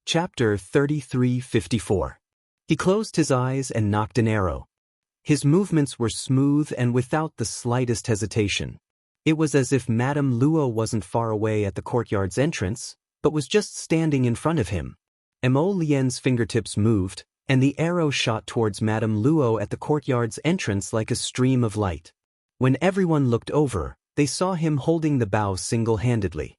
Chapter 3354. He closed his eyes and nocked an arrow. His movements were smooth and without the slightest hesitation. It was as if Madame Luo wasn't far away at the courtyard's entrance, but was just standing in front of him. Mo Lien's fingertips moved, and the arrow shot towards Madame Luo at the courtyard's entrance like a stream of light. When everyone looked over, they saw him holding the bow single-handedly.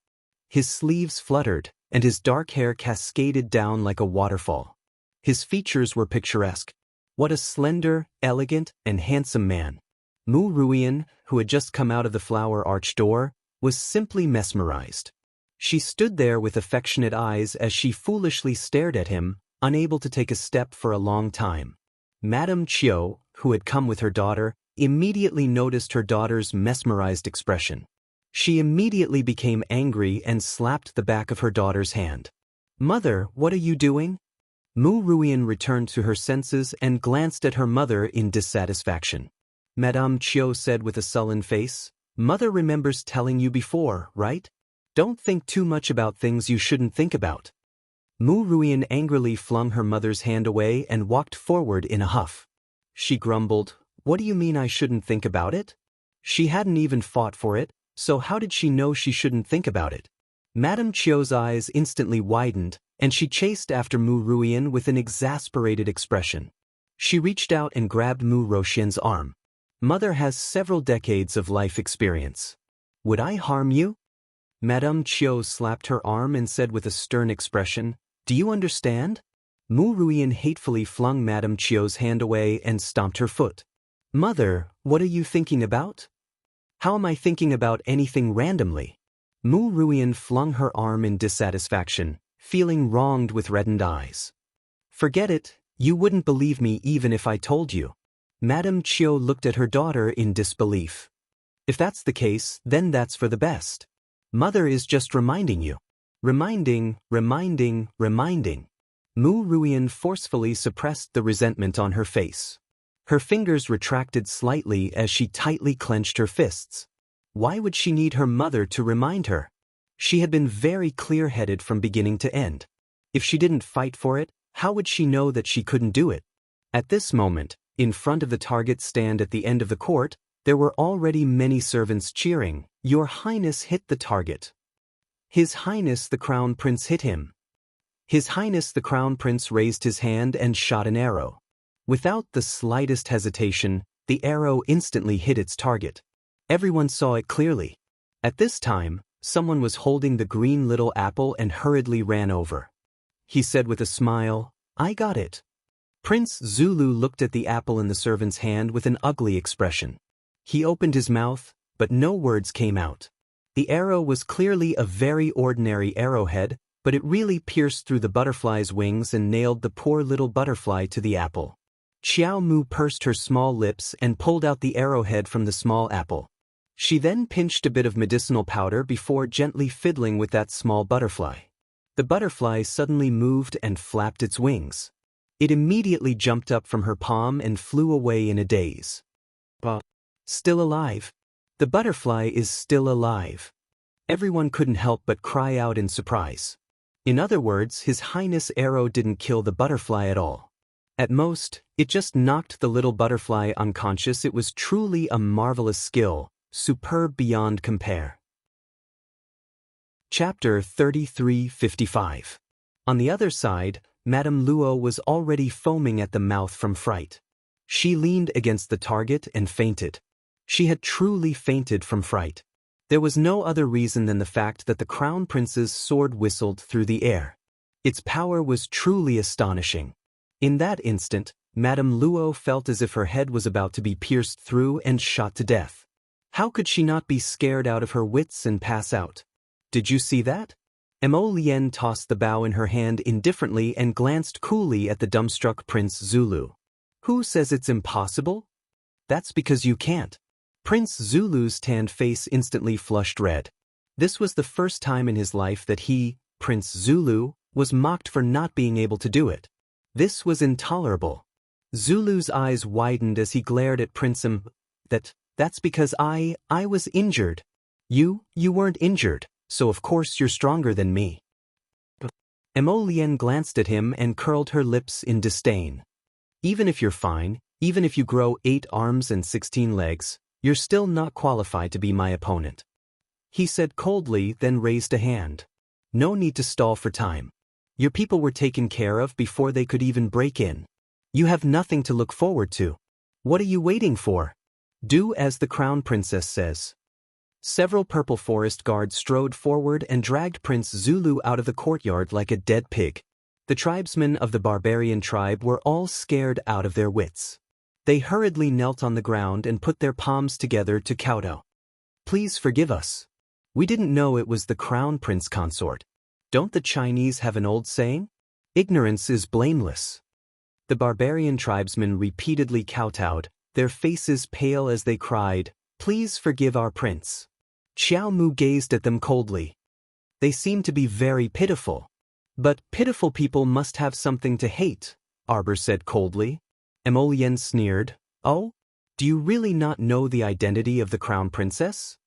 His sleeves fluttered, and his dark hair cascaded down like a waterfall. His features were picturesque. What a slender, elegant, and handsome man. Mu Ruian, who had just come out of the flower arch door, was simply mesmerized. She stood there with affectionate eyes as she foolishly stared at him, unable to take a step for a long time. Madame Chiu, who had come with her daughter, immediately noticed her daughter's mesmerized expression. She immediately became angry and slapped the back of her daughter's hand. "Mother, what are you doing?" Mu Ruian returned to her senses and glanced at her mother in dissatisfaction. Madame Chiu said with a sullen face, "Mother remembers telling you before, right? Don't think too much about things you shouldn't think about." Mu Ruian angrily flung her mother's hand away and walked forward in a huff. She grumbled, "What do you mean I shouldn't think about it? She hadn't even fought for it, so how did she know she shouldn't think about it?" Madame Chiu's eyes instantly widened, and she chased after Mu Ruian with an exasperated expression. She reached out and grabbed Mu Roxian's arm. "Mother has several decades of life experience. Would I harm you?" Madame Chiu slapped her arm and said with a stern expression, "Do you understand?" Mu Ruian hatefully flung Madame Chiu's hand away and stomped her foot. "Mother, what are you thinking about?" "How am I thinking about anything randomly?" Mu Ruian flung her arm in dissatisfaction, feeling wronged with reddened eyes. "Forget it, you wouldn't believe me even if I told you." Madame Chiu looked at her daughter in disbelief. "If that's the case, then that's for the best. Mother is just reminding you." Reminding. Mu Ruian forcefully suppressed the resentment on her face. Her fingers retracted slightly as she tightly clenched her fists. Why would she need her mother to remind her? She had been very clear-headed from beginning to end. If she didn't fight for it, how would she know that she couldn't do it? At this moment, in front of the target stand at the end of the court, there were already many servants cheering, "Your Highness hit the target." "His Highness the Crown Prince hit him." His Highness the Crown Prince raised his hand and shot an arrow. Without the slightest hesitation, the arrow instantly hit its target. Everyone saw it clearly. At this time, someone was holding the green little apple and hurriedly ran over. He said with a smile, "I got it." Prince Zulu looked at the apple in the servant's hand with an ugly expression. He opened his mouth, but no words came out. The arrow was clearly a very ordinary arrowhead, but it really pierced through the butterfly's wings and nailed the poor little butterfly to the apple. Xiao Mu pursed her small lips and pulled out the arrowhead from the small apple. She then pinched a bit of medicinal powder before gently fiddling with that small butterfly. The butterfly suddenly moved and flapped its wings. It immediately jumped up from her palm and flew away in a daze. Still alive. The butterfly is still alive. Everyone couldn't help but cry out in surprise. In other words, His Highness' arrow didn't kill the butterfly at all. At most, it just knocked the little butterfly unconscious. It was truly a marvelous skill, superb beyond compare. Chapter 3355. On the other side, Madame Luo was already foaming at the mouth from fright. She leaned against the target and fainted. She had truly fainted from fright. There was no other reason than the fact that the Crown Prince's sword whistled through the air. Its power was truly astonishing. In that instant, Madame Luo felt as if her head was about to be pierced through and shot to death. How could she not be scared out of her wits and pass out? Did you see that? Mo Lien tossed the bow in her hand indifferently and glanced coolly at the dumbstruck Prince Zulu. "Who says it's impossible?" "That's because you can't." Prince Zulu's tanned face instantly flushed red. This was the first time in his life that he, Prince Zulu, was mocked for not being able to do it. This was intolerable. Zulu's eyes widened as he glared at Prince That's because I was injured. You weren't injured, so of course you're stronger than me." Emolienne glanced at him and curled her lips in disdain. Even if you're fine, even if you grow 8 arms and 16 legs, you're still not qualified to be my opponent. He said coldly, then raised a hand. No need to stall for time. Your people were taken care of before they could even break in. You have nothing to look forward to. What are you waiting for? Do as the Crown Princess says. Several Purple Forest guards strode forward and dragged Prince Zulu out of the courtyard like a dead pig. The tribesmen of the barbarian tribe were all scared out of their wits. They hurriedly knelt on the ground and put their palms together to kowtow. Please forgive us. We didn't know it was the Crown Prince Consort. Don't the Chinese have an old saying? Ignorance is blameless. The barbarian tribesmen repeatedly kowtowed, their faces pale as they cried, Please forgive our prince. Xiao Mu gazed at them coldly. They seemed to be very pitiful. But pitiful people must have something to hate, Arbor said coldly. Emolienne sneered. Oh? Do you really not know the identity of the Crown Princess?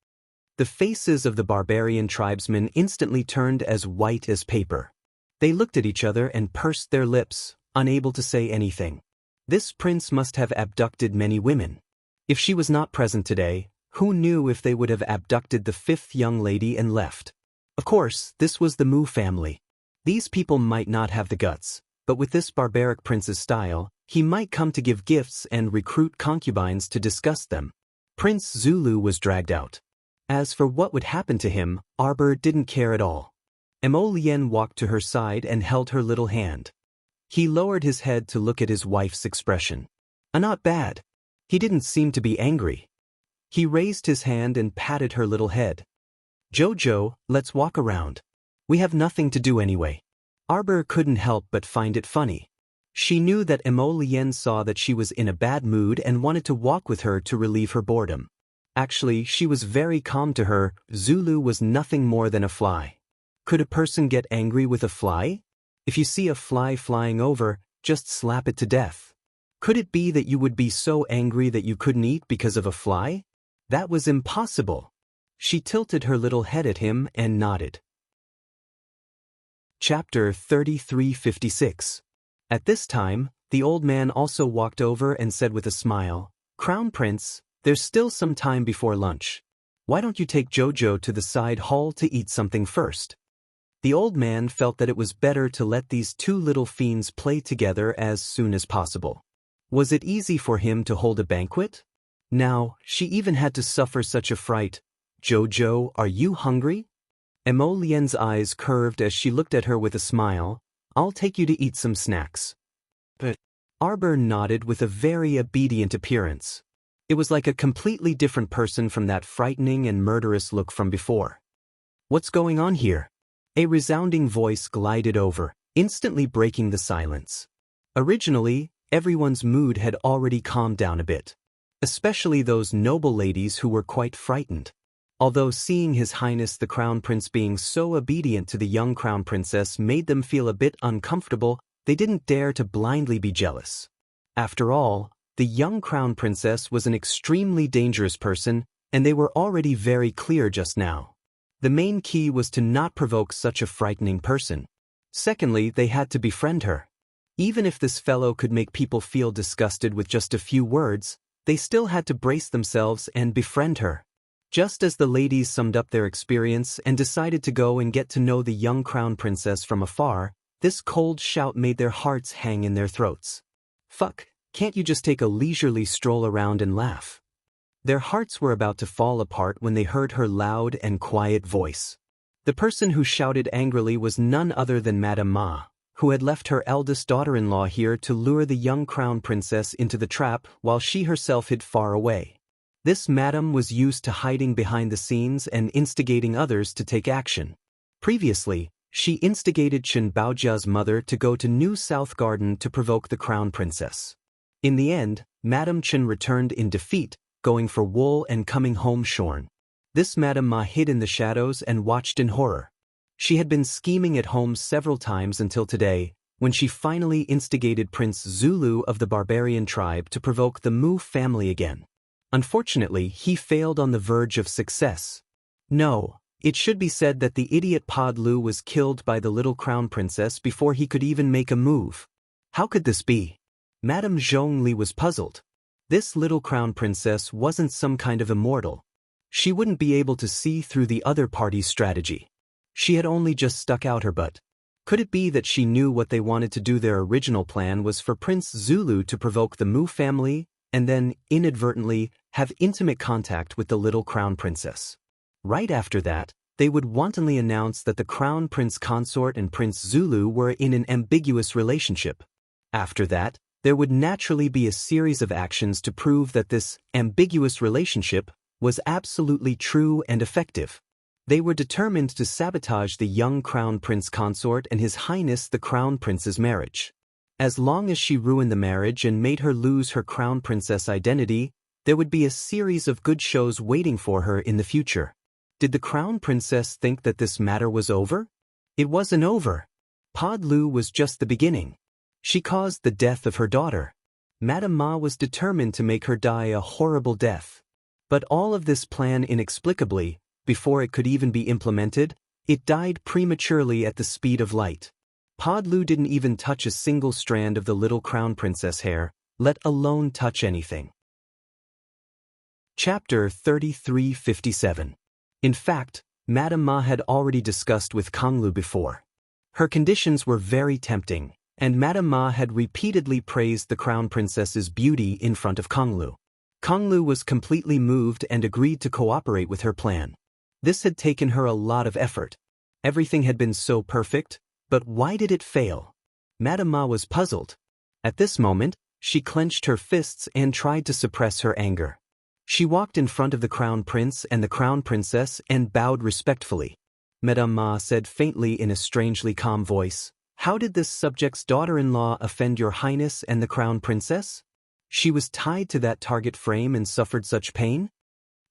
The faces of the barbarian tribesmen instantly turned as white as paper. They looked at each other and pursed their lips, unable to say anything. This prince must have abducted many women. If she was not present today, who knew if they would have abducted the 5th young lady and left? Of course, this was the Mu family. These people might not have the guts, but with this barbaric prince's style, he might come to give gifts and recruit concubines to disgust them. Prince Zulu was dragged out. As for what would happen to him, Arbor didn't care at all. Emolienne walked to her side and held her little hand. He lowered his head to look at his wife's expression. Not bad. He didn't seem to be angry. He raised his hand and patted her little head. Jojo, let's walk around. We have nothing to do anyway. Arbor couldn't help but find it funny. She knew that Emolienne saw that she was in a bad mood and wanted to walk with her to relieve her boredom. Actually, she was very calm to her. Zulu was nothing more than a fly. Could a person get angry with a fly? If you see a fly flying over, just slap it to death. Could it be that you would be so angry that you couldn't eat because of a fly? That was impossible. She tilted her little head at him and nodded. Chapter 3356. At this time, the old man also walked over and said with a smile, Crown Prince, there's still some time before lunch. Why don't you take Jojo to the side hall to eat something first? The old man felt that it was better to let these 2 little fiends play together as soon as possible. Was it easy for him to hold a banquet? Now, she even had to suffer such a fright. Jojo, are you hungry? Emolienne's eyes curved as she looked at her with a smile. I'll take you to eat some snacks. But Arbor nodded with a very obedient appearance. It was like a completely different person from that frightening and murderous look from before. What's going on here? A resounding voice glided over, instantly breaking the silence. Originally, everyone's mood had already calmed down a bit. Especially those noble ladies who were quite frightened. Although seeing His Highness the Crown Prince being so obedient to the young Crown Princess made them feel a bit uncomfortable, they didn't dare to blindly be jealous. After all, the young Crown Princess was an extremely dangerous person, and they were already very clear just now. The main key was to not provoke such a frightening person. Secondly, they had to befriend her. Even if this fellow could make people feel disgusted with just a few words, they still had to brace themselves and befriend her. Just as the ladies summed up their experience and decided to go and get to know the young Crown Princess from afar, this cold shout made their hearts hang in their throats. Fuck, can't you just take a leisurely stroll around and laugh? Their hearts were about to fall apart when they heard her loud and quiet voice. The person who shouted angrily was none other than Madame Ma, who had left her eldest daughter-in-law here to lure the young Crown Princess into the trap while she herself hid far away. This madam was used to hiding behind the scenes and instigating others to take action. Previously, she instigated Chen Baojia's mother to go to New South Garden to provoke the Crown Princess. In the end, Madame Chen returned in defeat, going for wool and coming home shorn. This Madame Ma hid in the shadows and watched in horror. She had been scheming at home several times until today, when she finally instigated Prince Zulu of the barbarian tribe to provoke the Mu family again. Unfortunately, he failed on the verge of success. No, It should be said that the idiot Pod Lu was killed by the little crown princess before he could even make a move. How could this be? Madame Zhongli was puzzled. This little crown princess wasn't some kind of immortal. She wouldn't be able to see through the other party's strategy. She had only just stuck out her butt. Could it be that she knew what they wanted to do? Their original plan was for Prince Zulu to provoke the Mu family and then, inadvertently, have intimate contact with the little crown princess. Right after that, they would wantonly announce that the crown prince consort and Prince Zulu were in an ambiguous relationship. After that, there would naturally be a series of actions to prove that this ambiguous relationship was absolutely true and effective. They were determined to sabotage the young crown prince consort and His Highness the crown prince's marriage. As long as she ruined the marriage and made her lose her crown princess identity, there would be a series of good shows waiting for her in the future. Did the crown princess think that this matter was over? It wasn't over. Pod Lu was just the beginning. She caused the death of her daughter. Madame Ma was determined to make her die a horrible death. But all of this plan inexplicably, before it could even be implemented, it died prematurely at the speed of light. Pod Lu didn't even touch a single strand of the little crown princess hair, let alone touch anything. Chapter 3357. In fact, Madame Ma had already discussed with Konglu before. Her conditions were very tempting, and Madame Ma had repeatedly praised the crown princess's beauty in front of Konglu. Konglu was completely moved and agreed to cooperate with her plan. This had taken her a lot of effort. Everything had been so perfect, but why did it fail? Madame Ma was puzzled. At this moment, she clenched her fists and tried to suppress her anger. She walked in front of the crown prince and the crown princess and bowed respectfully. Madame Ma said faintly in a strangely calm voice, "How did this subject's daughter-in-law offend your highness and the crown princess? She was tied to that target frame and suffered such pain?"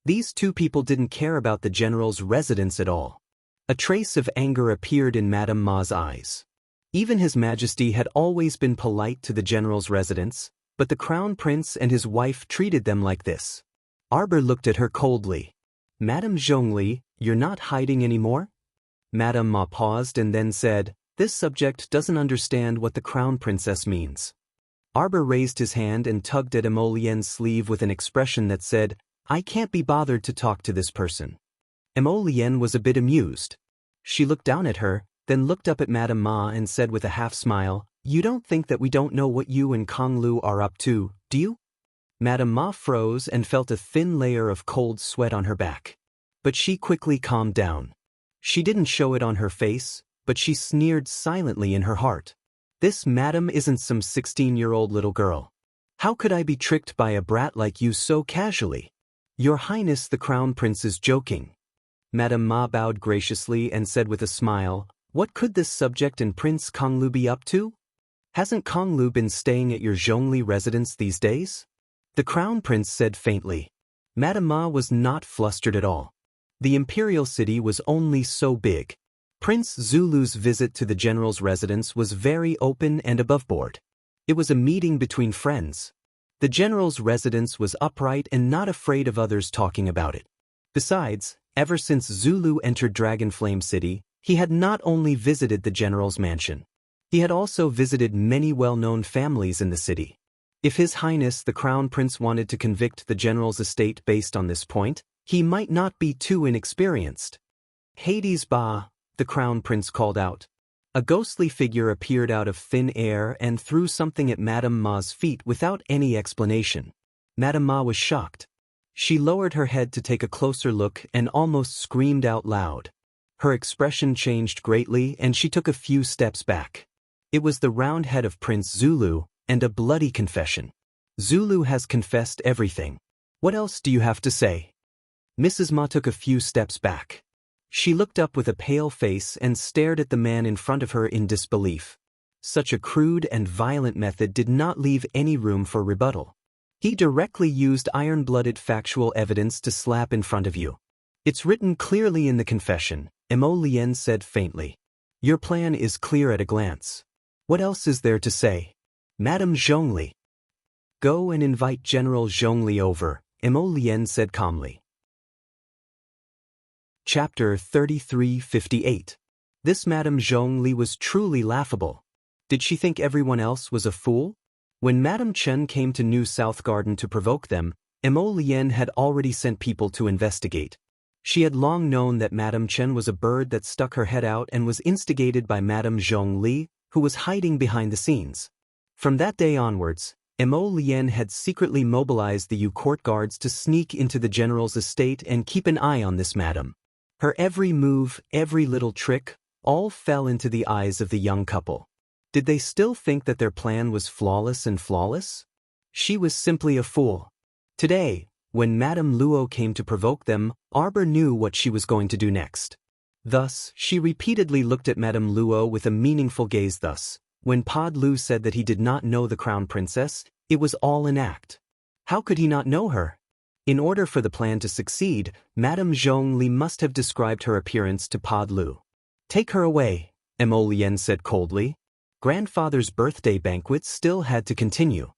These two people didn't care about the general's residence at all. A trace of anger appeared in Madame Ma's eyes. Even His Majesty had always been polite to the general's residence, but the crown prince and his wife treated them like this. Arbor looked at her coldly. "Madame Zhongli, you're not hiding anymore?" Madame Ma paused and then said, "This subject doesn't understand what the crown princess means." Arbor raised his hand and tugged at Emolien's sleeve with an expression that said, "I can't be bothered to talk to this person." Emolien was a bit amused. She looked down at her, then looked up at Madame Ma and said with a half-smile, "You don't think that we don't know what you and Konglu are up to, do you?" Madame Ma froze and felt a thin layer of cold sweat on her back. But she quickly calmed down. She didn't show it on her face, but she sneered silently in her heart. "This madam isn't some 16-year-old little girl. How could I be tricked by a brat like you so casually? Your Highness the Crown Prince is joking." Madame Ma bowed graciously and said with a smile, "What could this subject and Prince Konglu be up to? Hasn't Konglu been staying at your Zhongli residence these days?" The Crown Prince said faintly. Madame Ma was not flustered at all. The imperial city was only so big. Prince Zulu's visit to the general's residence was very open and aboveboard. It was a meeting between friends. The general's residence was upright and not afraid of others talking about it. Besides, ever since Zulu entered Dragonflame City, he had not only visited the general's mansion. He had also visited many well-known families in the city. If His Highness the Crown Prince wanted to convict the general's estate based on this point, he might not be too inexperienced. "Hades Ba," the Crown Prince called out. A ghostly figure appeared out of thin air and threw something at Madame Ma's feet without any explanation. Madame Ma was shocked. She lowered her head to take a closer look and almost screamed out loud. Her expression changed greatly and she took a few steps back. It was the round head of Prince Zulu, and a bloody confession. "Zulu has confessed everything. What else do you have to say?" Mrs. Ma took a few steps back. She looked up with a pale face and stared at the man in front of her in disbelief. Such a crude and violent method did not leave any room for rebuttal. He directly used iron-blooded factual evidence to slap in front of you. "It's written clearly in the confession," Emolien said faintly. "Your plan is clear at a glance. What else is there to say?" "Madame Zhongli." "Go and invite General Zhongli over," Emolien said calmly. Chapter 3358. This Madame Zhongli was truly laughable. Did she think everyone else was a fool? When Madame Chen came to New South Garden to provoke them, Mo Lien had already sent people to investigate. She had long known that Madame Chen was a bird that stuck her head out and was instigated by Madame Zhongli, who was hiding behind the scenes. From that day onwards, Mo Lien had secretly mobilized the Yu court guards to sneak into the general's estate and keep an eye on this madam. Her every move, every little trick, all fell into the eyes of the young couple. Did they still think that their plan was flawless and flawless? She was simply a fool. Today, when Madame Luo came to provoke them, Arbor knew what she was going to do next. Thus, she repeatedly looked at Madame Luo with a meaningful gaze thus. When Pod Lu said that he did not know the crown princess, it was all an act. How could he not know her? In order for the plan to succeed, Madame Zhongli must have described her appearance to Pod Lu. Take her away, Mo Lien said coldly. Grandfather's birthday banquet still had to continue.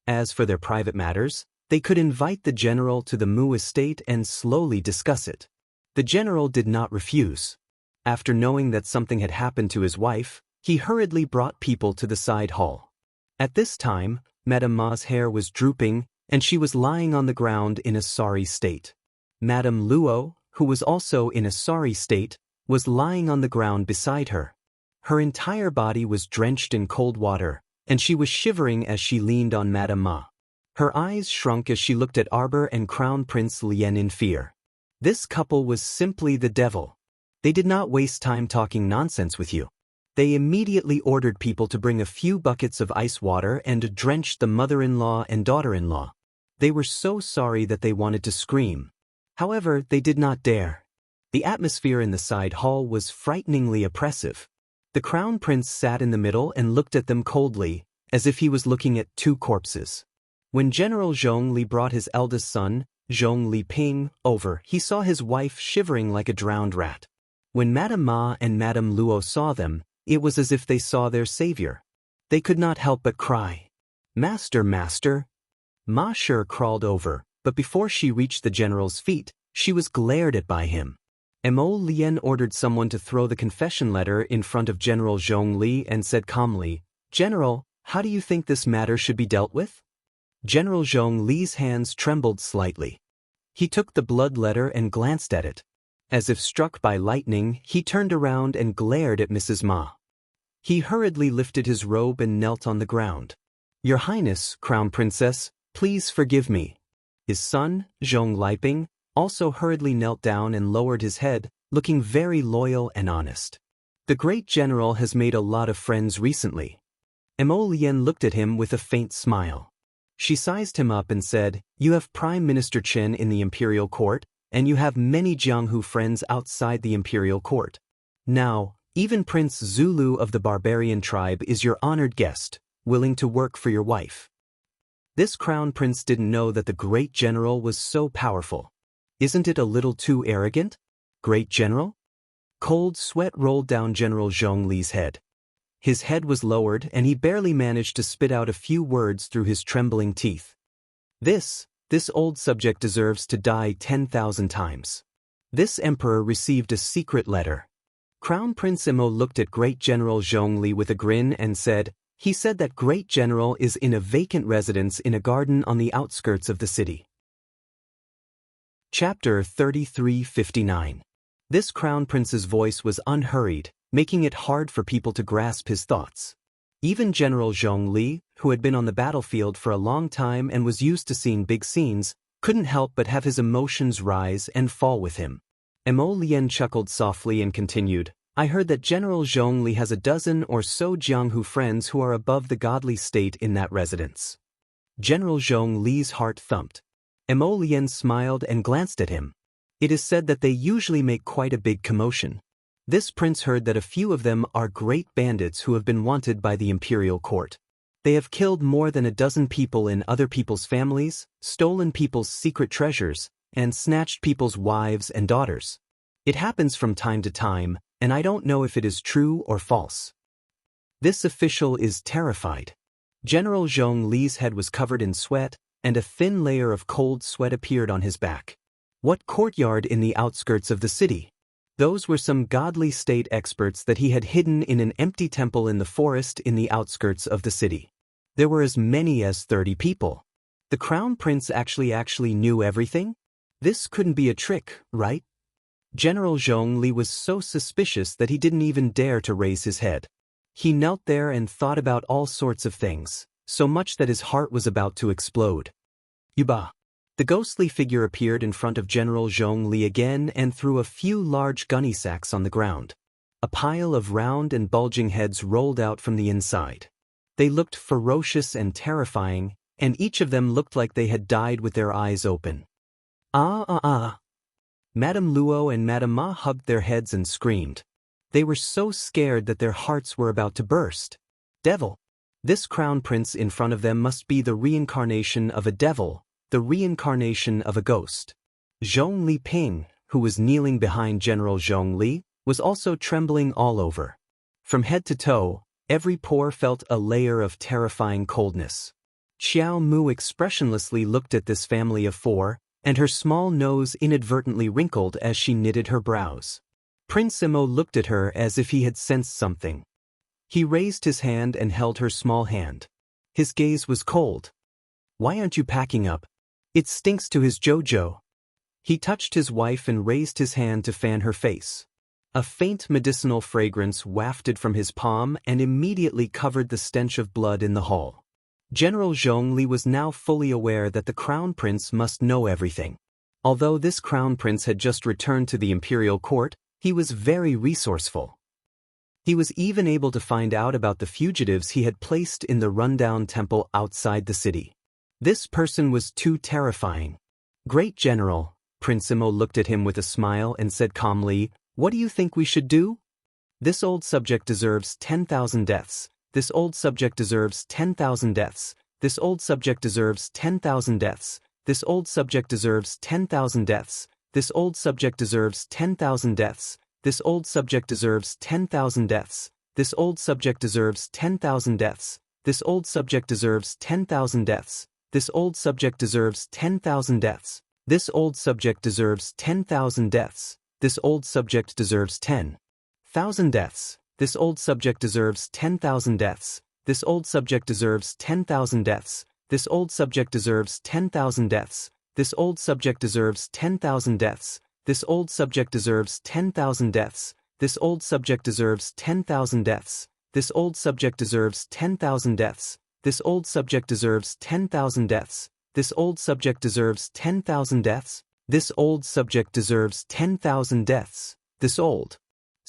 As for their private matters, they could invite the general to the Mu estate and slowly discuss it. The general did not refuse. After knowing that something had happened to his wife, he hurriedly brought people to the side hall. At this time, Madame Ma's hair was drooping, and she was lying on the ground in a sorry state. Madame Luo, who was also in a sorry state, was lying on the ground beside her. Her entire body was drenched in cold water, and she was shivering as she leaned on Madame Ma. Her eyes shrunk as she looked at Arbor and Crown Prince Lien in fear. This couple was simply the devil. They did not waste time talking nonsense with you. They immediately ordered people to bring a few buckets of ice water and drenched the mother-in-law and daughter-in-law. They were so sorry that they wanted to scream. However, they did not dare. The atmosphere in the side hall was frighteningly oppressive. The Crown Prince sat in the middle and looked at them coldly, as if he was looking at two corpses. When General Zhongli brought his eldest son, Zhongli Ping, over, he saw his wife shivering like a drowned rat. When Madame Ma and Madame Luo saw them, it was as if they saw their savior. They could not help but cry. "Master, master!" Ma Shi crawled over, but before she reached the general's feet, she was glared at by him. Mo Lien ordered someone to throw the confession letter in front of General Zhongli and said calmly, "General, how do you think this matter should be dealt with?" General Zhongli's hands trembled slightly. He took the blood letter and glanced at it. As if struck by lightning, he turned around and glared at Mrs. Ma. He hurriedly lifted his robe and knelt on the ground. "Your Highness, Crown Princess, please forgive me." His son, Zhong Liping, also hurriedly knelt down and lowered his head, looking very loyal and honest. The great general has made a lot of friends recently. Mo Lien looked at him with a faint smile. She sized him up and said, "You have Prime Minister Chen in the imperial court, and you have many Jianghu friends outside the imperial court. Now, even Prince Zulu of the barbarian tribe is your honored guest, willing to work for your wife." This crown prince didn't know that the great general was so powerful. Isn't it a little too arrogant? Great general? Cold sweat rolled down General Zhongli's head. His head was lowered and he barely managed to spit out a few words through his trembling teeth. This old subject deserves to die 10,000 times. This emperor received a secret letter. Crown Prince Mo looked at Great General Zhongli with a grin and said, "He said that Great General is in a vacant residence in a garden on the outskirts of the city." Chapter 3359. This Crown Prince's voice was unhurried, making it hard for people to grasp his thoughts. Even General Zhongli, who had been on the battlefield for a long time and was used to seeing big scenes, couldn't help but have his emotions rise and fall with him. Mo Lien chuckled softly and continued, "I heard that General Zhongli has a dozen or so Jianghu friends who are above the godly state in that residence." General Zhongli's heart thumped. Mo Lien smiled and glanced at him. It is said that they usually make quite a big commotion. This prince heard that a few of them are great bandits who have been wanted by the imperial court. They have killed more than a dozen people in other people's families, stolen people's secret treasures, and snatched people's wives and daughters. It happens from time to time, and I don't know if it is true or false. This official is terrified. General Zhongli's head was covered in sweat, and a thin layer of cold sweat appeared on his back. What courtyard in the outskirts of the city? Those were some godly state experts that he had hidden in an empty temple in the forest in the outskirts of the city. There were as many as 30 people. The crown prince actually knew everything? This couldn't be a trick, right? General Zhongli was so suspicious that he didn't even dare to raise his head. He knelt there and thought about all sorts of things, so much that his heart was about to explode. Yuba. The ghostly figure appeared in front of General Zhongli again and threw a few large gunny sacks on the ground. A pile of round and bulging heads rolled out from the inside. They looked ferocious and terrifying, and each of them looked like they had died with their eyes open. Madame Luo and Madame Ma hugged their heads and screamed. They were so scared that their hearts were about to burst. Devil! This crown prince in front of them must be the reincarnation of a devil, the reincarnation of a ghost. Zhongli Ping, who was kneeling behind General Zhongli, was also trembling all over. From head to toe, every pore felt a layer of terrifying coldness. Xiao Mu expressionlessly looked at this family of four, and her small nose inadvertently wrinkled as she knitted her brows. Prince Imo looked at her as if he had sensed something. He raised his hand and held her small hand. His gaze was cold. "Why aren't you packing up? It stinks to his Jojo." He touched his wife and raised his hand to fan her face. A faint medicinal fragrance wafted from his palm and immediately covered the stench of blood in the hall. General Zhongli was now fully aware that the crown prince must know everything. Although this crown prince had just returned to the imperial court, he was very resourceful. He was even able to find out about the fugitives he had placed in the rundown temple outside the city. This person was too terrifying. "Great General," Prince Imo looked at him with a smile and said calmly, "What do you think we should do? This old subject deserves 10,000 deaths. This old subject deserves 10,000 deaths. This old subject deserves 10,000 deaths. This old subject deserves 10,000 deaths. This old subject deserves 10,000 deaths. This old subject deserves 10,000 deaths. This old subject deserves 10,000 deaths. This old subject deserves 10,000 deaths. This old subject deserves 10,000 deaths. This old subject deserves 10,000 deaths. This old subject deserves 10,000 deaths. This old subject deserves 10,000 deaths. This old subject deserves 10,000 deaths. This old subject deserves 10,000 deaths. This old subject deserves 10,000 deaths. This old subject deserves 10,000 deaths. This old subject deserves 10,000 deaths. This old subject deserves 10,000 deaths. This old subject deserves 10,000 deaths. This old subject deserves 10,000 deaths. This old subject deserves 10,000 deaths. This old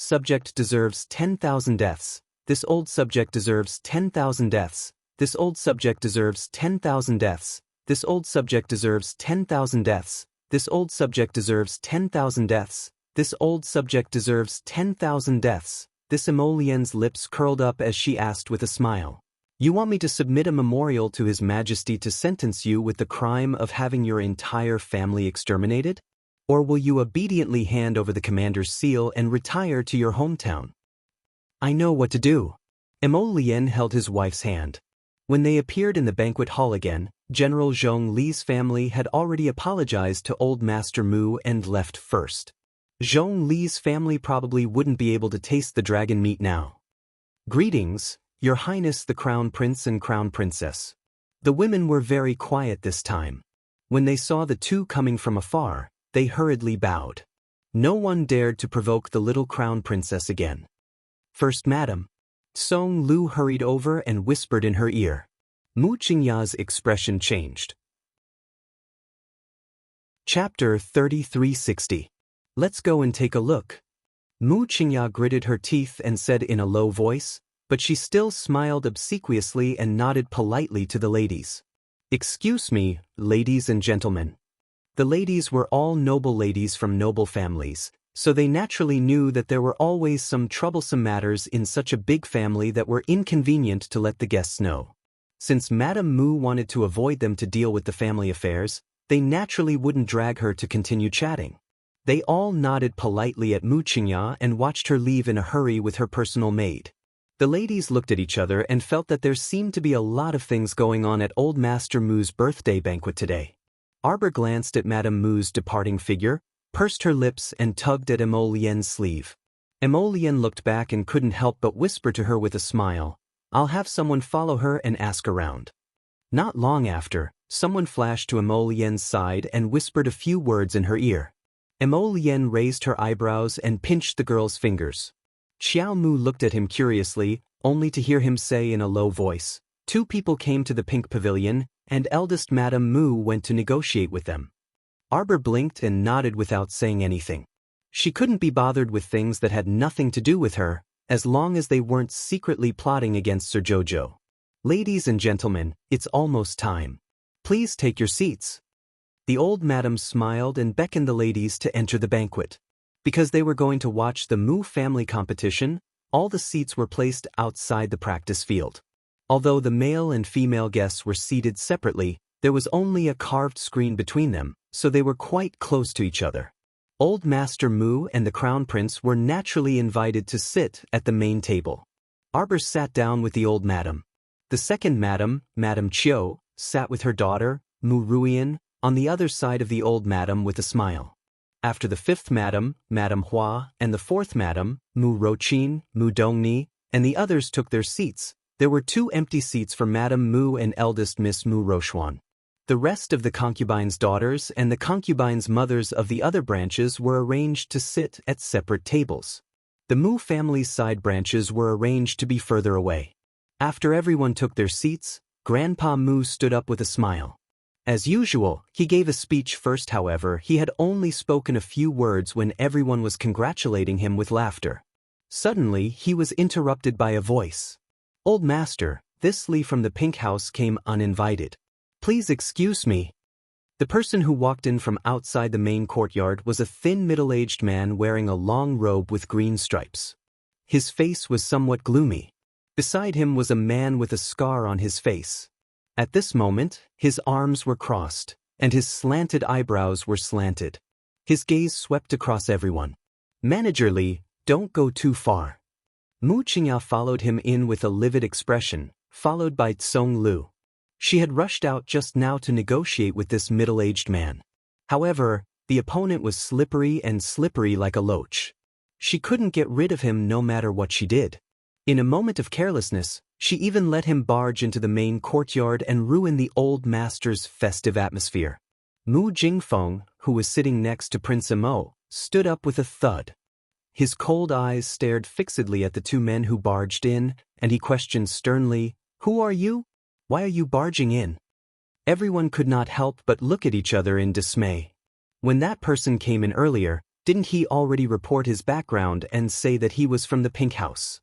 subject deserves 10,000 deaths. This old subject deserves 10,000 deaths. This old subject deserves 10,000 deaths. This old subject deserves 10,000 deaths. This old subject deserves 10,000 deaths. This old subject deserves 10,000 deaths. This Emolien's lips curled up as she asked with a smile. "You want me to submit a memorial to His Majesty to sentence you with the crime of having your entire family exterminated? Or will you obediently hand over the commander's seal and retire to your hometown?" "I know what to do." Emolien held his wife's hand. When they appeared in the banquet hall again, General Zhong Li's family had already apologized to Old Master Mu and left first. Zhong Li's family probably wouldn't be able to taste the dragon meat now. "Greetings, Your Highness the Crown Prince and Crown Princess." The women were very quiet this time. When they saw the two coming from afar, they hurriedly bowed. No one dared to provoke the little Crown Princess again. "First Madam." Song Lu hurried over and whispered in her ear. Mu Qingya's expression changed. Chapter 3360. Let's go and take a look. Mu Qingya gritted her teeth and said in a low voice, but she still smiled obsequiously and nodded politely to the ladies. "Excuse me, ladies and gentlemen." The ladies were all noble ladies from noble families, so they naturally knew that there were always some troublesome matters in such a big family that were inconvenient to let the guests know. Since Madame Mu wanted to avoid them to deal with the family affairs, they naturally wouldn't drag her to continue chatting. They all nodded politely at Mu Qingya and watched her leave in a hurry with her personal maid. The ladies looked at each other and felt that there seemed to be a lot of things going on at Old Master Mu's birthday banquet today. Arbor glanced at Madame Mu's departing figure, pursed her lips and tugged at Emolien's sleeve. Emolien looked back and couldn't help but whisper to her with a smile, "I'll have someone follow her and ask around." Not long after, someone flashed to Emolien's side and whispered a few words in her ear. Emolien raised her eyebrows and pinched the girl's fingers. Xiao Mu looked at him curiously, only to hear him say in a low voice, "Two people came to the pink pavilion, and eldest Madame Mu went to negotiate with them." Arbor blinked and nodded without saying anything. She couldn't be bothered with things that had nothing to do with her, as long as they weren't secretly plotting against Sir Jojo. "Ladies and gentlemen, it's almost time. Please take your seats." The old madam smiled and beckoned the ladies to enter the banquet. Because they were going to watch the Mu family competition, all the seats were placed outside the practice field. Although the male and female guests were seated separately, there was only a carved screen between them, so they were quite close to each other. Old Master Mu and the Crown Prince were naturally invited to sit at the main table. Arbor sat down with the old madam. The second madam, Madame Chiu, sat with her daughter, Mu Ruian, on the other side of the old madam with a smile. After the fifth madam, Madame Hua, and the fourth madam, Mu Rochin, Mu Dongni, and the others took their seats, there were 2 empty seats for Madame Mu and eldest Miss Mu Rochuan. The rest of the concubines' daughters and the concubines' mothers of the other branches were arranged to sit at separate tables. The Mu family's side branches were arranged to be further away. After everyone took their seats, Grandpa Mu stood up with a smile. As usual, he gave a speech first. However, he had only spoken a few words when everyone was congratulating him with laughter. Suddenly, he was interrupted by a voice. "Old Master, this Li from the Pink House came uninvited. Please excuse me." The person who walked in from outside the main courtyard was a thin middle-aged man wearing a long robe with green stripes. His face was somewhat gloomy. Beside him was a man with a scar on his face. At this moment, his arms were crossed, and his slanted eyebrows were slanted. His gaze swept across everyone. "Manager Li, don't go too far." Mu Qingya followed him in with a livid expression, followed by Tsong Lu. She had rushed out just now to negotiate with this middle-aged man. However, the opponent was slippery like a loach. She couldn't get rid of him no matter what she did. In a moment of carelessness, she even let him barge into the main courtyard and ruin the old master's festive atmosphere. Mu Jingfeng, who was sitting next to Prince Imo, stood up with a thud. His cold eyes stared fixedly at the 2 men who barged in, and he questioned sternly, "Who are you? Why are you barging in?" Everyone could not help but look at each other in dismay. When that person came in earlier, didn't he already report his background and say that he was from the Pink House?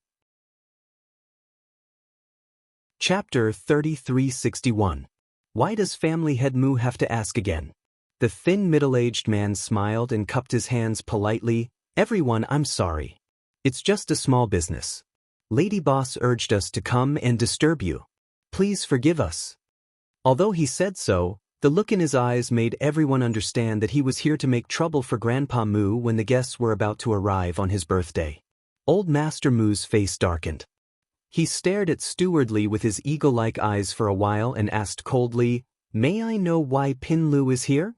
Chapter 3361. Why does family head Mu have to ask again? The thin middle-aged man smiled and cupped his hands politely. "Everyone, I'm sorry. It's just a small business. Lady Boss urged us to come and disturb you. Please forgive us." Although he said so, the look in his eyes made everyone understand that he was here to make trouble for Grandpa Mu when the guests were about to arrive on his birthday. Old Master Mu's face darkened. He stared at Steward Li with his eagle-like eyes for a while and asked coldly, "May I know why Pin Lu is here?"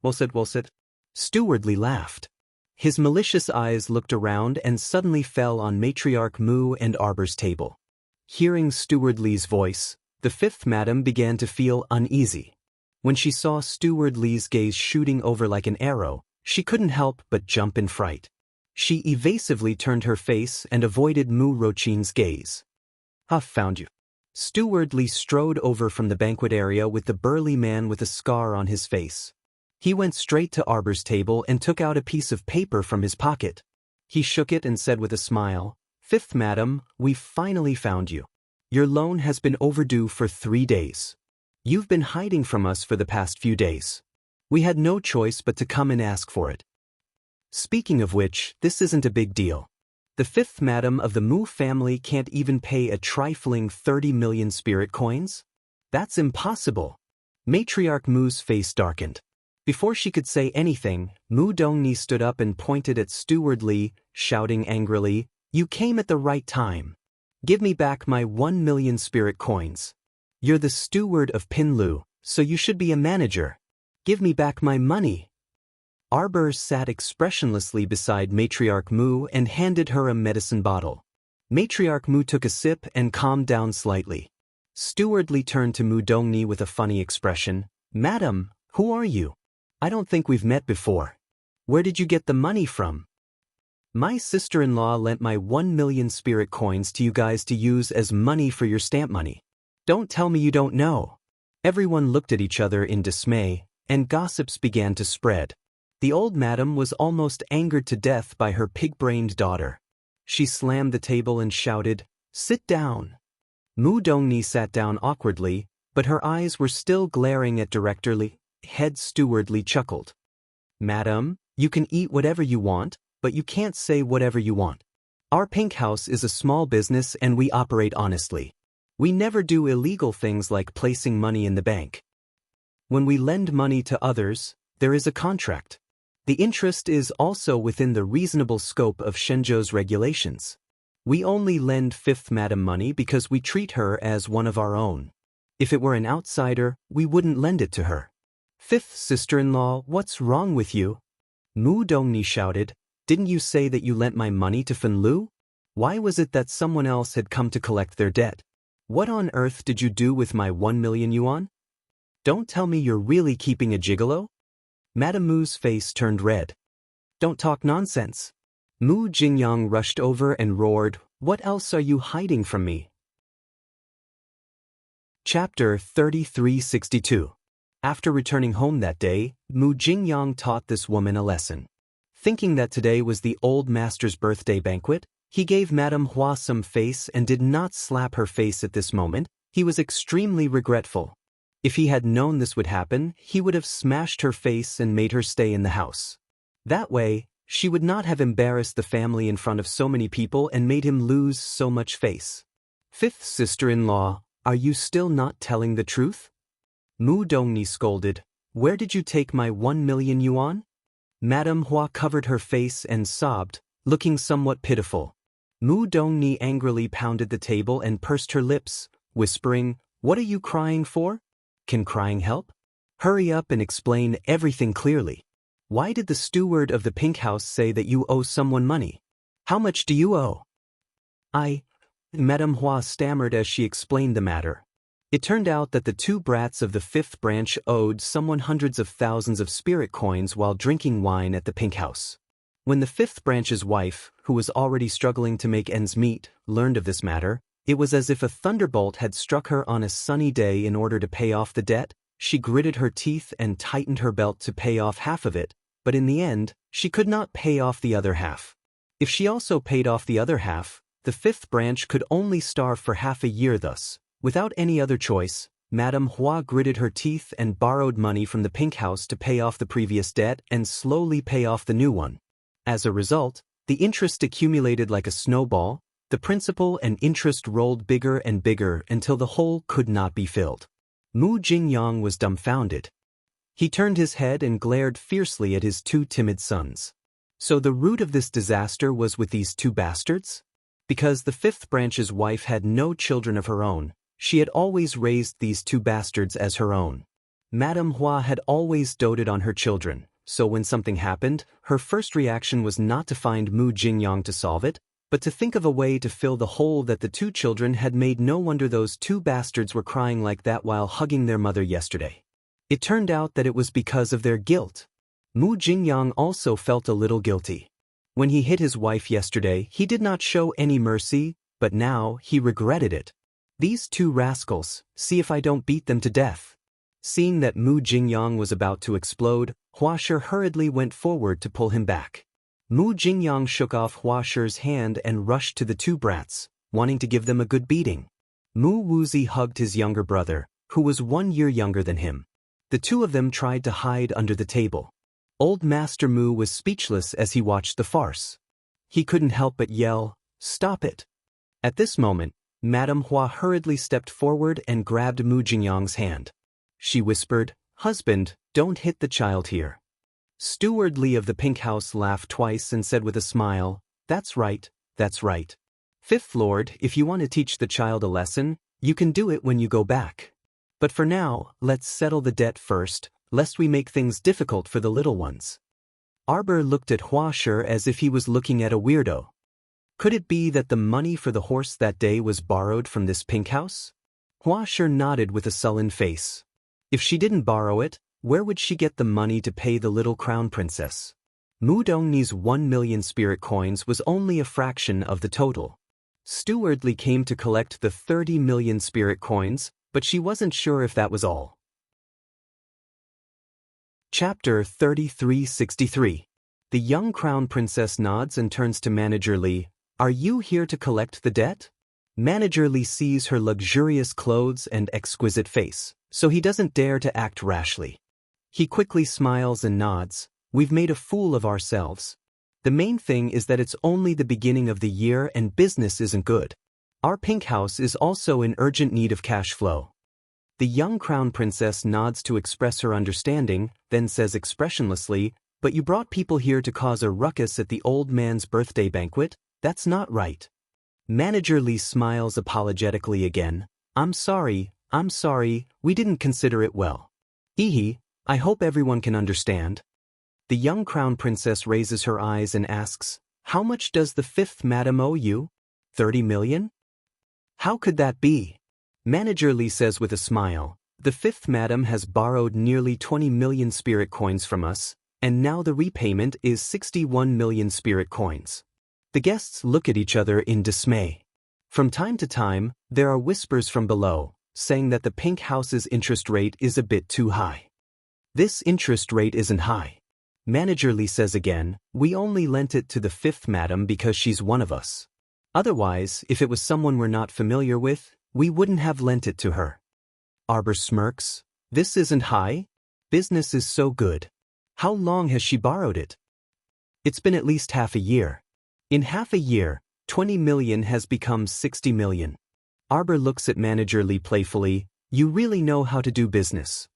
Well said. Steward Li laughed. His malicious eyes looked around and suddenly fell on Matriarch Mu and Arbor's table. Hearing Steward Li's voice, the 5th madam began to feel uneasy. When she saw Steward Li's gaze shooting over like an arrow, she couldn't help but jump in fright. She evasively turned her face and avoided Mu Rochin's gaze. "Ah, found you." Steward Li strode over from the banquet area with the burly man with a scar on his face. He went straight to Arbor's table and took out a piece of paper from his pocket. He shook it and said with a smile, "5th madam, we've finally found you. Your loan has been overdue for 3 days. You've been hiding from us for the past few days. We had no choice but to come and ask for it. Speaking of which, this isn't a big deal. The 5th madam of the Mu family can't even pay a trifling 30 million spirit coins? That's impossible." Matriarch Mu's face darkened. Before she could say anything, Mu Dongni stood up and pointed at Steward Li, shouting angrily, "You came at the right time. Give me back my 1 million spirit coins. You're the steward of Pin Lu, so you should be a manager. Give me back my money." Arbor sat expressionlessly beside Matriarch Mu and handed her a medicine bottle. Matriarch Mu took a sip and calmed down slightly. Steward Li turned to Mu Dongni with a funny expression. "Madam, who are you? I don't think we've met before. Where did you get the money from?" "My sister-in-law lent my 1 million spirit coins to you guys to use as money for your stamp money. Don't tell me you don't know." Everyone looked at each other in dismay, and gossips began to spread. The old madam was almost angered to death by her pig-brained daughter. She slammed the table and shouted, "Sit down." Mu Dongni sat down awkwardly, but her eyes were still glaring at Director Li. Head Steward Li chuckled. "Madam, you can eat whatever you want, but you can't say whatever you want. Our pink house is a small business and we operate honestly. We never do illegal things like placing money in the bank. When we lend money to others, there is a contract. The interest is also within the reasonable scope of Shenzhou's regulations. We only lend Fifth Madam money because we treat her as one of our own. If it were an outsider, we wouldn't lend it to her." "Fifth sister-in-law, what's wrong with you?" Mu Dongni shouted. "Didn't you say that you lent my money to Fen Lu? Why was it that someone else had come to collect their debt? What on earth did you do with my 1 million yuan? Don't tell me you're really keeping a gigolo?" Madame Mu's face turned red. "Don't talk nonsense." Mu Jingyang rushed over and roared, "What else are you hiding from me?" Chapter 3362. After returning home that day, Mu Jingyang taught this woman a lesson. Thinking that today was the old master's birthday banquet, he gave Madame Hua some face and did not slap her face at this moment. He was extremely regretful. If he had known this would happen, he would have smashed her face and made her stay in the house. That way, she would not have embarrassed the family in front of so many people and made him lose so much face. "Fifth sister-in-law, are you still not telling the truth?" Mu Dongni scolded. "Where did you take my 1 million yuan?" Madame Hua covered her face and sobbed, looking somewhat pitiful. Mu Dongni angrily pounded the table and pursed her lips, whispering, "What are you crying for? Can crying help? Hurry up and explain everything clearly. Why did the steward of the pink house say that you owe someone money? How much do you owe?" Madame Hua stammered as she explained the matter. It turned out that the two brats of the fifth branch owed someone hundreds of thousands of spirit coins while drinking wine at the pink house. When the fifth branch's wife, who was already struggling to make ends meet, learned of this matter, it was as if a thunderbolt had struck her on a sunny day. In order to pay off the debt, she gritted her teeth and tightened her belt to pay off half of it, but in the end, she could not pay off the other half. If she also paid off the other half, the fifth branch could only starve for half a year. Thus, without any other choice, Madame Hua gritted her teeth and borrowed money from the pink house to pay off the previous debt and slowly pay off the new one. As a result, the interest accumulated like a snowball. The principal and interest rolled bigger and bigger until the hole could not be filled. Mu Jingyang was dumbfounded. He turned his head and glared fiercely at his two timid sons. So the root of this disaster was with these two bastards? Because the fifth branch's wife had no children of her own, she had always raised these two bastards as her own. Madame Hua had always doted on her children, so when something happened, her first reaction was not to find Mu Jingyang to solve it, but to think of a way to fill the hole that the two children had made. No wonder those two bastards were crying like that while hugging their mother yesterday. It turned out that it was because of their guilt. Mu Jingyang also felt a little guilty. When he hit his wife yesterday, he did not show any mercy, but now he regretted it. These two rascals, see if I don't beat them to death. Seeing that Mu Jingyang was about to explode, Hua Shi hurriedly went forward to pull him back. Mu Jingyang shook off Hua Shi's hand and rushed to the two brats, wanting to give them a good beating. Mu Wuzi hugged his younger brother, who was 1 year younger than him. The two of them tried to hide under the table. Old Master Mu was speechless as he watched the farce. He couldn't help but yell, "Stop it!" At this moment, Madame Hua hurriedly stepped forward and grabbed Mu Jingyang's hand. She whispered, "Husband, don't hit the child here." Steward Li of the pink house laughed twice and said with a smile, "That's right, that's right. Fifth Lord, if you want to teach the child a lesson, you can do it when you go back. But for now, let's settle the debt first, lest we make things difficult for the little ones." Arbor looked at Huasher as if he was looking at a weirdo. Could it be that the money for the horse that day was borrowed from this pink house? Huasher nodded with a sullen face. If she didn't borrow it, where would she get the money to pay the little crown princess? Mu Dongni's 1 million spirit coins was only a fraction of the total. Stewardly came to collect the 30 million spirit coins, but she wasn't sure if that was all. Chapter 3363. The young crown princess nods and turns to Manager Li. Are you here to collect the debt? Manager Li sees her luxurious clothes and exquisite face, so he doesn't dare to act rashly. He quickly smiles and nods. We've made a fool of ourselves. The main thing is that it's only the beginning of the year and business isn't good. Our pink house is also in urgent need of cash flow. The young crown princess nods to express her understanding, then says expressionlessly, but you brought people here to cause a ruckus at the old man's birthday banquet? That's not right. Manager Li smiles apologetically again. I'm sorry, we didn't consider it well. Hee, I hope everyone can understand. The young crown princess raises her eyes and asks, how much does the fifth madam owe you? 30 million? How could that be? Manager Li says with a smile, the fifth madam has borrowed nearly 20 million spirit coins from us, and now the repayment is 61 million spirit coins. The guests look at each other in dismay. From time to time, there are whispers from below, saying that the pink house's interest rate is a bit too high. This interest rate isn't high. Manager Li says again, we only lent it to the fifth madam because she's one of us. Otherwise, if it was someone we're not familiar with, we wouldn't have lent it to her. Arbor smirks. This isn't high. Business is so good. How long has she borrowed it? It's been at least half a year. In half a year, 20 million has become 60 million. Arbor looks at Manager Li playfully. You really know how to do business.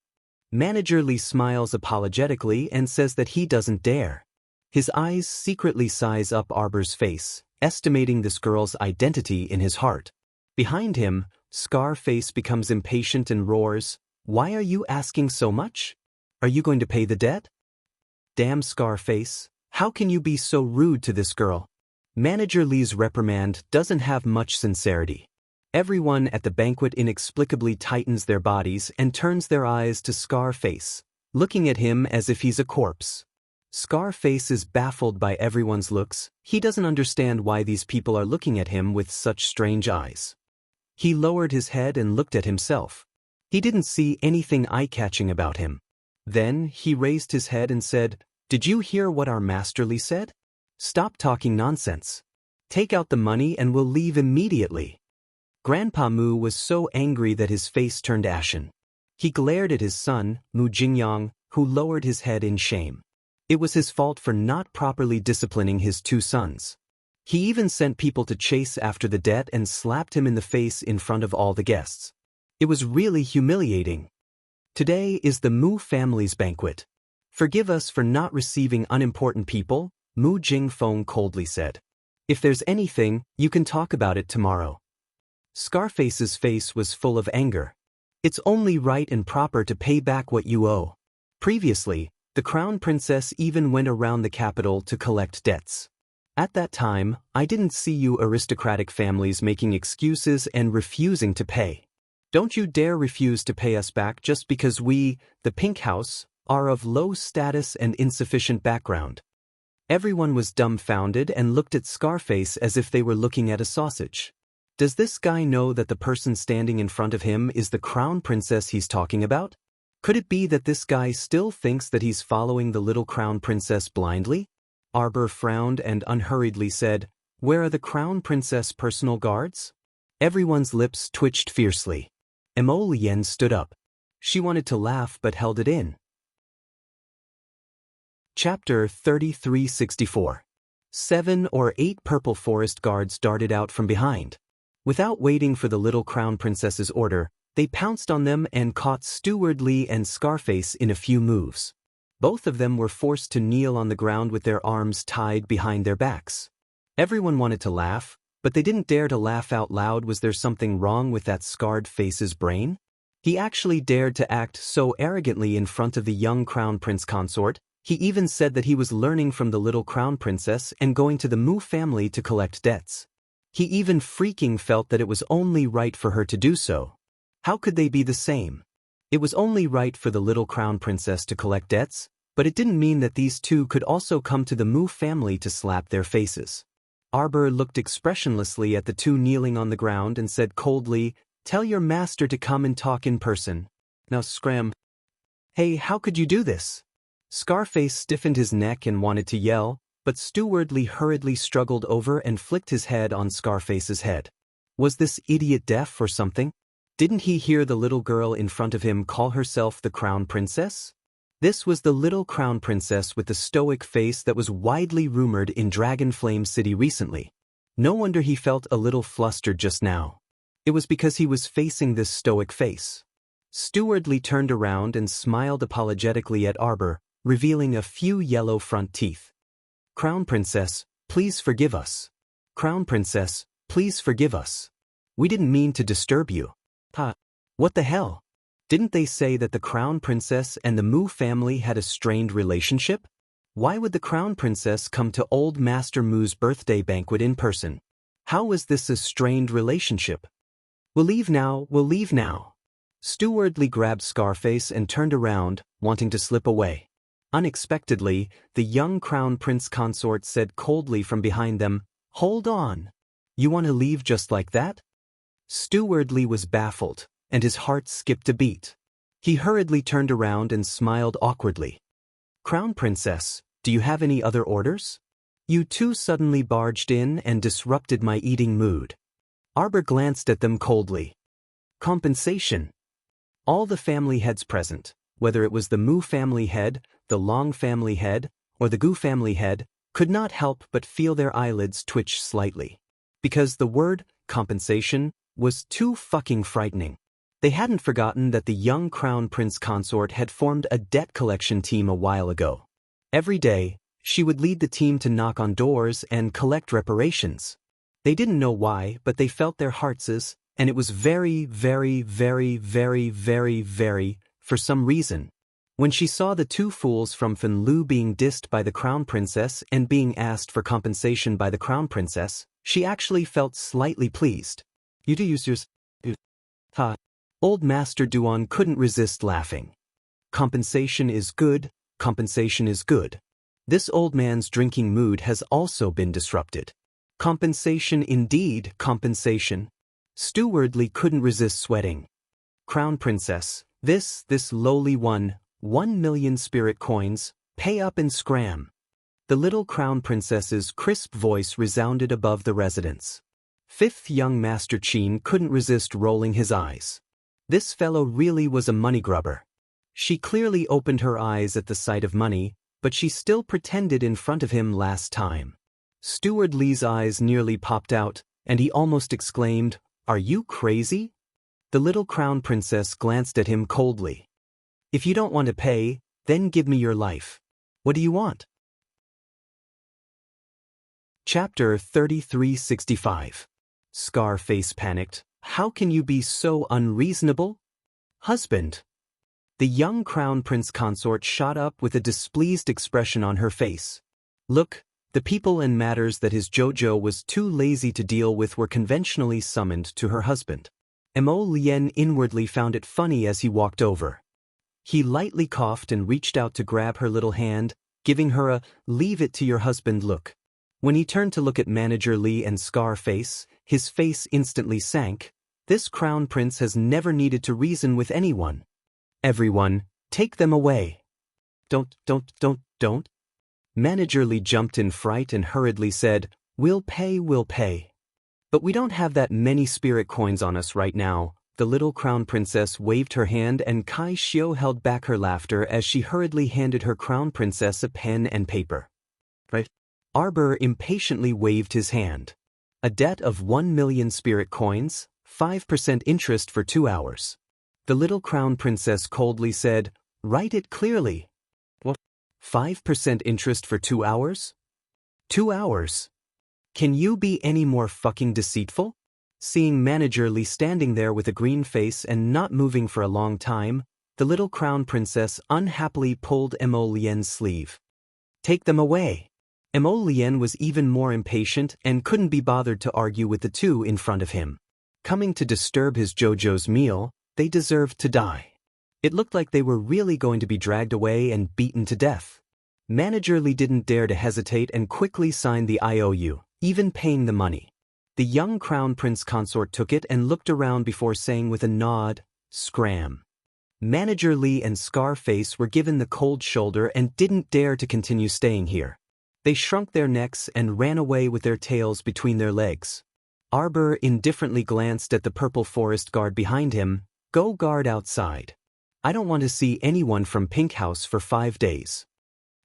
Manager Li smiles apologetically and says that he doesn't dare. His eyes secretly size up Arbor's face, estimating this girl's identity in his heart. Behind him, Scarface becomes impatient and roars, why are you asking so much? Are you going to pay the debt? Damn Scarface, how can you be so rude to this girl? Manager Li's reprimand doesn't have much sincerity. Everyone at the banquet inexplicably tightens their bodies and turns their eyes to Scarface, looking at him as if he's a corpse. Scarface is baffled by everyone's looks. He doesn't understand why these people are looking at him with such strange eyes. He lowered his head and looked at himself. He didn't see anything eye-catching about him. Then he raised his head and said, did you hear what our Master Li said? Stop talking nonsense. Take out the money and we'll leave immediately. Grandpa Mu was so angry that his face turned ashen. He glared at his son, Mu Jingyang, who lowered his head in shame. It was his fault for not properly disciplining his two sons. He even sent people to chase after the debt and slapped him in the face in front of all the guests. It was really humiliating. Today is the Mu family's banquet. Forgive us for not receiving unimportant people, Mu Jingfeng coldly said. If there's anything, you can talk about it tomorrow. Scarface's face was full of anger. It's only right and proper to pay back what you owe. Previously, the crown princess even went around the capital to collect debts. At that time, I didn't see you aristocratic families making excuses and refusing to pay. Don't you dare refuse to pay us back just because we, the Pink House, are of low status and insufficient background. Everyone was dumbfounded and looked at Scarface as if they were looking at a sausage. Does this guy know that the person standing in front of him is the crown princess he's talking about? Could it be that this guy still thinks that he's following the little crown princess blindly? Arbor frowned and unhurriedly said, where are the crown princess personal guards? Everyone's lips twitched fiercely. Mo Lien stood up. She wanted to laugh but held it in. Chapter 3364. 7 or 8 purple forest guards darted out from behind. Without waiting for the little crown princess's order, they pounced on them and caught Steward Li and Scarface in a few moves. Both of them were forced to kneel on the ground with their arms tied behind their backs. Everyone wanted to laugh, but they didn't dare to laugh out loud. Was there something wrong with that scarred face's brain? He actually dared to act so arrogantly in front of the young crown prince consort. He even said that he was learning from the little crown princess and going to the Mu family to collect debts. He even freaking felt that it was only right for her to do so. How could they be the same? It was only right for the little crown princess to collect debts, but it didn't mean that these two could also come to the Mu family to slap their faces. Arbor looked expressionlessly at the two kneeling on the ground and said coldly, "Tell your master to come and talk in person." Now scram. "Hey, how could you do this?" Scarface stiffened his neck and wanted to yell, but Stewardly hurriedly struggled over and flicked his head on Scarface's head. Was this idiot deaf or something? Didn't he hear the little girl in front of him call herself the Crown Princess? This was the little Crown Princess with the stoic face that was widely rumored in Dragonflame City recently. No wonder he felt a little flustered just now. It was because he was facing this stoic face. Stewardly turned around and smiled apologetically at Arbor, revealing a few yellow front teeth. "Crown Princess, please forgive us. Crown Princess, please forgive us. We didn't mean to disturb you." What the hell? Didn't they say that the Crown Princess and the Mu family had a strained relationship? Why would the Crown Princess come to Old Master Mu's birthday banquet in person? How was this a strained relationship? We'll leave now. Stewardly grabbed Scarface and turned around, wanting to slip away. Unexpectedly, the young Crown Prince Consort said coldly from behind them, "Hold on. You want to leave just like that?" Stewardly was baffled, and his heart skipped a beat. He hurriedly turned around and smiled awkwardly. "Crown Princess, do you have any other orders? You two suddenly barged in and disrupted my eating mood." Arbor glanced at them coldly. "Compensation." All the family heads present, whether it was the Mu family head, the Long family head, or the Gu family head, could not help but feel their eyelids twitch slightly. Because the word compensation was too fucking frightening. They hadn't forgotten that the young Crown Prince Consort had formed a debt collection team a while ago. Every day, she would lead the team to knock on doors and collect reparations. They didn't know why, but they felt their hearts, and it was very, for some reason. When she saw the two fools from Finlu being dissed by the Crown Princess and being asked for compensation by the Crown Princess, she actually felt slightly pleased. "You two users." Old Master Duan couldn't resist laughing. Compensation is good, compensation is good. This old man's drinking mood has also been disrupted. Compensation indeed, compensation. Stewardly couldn't resist sweating. "Crown Princess, this lowly 1,000,000 spirit coins, pay up and scram." The little Crown Princess's crisp voice resounded above the residence. Fifth young Master Qin couldn't resist rolling his eyes. This fellow really was a money grubber. She clearly opened her eyes at the sight of money, but she still pretended in front of him last time. Stewardly's eyes nearly popped out, and he almost exclaimed, "Are you crazy?" The little Crown Princess glanced at him coldly. "If you don't want to pay, then give me your life. What do you want?" Chapter 3365. Scarface panicked. "How can you be so unreasonable? Husband." The young Crown Prince Consort shot up with a displeased expression on her face. Look, the people and matters that his Jojo was too lazy to deal with were conventionally summoned to her husband. Mo Lien inwardly found it funny as he walked over. He lightly coughed and reached out to grab her little hand, giving her a "leave it to your husband" look. When he turned to look at Manager Lee and Scarface, his face instantly sank. This Crown Prince has never needed to reason with anyone. "Everyone, take them away." Don't. Manager Lee jumped in fright and hurriedly said, we'll pay. "But we don't have that many spirit coins on us right now." The little Crown Princess waved her hand and Kai Xiu held back her laughter as she hurriedly handed her Crown Princess a pen and paper. "Right." Arbor impatiently waved his hand. "A debt of 1,000,000 spirit coins, 5% interest for 2 hours. The little Crown Princess coldly said, "Write it clearly." "What? 5% interest for 2 hours? 2 hours? Can you be any more fucking deceitful?" Seeing Manager Lee standing there with a green face and not moving for a long time, The little crown princess unhappily pulled Emo Lien's sleeve. "Take them away." Emo Lien was even more impatient and couldn't be bothered to argue with the two in front of him. Coming to disturb his JoJo's meal, they deserved to die. It looked like they were really going to be dragged away and beaten to death. Manager Lee didn't dare to hesitate and quickly signed the IOU, even paying the money. The young crown prince consort took it and looked around before saying with a nod, "Scram." Manager Lee and Scarface were given the cold shoulder and didn't dare to continue staying here. They shrunk their necks and ran away with their tails between their legs. Arbor indifferently glanced at the purple forest guard behind him. "Go guard outside. I don't want to see anyone from Pink House for 5 days."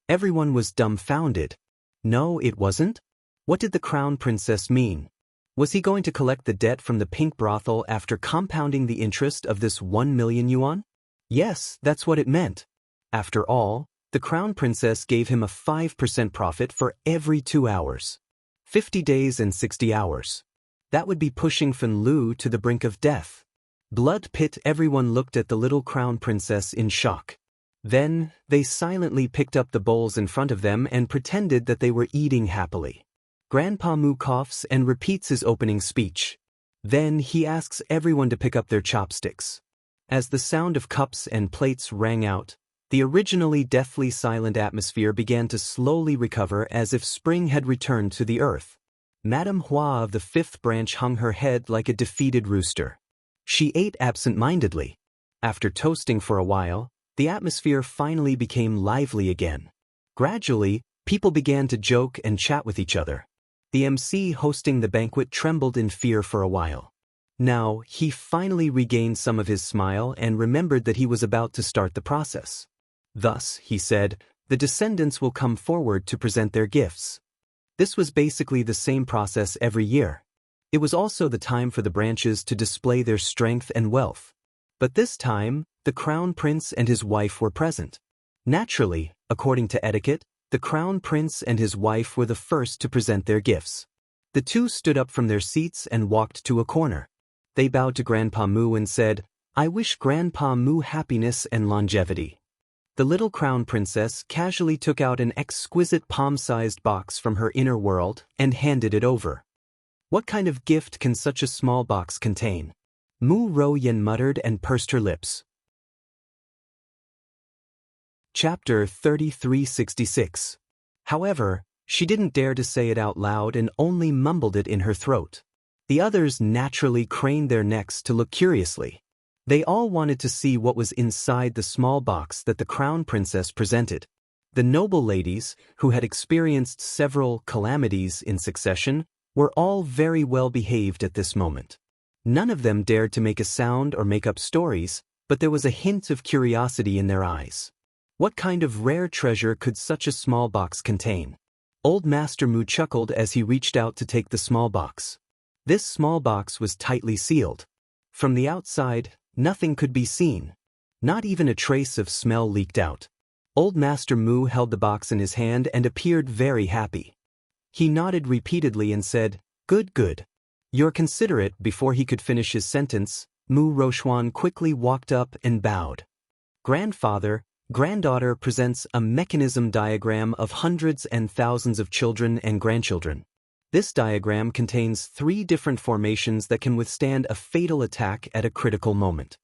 Everyone was dumbfounded. No, it wasn't? What did the crown princess mean? Was he going to collect the debt from the pink brothel after compounding the interest of this 1 million yuan? Yes, that's what it meant. After all, the crown princess gave him a 5% profit for every 2 hours. 50 days and 60 hours. That would be pushing Fen Lu to the brink of death. Blood pit. Everyone looked at the little crown princess in shock. Then, they silently picked up the bowls in front of them and pretended that they were eating happily. Grandpa Mu coughs and repeats his opening speech. Then he asks everyone to pick up their chopsticks. As the sound of cups and plates rang out, the originally deathly silent atmosphere began to slowly recover as if spring had returned to the earth. Madame Hua of the 5th branch hung her head like a defeated rooster. She ate absent-mindedly. After toasting for a while, the atmosphere finally became lively again. Gradually, people began to joke and chat with each other. The MC hosting the banquet trembled in fear for a while. Now, he finally regained some of his smile and remembered that he was about to start the process. Thus, he said, the descendants will come forward to present their gifts. This was basically the same process every year. It was also the time for the branches to display their strength and wealth. But this time, the crown prince and his wife were present. Naturally, according to etiquette, the crown prince and his wife were the first to present their gifts. The two stood up from their seats and walked to a corner. They bowed to Grandpa Mu and said, "I wish Grandpa Mu happiness and longevity." The little crown princess casually took out an exquisite palm-sized box from her inner world and handed it over. What kind of gift can such a small box contain? Mu Ro-yen muttered and pursed her lips. Chapter 3366. However, she didn't dare to say it out loud and only mumbled it in her throat. The others naturally craned their necks to look curiously. They all wanted to see what was inside the small box that the crown princess presented. The noble ladies, who had experienced several calamities in succession, were all very well behaved at this moment. None of them dared to make a sound or make up stories, but there was a hint of curiosity in their eyes. What kind of rare treasure could such a small box contain? Old Master Mu chuckled as he reached out to take the small box. This small box was tightly sealed. From the outside, nothing could be seen. Not even a trace of smell leaked out. Old Master Mu held the box in his hand and appeared very happy. He nodded repeatedly and said, "Good, good." "You're considerate." Before he could finish his sentence, Mu Rochuan quickly walked up and bowed. Grandfather, granddaughter presents a mechanism diagram of hundreds and thousands of children and grandchildren. This diagram contains 3 different formations that can withstand a fatal attack at a critical moment.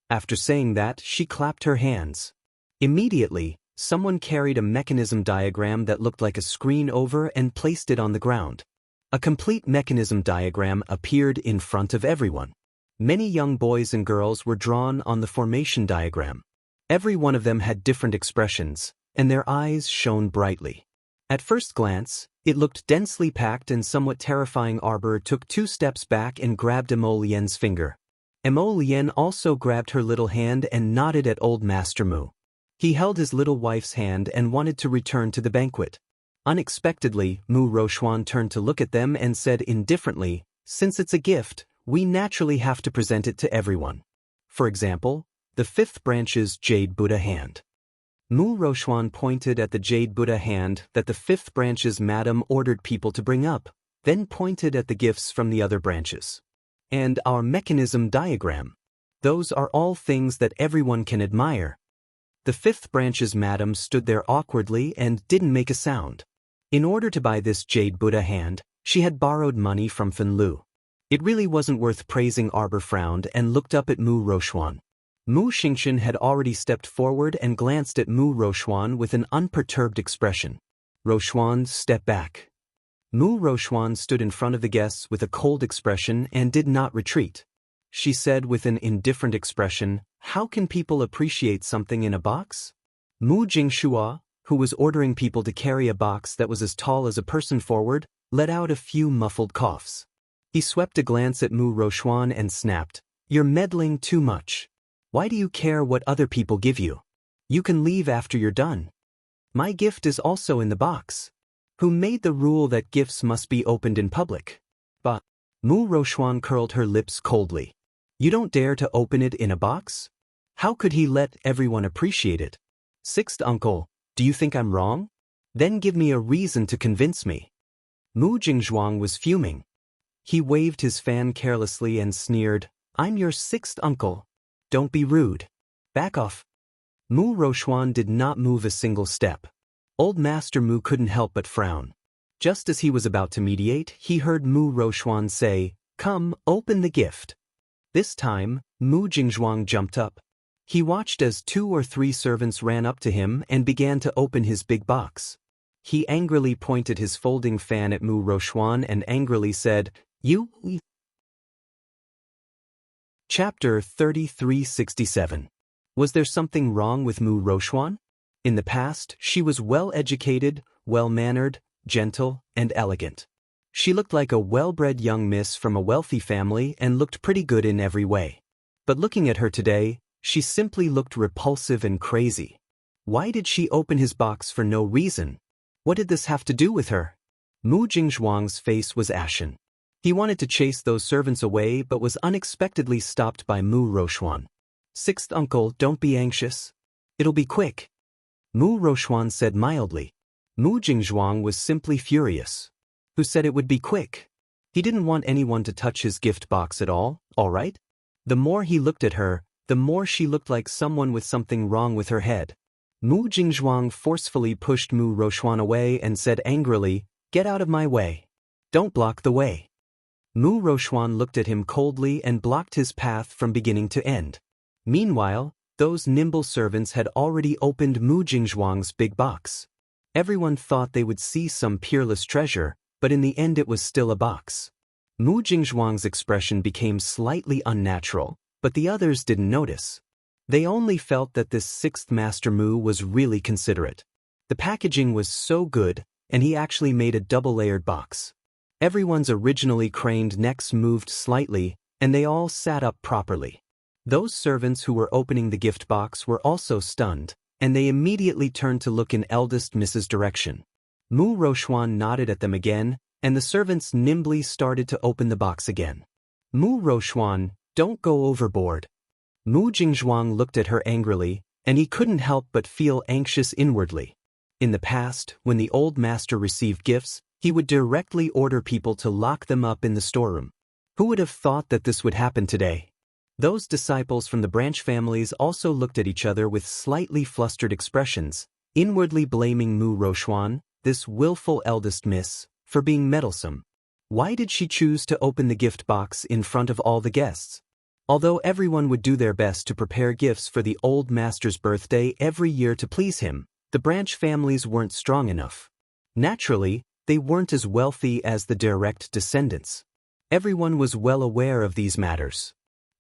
After saying that, she clapped her hands. Immediately, someone carried a mechanism diagram that looked like a screen over and placed it on the ground. A complete mechanism diagram appeared in front of everyone. Many young boys and girls were drawn on the formation diagram. Every one of them had different expressions, and their eyes shone brightly. At first glance, it looked densely packed and somewhat terrifying. Arbor took 2 steps back and grabbed Emo Lien's finger. Emo Lien also grabbed her little hand and nodded at Old Master Mu. He held his little wife's hand and wanted to return to the banquet. Unexpectedly, Mu Rochuan turned to look at them and said indifferently, "Since it's a gift, we naturally have to present it to everyone. For example, the 5th branch's Jade Buddha hand." Mu Rochuan pointed at the Jade Buddha hand that the 5th branch's madam ordered people to bring up, then pointed at the gifts from the other branches. "And our mechanism diagram." Those are all things that everyone can admire. The fifth branch's madam stood there awkwardly and didn't make a sound. In order to buy this jade Buddha hand, she had borrowed money from Fen Lu. It really wasn't worth praising. Arbor frowned and looked up at Mu Rochuan. Mu Xingchen had already stepped forward and glanced at Mu Rochuan with an unperturbed expression. Rochuan, step back. Mu Rochuan stood in front of the guests with a cold expression and did not retreat. She said with an indifferent expression, "How can people appreciate something in a box?" Mu Jingshua, who was ordering people to carry a box that was as tall as a person forward, let out a few muffled coughs. He swept a glance at Mu Rochuan and snapped, "You're meddling too much. Why do you care what other people give you? You can leave after you're done. My gift is also in the box. Who made the rule that gifts must be opened in public?" But Mu Rochuan curled her lips coldly. "You don't dare to open it in a box? How could he let everyone appreciate it? Sixth uncle, do you think I'm wrong? Then give me a reason to convince me." Mu Jingzhuang was fuming. He waved his fan carelessly and sneered, "I'm your sixth uncle. Don't be rude. Back off." Mu Rochuan did not move a single step. Old Master Mu couldn't help but frown. Just as he was about to mediate, he heard Mu Rochuan say, "Come, open the gift." This time, Mu Jingzhuang jumped up. He watched as 2 or 3 servants ran up to him and began to open his big box. He angrily pointed his folding fan at Mu Rochuan and angrily said, "You..." Chapter 3367. Was there something wrong with Mu Rochuan? In the past, she was well-educated, well-mannered, gentle, and elegant. She looked like a well-bred young miss from a wealthy family and looked pretty good in every way. But looking at her today, she simply looked repulsive and crazy. Why did she open his box for no reason? What did this have to do with her? Mu Jingzhuang's face was ashen. He wanted to chase those servants away but was unexpectedly stopped by Mu Rochuan. "Sixth uncle, don't be anxious. It'll be quick," Mu Rochuan said mildly. Mu Jingzhuang was simply furious. Who said it would be quick? He didn't want anyone to touch his gift box at all right? The more he looked at her, the more she looked like someone with something wrong with her head. Mu Jingzhuang forcefully pushed Mu Rochuan away and said angrily, "Get out of my way. Don't block the way." Mu Rochuan looked at him coldly and blocked his path from beginning to end. Meanwhile, those nimble servants had already opened Mu Jingzhuang's big box. Everyone thought they would see some peerless treasure, but in the end it was still a box. Mu Jingzhuang's expression became slightly unnatural, but the others didn't notice. They only felt that this sixth Master Mu was really considerate. The packaging was so good, and he actually made a double-layered box. Everyone's originally craned necks moved slightly, and they all sat up properly. Those servants who were opening the gift box were also stunned, and they immediately turned to look in eldest Mrs. direction. Mu Rochuan nodded at them again, and the servants nimbly started to open the box again. Mu Rochuan, don't go overboard. Mu Jingzhuang looked at her angrily, and he couldn't help but feel anxious inwardly. In the past, when the old master received gifts, he would directly order people to lock them up in the storeroom. Who would have thought that this would happen today? Those disciples from the branch families also looked at each other with slightly flustered expressions, inwardly blaming Mu Rochuan, this willful eldest miss, for being meddlesome. Why did she choose to open the gift box in front of all the guests? Although everyone would do their best to prepare gifts for the old master's birthday every year to please him, the branch families weren't strong enough. Naturally, they weren't as wealthy as the direct descendants. Everyone was well aware of these matters.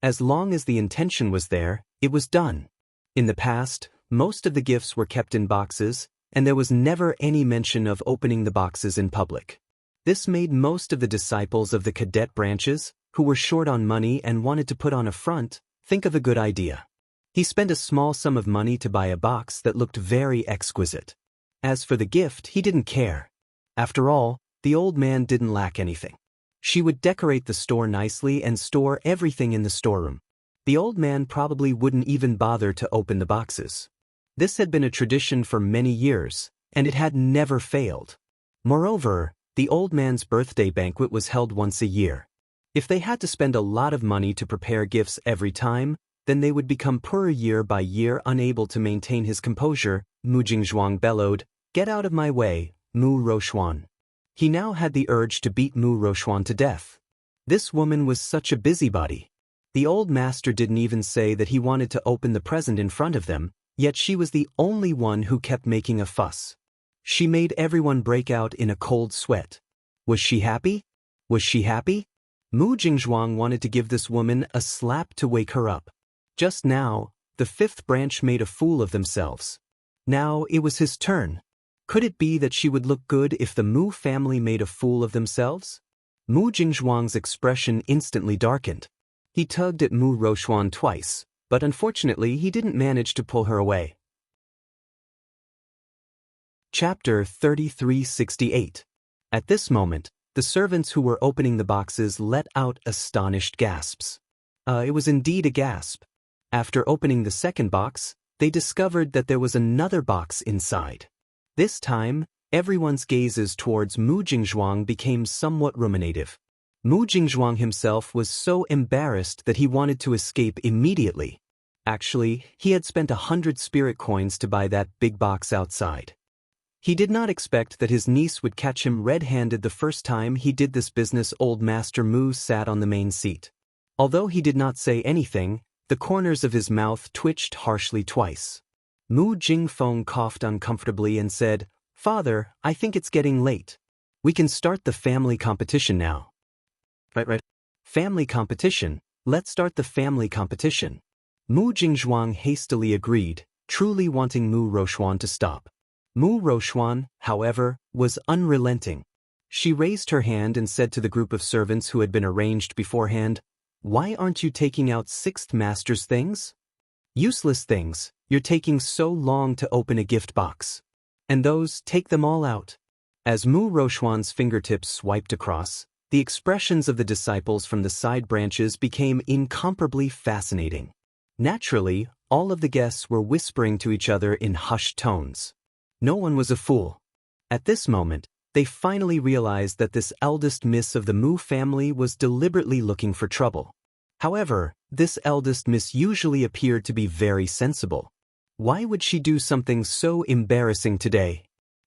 As long as the intention was there, it was done. In the past, most of the gifts were kept in boxes, and there was never any mention of opening the boxes in public. This made most of the disciples of the cadet branches, who were short on money and wanted to put on a front, think of a good idea. He spent a small sum of money to buy a box that looked very exquisite. As for the gift, he didn't care. After all, the old man didn't lack anything. She would decorate the store nicely and store everything in the storeroom. The old man probably wouldn't even bother to open the boxes. This had been a tradition for many years, and it had never failed. Moreover, the old man's birthday banquet was held once a year. If they had to spend a lot of money to prepare gifts every time, then they would become poorer year by year. Unable to maintain his composure, Mu Jingzhuang bellowed, "Get out of my way, Mu Rochuan." He now had the urge to beat Mu Rochuan to death. This woman was such a busybody. The old master didn't even say that he wanted to open the present in front of them, yet she was the only one who kept making a fuss. She made everyone break out in a cold sweat. Was she happy? Was she happy? Mu Jingzhuang wanted to give this woman a slap to wake her up. Just now, the fifth branch made a fool of themselves. Now it was his turn. Could it be that she would look good if the Mu family made a fool of themselves? Mu Jingzhuang's expression instantly darkened. He tugged at Mu Rochuan twice, but unfortunately he didn't manage to pull her away. Chapter 3368. At this moment, the servants who were opening the boxes let out astonished gasps. It was indeed a gasp. After opening the second box, they discovered that there was another box inside. This time, everyone's gazes towards Mu Jingzhuang became somewhat ruminative. Mu Jingzhuang himself was so embarrassed that he wanted to escape immediately. Actually, he had spent 100 spirit coins to buy that big box outside. He did not expect that his niece would catch him red-handed the first time he did this business. Old Master Mu sat on the main seat. Although he did not say anything, the corners of his mouth twitched harshly twice. Mu Jingfeng coughed uncomfortably and said, "Father, I think it's getting late. We can start the family competition now." Right. Family competition? Let's start the family competition. Mu Jingzhuang hastily agreed, truly wanting Mu Rochuan to stop. Mu Rochuan, however, was unrelenting. She raised her hand and said to the group of servants who had been arranged beforehand, "Why aren't you taking out sixth master's things? Useless things, you're taking so long to open a gift box. And those, take them all out." As Mu Rochuan's fingertips swiped across, the expressions of the disciples from the side branches became incomparably fascinating. Naturally, all of the guests were whispering to each other in hushed tones. No one was a fool. At this moment, they finally realized that this eldest miss of the Mu family was deliberately looking for trouble. However, this eldest miss usually appeared to be very sensible. Why would she do something so embarrassing today?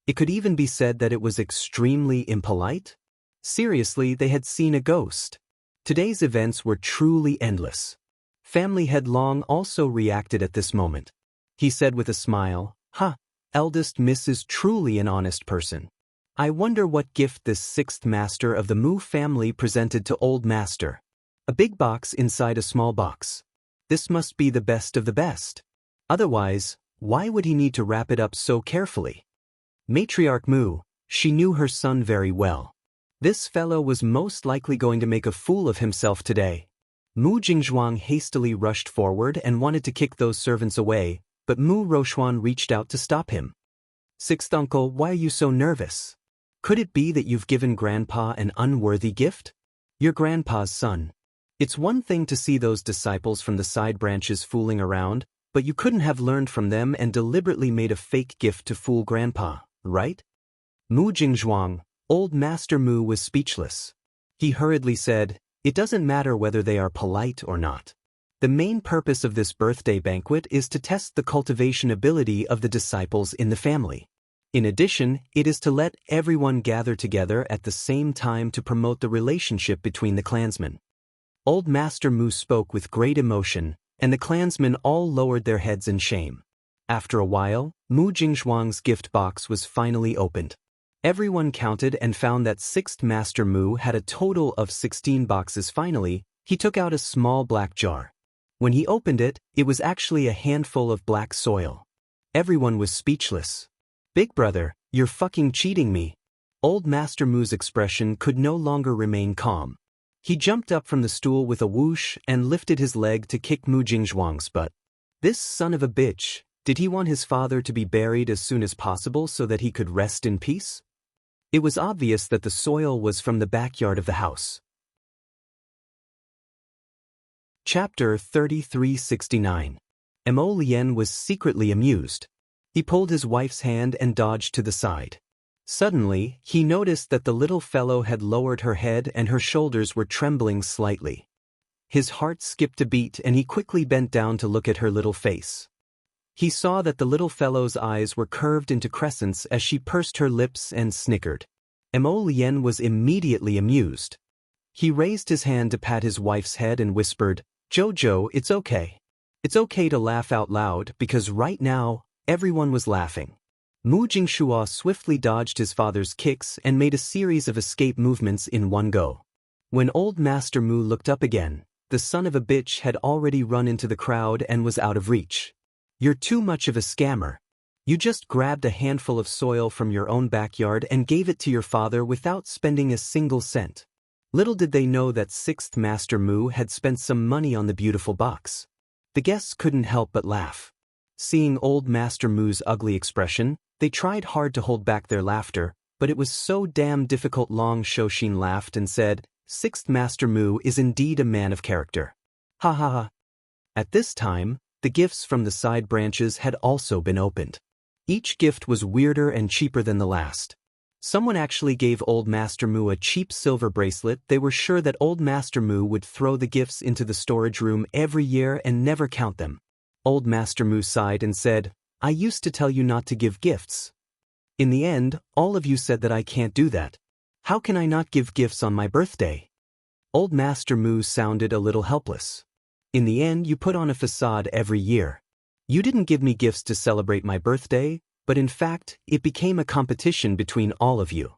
It could even be said that it was extremely impolite. Seriously, they had seen a ghost. Today's events were truly endless. Family Head Long also reacted at this moment. He said with a smile, Eldest Miss is truly an honest person. I wonder what gift this sixth master of the Mu family presented to Old Master. A big box inside a small box. This must be the best of the best. Otherwise, why would he need to wrap it up so carefully? Matriarch Mu, she knew her son very well. This fellow was most likely going to make a fool of himself today. Mu Jingzhuang hastily rushed forward and wanted to kick those servants away, but Mu Rochuan reached out to stop him. "Sixth uncle, why are you so nervous? Could it be that you've given Grandpa an unworthy gift? You're Grandpa's son. It's one thing to see those disciples from the side branches fooling around, but you couldn't have learned from them and deliberately made a fake gift to fool Grandpa, right?" Mu Jingzhuang, Old Master Mu, was speechless. He hurriedly said, "It doesn't matter whether they are polite or not. The main purpose of this birthday banquet is to test the cultivation ability of the disciples in the family. In addition, it is to let everyone gather together at the same time to promote the relationship between the clansmen." Old Master Mu spoke with great emotion, and the clansmen all lowered their heads in shame. After a while, Mu Jingzhuang's gift box was finally opened. Everyone counted and found that sixth Master Mu had a total of 16 boxes. Finally, he took out a small black jar. When he opened it, it was actually a handful of black soil. Everyone was speechless. "Big brother, you're fucking cheating me." Old Master Mu's expression could no longer remain calm. He jumped up from the stool with a whoosh and lifted his leg to kick Mu Jingzhuang's butt. This son of a bitch, did he want his father to be buried as soon as possible so that he could rest in peace? It was obvious that the soil was from the backyard of the house. Chapter 3369. Mo Lien was secretly amused. He pulled his wife's hand and dodged to the side. Suddenly, he noticed that the little fellow had lowered her head and her shoulders were trembling slightly. His heart skipped a beat and he quickly bent down to look at her little face. He saw that the little fellow's eyes were curved into crescents as she pursed her lips and snickered. Mo Lien was immediately amused. He raised his hand to pat his wife's head and whispered, "Jojo, it's okay. It's okay to laugh out loud because right now, everyone was laughing." Mu Jingshua swiftly dodged his father's kicks and made a series of escape movements in one go. When old Master Mu looked up again, the son of a bitch had already run into the crowd and was out of reach. "You're too much of a scammer. You just grabbed a handful of soil from your own backyard and gave it to your father without spending a single cent." Little did they know that 6th Master Mu had spent some money on the beautiful box. The guests couldn't help but laugh. Seeing old Master Mu's ugly expression, they tried hard to hold back their laughter, but it was so damn difficult. Long Shoshin laughed and said, "6th Master Mu is indeed a man of character. Ha ha ha." At this time, the gifts from the side branches had also been opened. Each gift was weirder and cheaper than the last. Someone actually gave old Master Mu a cheap silver bracelet. They were sure that old Master Mu would throw the gifts into the storage room every year and never count them. Old Master Mu sighed and said, "I used to tell you not to give gifts. In the end, all of you said that I can't do that. How can I not give gifts on my birthday?" Old Master Mu sounded a little helpless. "In the end, you put on a facade every year. You didn't give me gifts to celebrate my birthday, but in fact, it became a competition between all of you.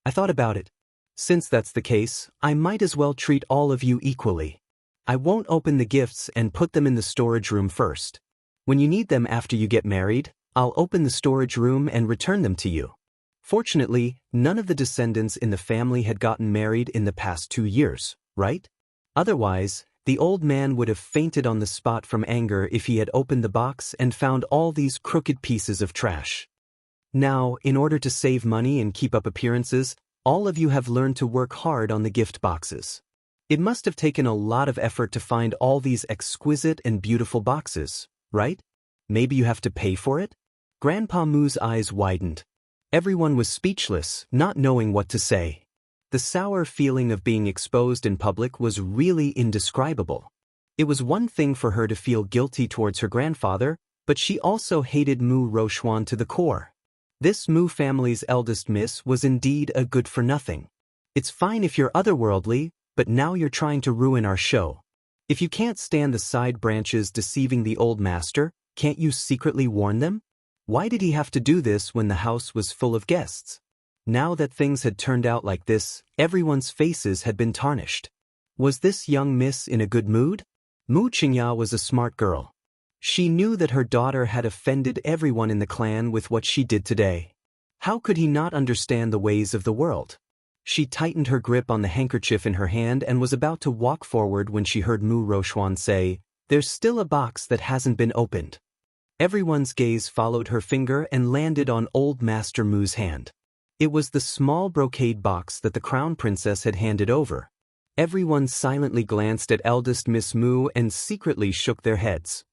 I thought about it. Since that's the case, I might as well treat all of you equally. I won't open the gifts and put them in the storage room first. When you need them after you get married, I'll open the storage room and return them to you." Fortunately, none of the descendants in the family had gotten married in the past 2 years, right? Otherwise, the old man would have fainted on the spot from anger if he had opened the box and found all these crooked pieces of trash. Now, in order to save money and keep up appearances, all of you have learned to work hard on the gift boxes. It must have taken a lot of effort to find all these exquisite and beautiful boxes, right? Maybe you have to pay for it? Grandpa Mu's eyes widened. Everyone was speechless, not knowing what to say. The sour feeling of being exposed in public was really indescribable. It was one thing for her to feel guilty towards her grandfather, but she also hated Mu Rochuan to the core. This Mu family's eldest miss was indeed a good-for-nothing. It's fine if you're otherworldly, but now you're trying to ruin our show. If you can't stand the side branches deceiving the old master, can't you secretly warn them? Why did he have to do this when the house was full of guests? Now that things had turned out like this, everyone's faces had been tarnished. Was this young miss in a good mood? Mu Qingya was a smart girl. She knew that her daughter had offended everyone in the clan with what she did today. How could he not understand the ways of the world? She tightened her grip on the handkerchief in her hand and was about to walk forward when she heard Mu Rochuan say, "There's still a box that hasn't been opened." Everyone's gaze followed her finger and landed on old Master Mu's hand. It was the small brocade box that the crown princess had handed over. Everyone silently glanced at eldest Miss Mu and secretly shook their heads.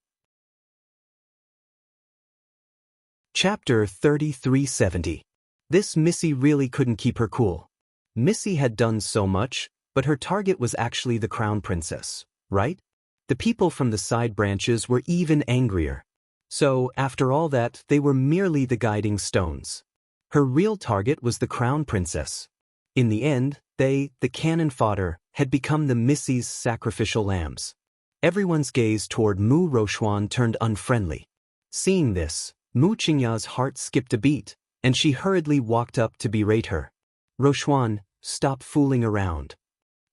Chapter 3370. This Missy really couldn't keep her cool. Missy had done so much, but her target was actually the crown princess, right? The people from the side branches were even angrier. So, after all that, they were merely the guiding stones. Her real target was the crown princess. In the end, they, the cannon fodder, had become the Missy's sacrificial lambs. Everyone's gaze toward Mu Rochuan turned unfriendly. Seeing this, Mu Qingya's heart skipped a beat, and she hurriedly walked up to berate her. "Rochuan, stop fooling around.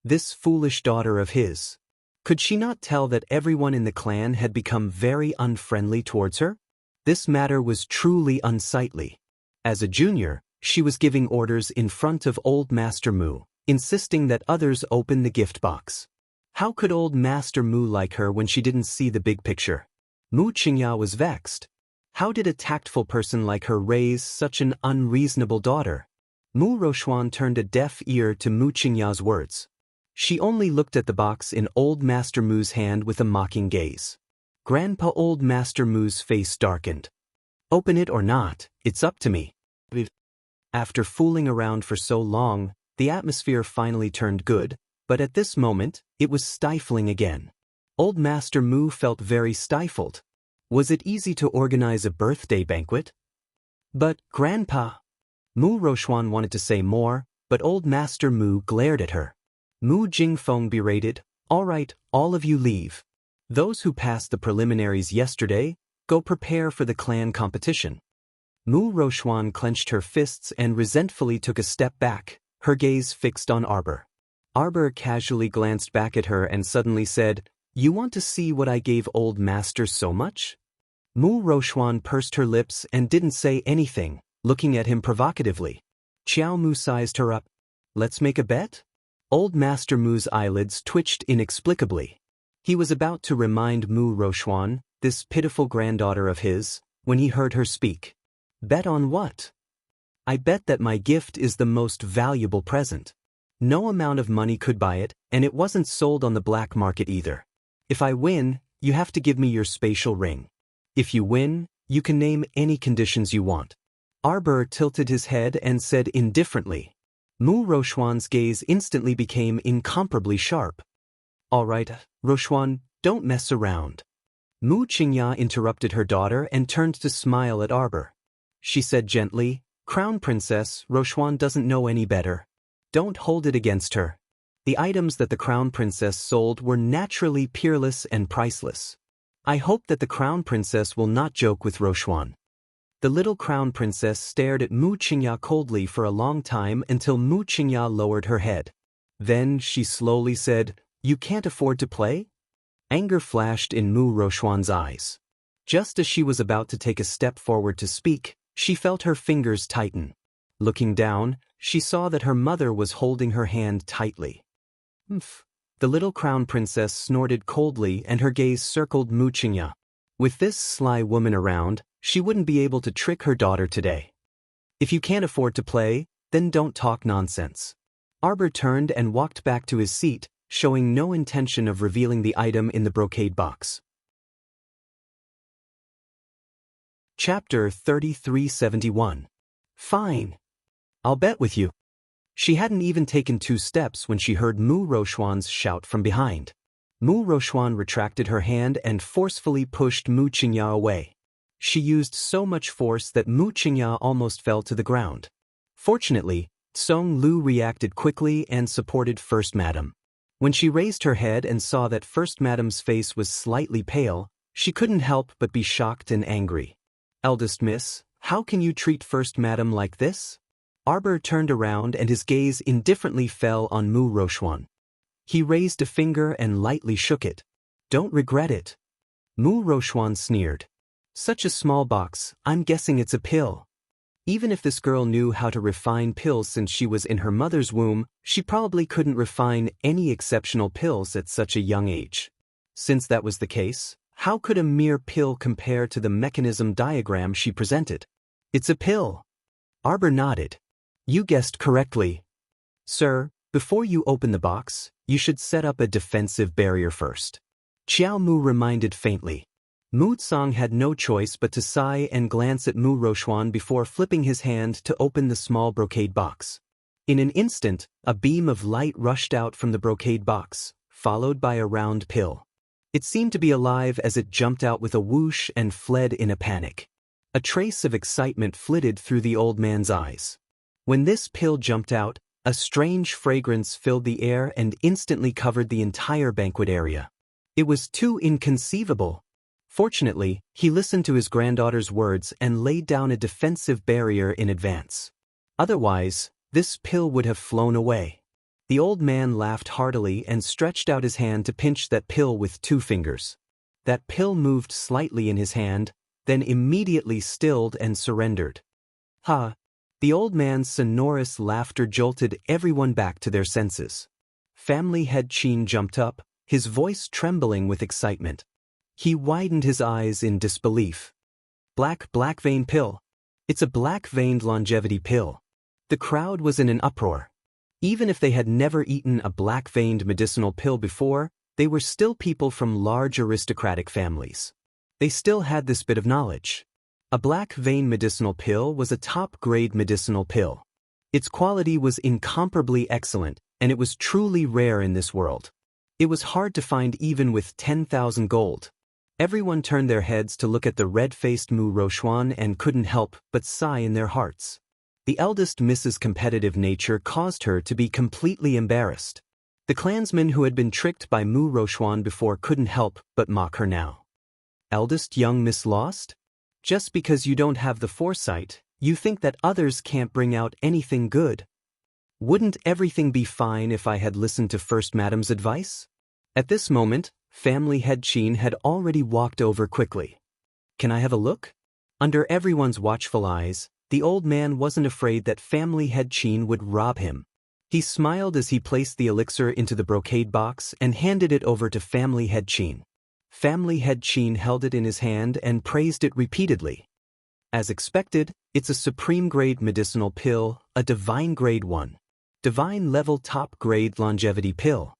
This foolish daughter of his. Could she not tell that everyone in the clan had become very unfriendly towards her? This matter was truly unsightly. As a junior, she was giving orders in front of old Master Mu, insisting that others open the gift box. How could old Master Mu like her when she didn't see the big picture? Mu Qingya was vexed. How did a tactful person like her raise such an unreasonable daughter? Mu Rochuan turned a deaf ear to Mu Qingya's words. She only looked at the box in old Master Mu's hand with a mocking gaze. Grandpa old Master Mu's face darkened. "Open it or not, it's up to me." After fooling around for so long, the atmosphere finally turned good, But at this moment, it was stifling again. Old Master Mu felt very stifled. Was it easy to organize a birthday banquet? But, Grandpa... Mu Rochuan wanted to say more, but Old Master Mu glared at her. Mu Jingfeng berated, "All right, all of you leave. Those who passed the preliminaries yesterday, go prepare for the clan competition." Mu Rochuan clenched her fists and resentfully took a step back, her gaze fixed on Arbor. Arbor casually glanced back at her and suddenly said, "You want to see what I gave Old Master so much?" Mu Rochuan pursed her lips and didn't say anything, looking at him provocatively. Qiao Mu sized her up. "Let's make a bet?" Old Master Mu's eyelids twitched inexplicably. He was about to remind Mu Rochuan, this pitiful granddaughter of his, when he heard her speak. "Bet on what?" "I bet that my gift is the most valuable present. No amount of money could buy it, and it wasn't sold on the black market either. If I win, you have to give me your spatial ring. If you win, you can name any conditions you want." Arbor tilted his head and said indifferently. Mu Rochuan's gaze instantly became incomparably sharp. "All right, Rochuan, don't mess around." Mu Qingya interrupted her daughter and turned to smile at Arbor. She said gently, "Crown Princess, Rochuan doesn't know any better. Don't hold it against her." The items that the Crown Princess sold were naturally peerless and priceless. "I hope that the Crown Princess will not joke with Rochuan." The little Crown Princess stared at Mu Qingya coldly for a long time until Mu Qingya lowered her head. Then she slowly said, "You can't afford to play?" Anger flashed in Mu Rochuan's eyes. Just as she was about to take a step forward to speak, she felt her fingers tighten. Looking down, she saw that her mother was holding her hand tightly. "Humph." The little Crown Princess snorted coldly and her gaze circled Mu Qingya. With this sly woman around, she wouldn't be able to trick her daughter today. "If you can't afford to play, then don't talk nonsense." Arbor turned and walked back to his seat, showing no intention of revealing the item in the brocade box. Chapter 3371. "Fine. I'll bet with you." She hadn't even taken 2 steps when she heard Mu Rochuan's shout from behind. Mu Rochuan retracted her hand and forcefully pushed Mu Qingya away. She used so much force that Mu Qingya almost fell to the ground. Fortunately, Song Lu reacted quickly and supported First Madam. When she raised her head and saw that First Madam's face was slightly pale, she couldn't help but be shocked and angry. "Eldest Miss, how can you treat First Madam like this?" Arbor turned around and his gaze indifferently fell on Mu Rochuan. He raised a finger and lightly shook it. "Don't regret it." Mu Rochuan sneered. "Such a small box, I'm guessing it's a pill." Even if this girl knew how to refine pills since she was in her mother's womb, she probably couldn't refine any exceptional pills at such a young age. Since that was the case, how could a mere pill compare to the mechanism diagram she presented? "It's a pill." Arbor nodded. "You guessed correctly. Sir, before you open the box, you should set up a defensive barrier first." Qiao Mu reminded faintly. Mu Tsang had no choice but to sigh and glance at Mu Rochuan before flipping his hand to open the small brocade box. In an instant, a beam of light rushed out from the brocade box, followed by a round pill. It seemed to be alive as it jumped out with a whoosh and fled in a panic. A trace of excitement flitted through the old man's eyes. When this pill jumped out, a strange fragrance filled the air and instantly covered the entire banquet area. It was too inconceivable. Fortunately, he listened to his granddaughter's words and laid down a defensive barrier in advance. Otherwise, this pill would have flown away. The old man laughed heartily and stretched out his hand to pinch that pill with 2 fingers. That pill moved slightly in his hand, then immediately stilled and surrendered. "Ha!" The old man's sonorous laughter jolted everyone back to their senses. Family head Qin jumped up, his voice trembling with excitement. He widened his eyes in disbelief. Black vein pill. It's a black-veined longevity pill." The crowd was in an uproar. Even if they had never eaten a black-veined medicinal pill before, they were still people from large aristocratic families. They still had this bit of knowledge. A black vein medicinal pill was a top-grade medicinal pill. Its quality was incomparably excellent, and it was truly rare in this world. It was hard to find even with 10,000 gold. Everyone turned their heads to look at the red-faced Mu Rochuan and couldn't help but sigh in their hearts. The eldest Mrs. Competitive Nature caused her to be completely embarrassed. The clansmen who had been tricked by Mu Rochuan before couldn't help but mock her now. Eldest young Miss Lost? Just because you don't have the foresight, you think that others can't bring out anything good. Wouldn't everything be fine if I had listened to First Madam's advice? At this moment, Family Head Chin had already walked over quickly. Can I have a look? Under everyone's watchful eyes, the old man wasn't afraid that Family Head Chin would rob him. He smiled as he placed the elixir into the brocade box and handed it over to Family Head Chin. Family Head Chin held it in his hand and praised it repeatedly. As expected, it's a supreme-grade medicinal pill, a divine-grade one. Divine-level top-grade longevity pill.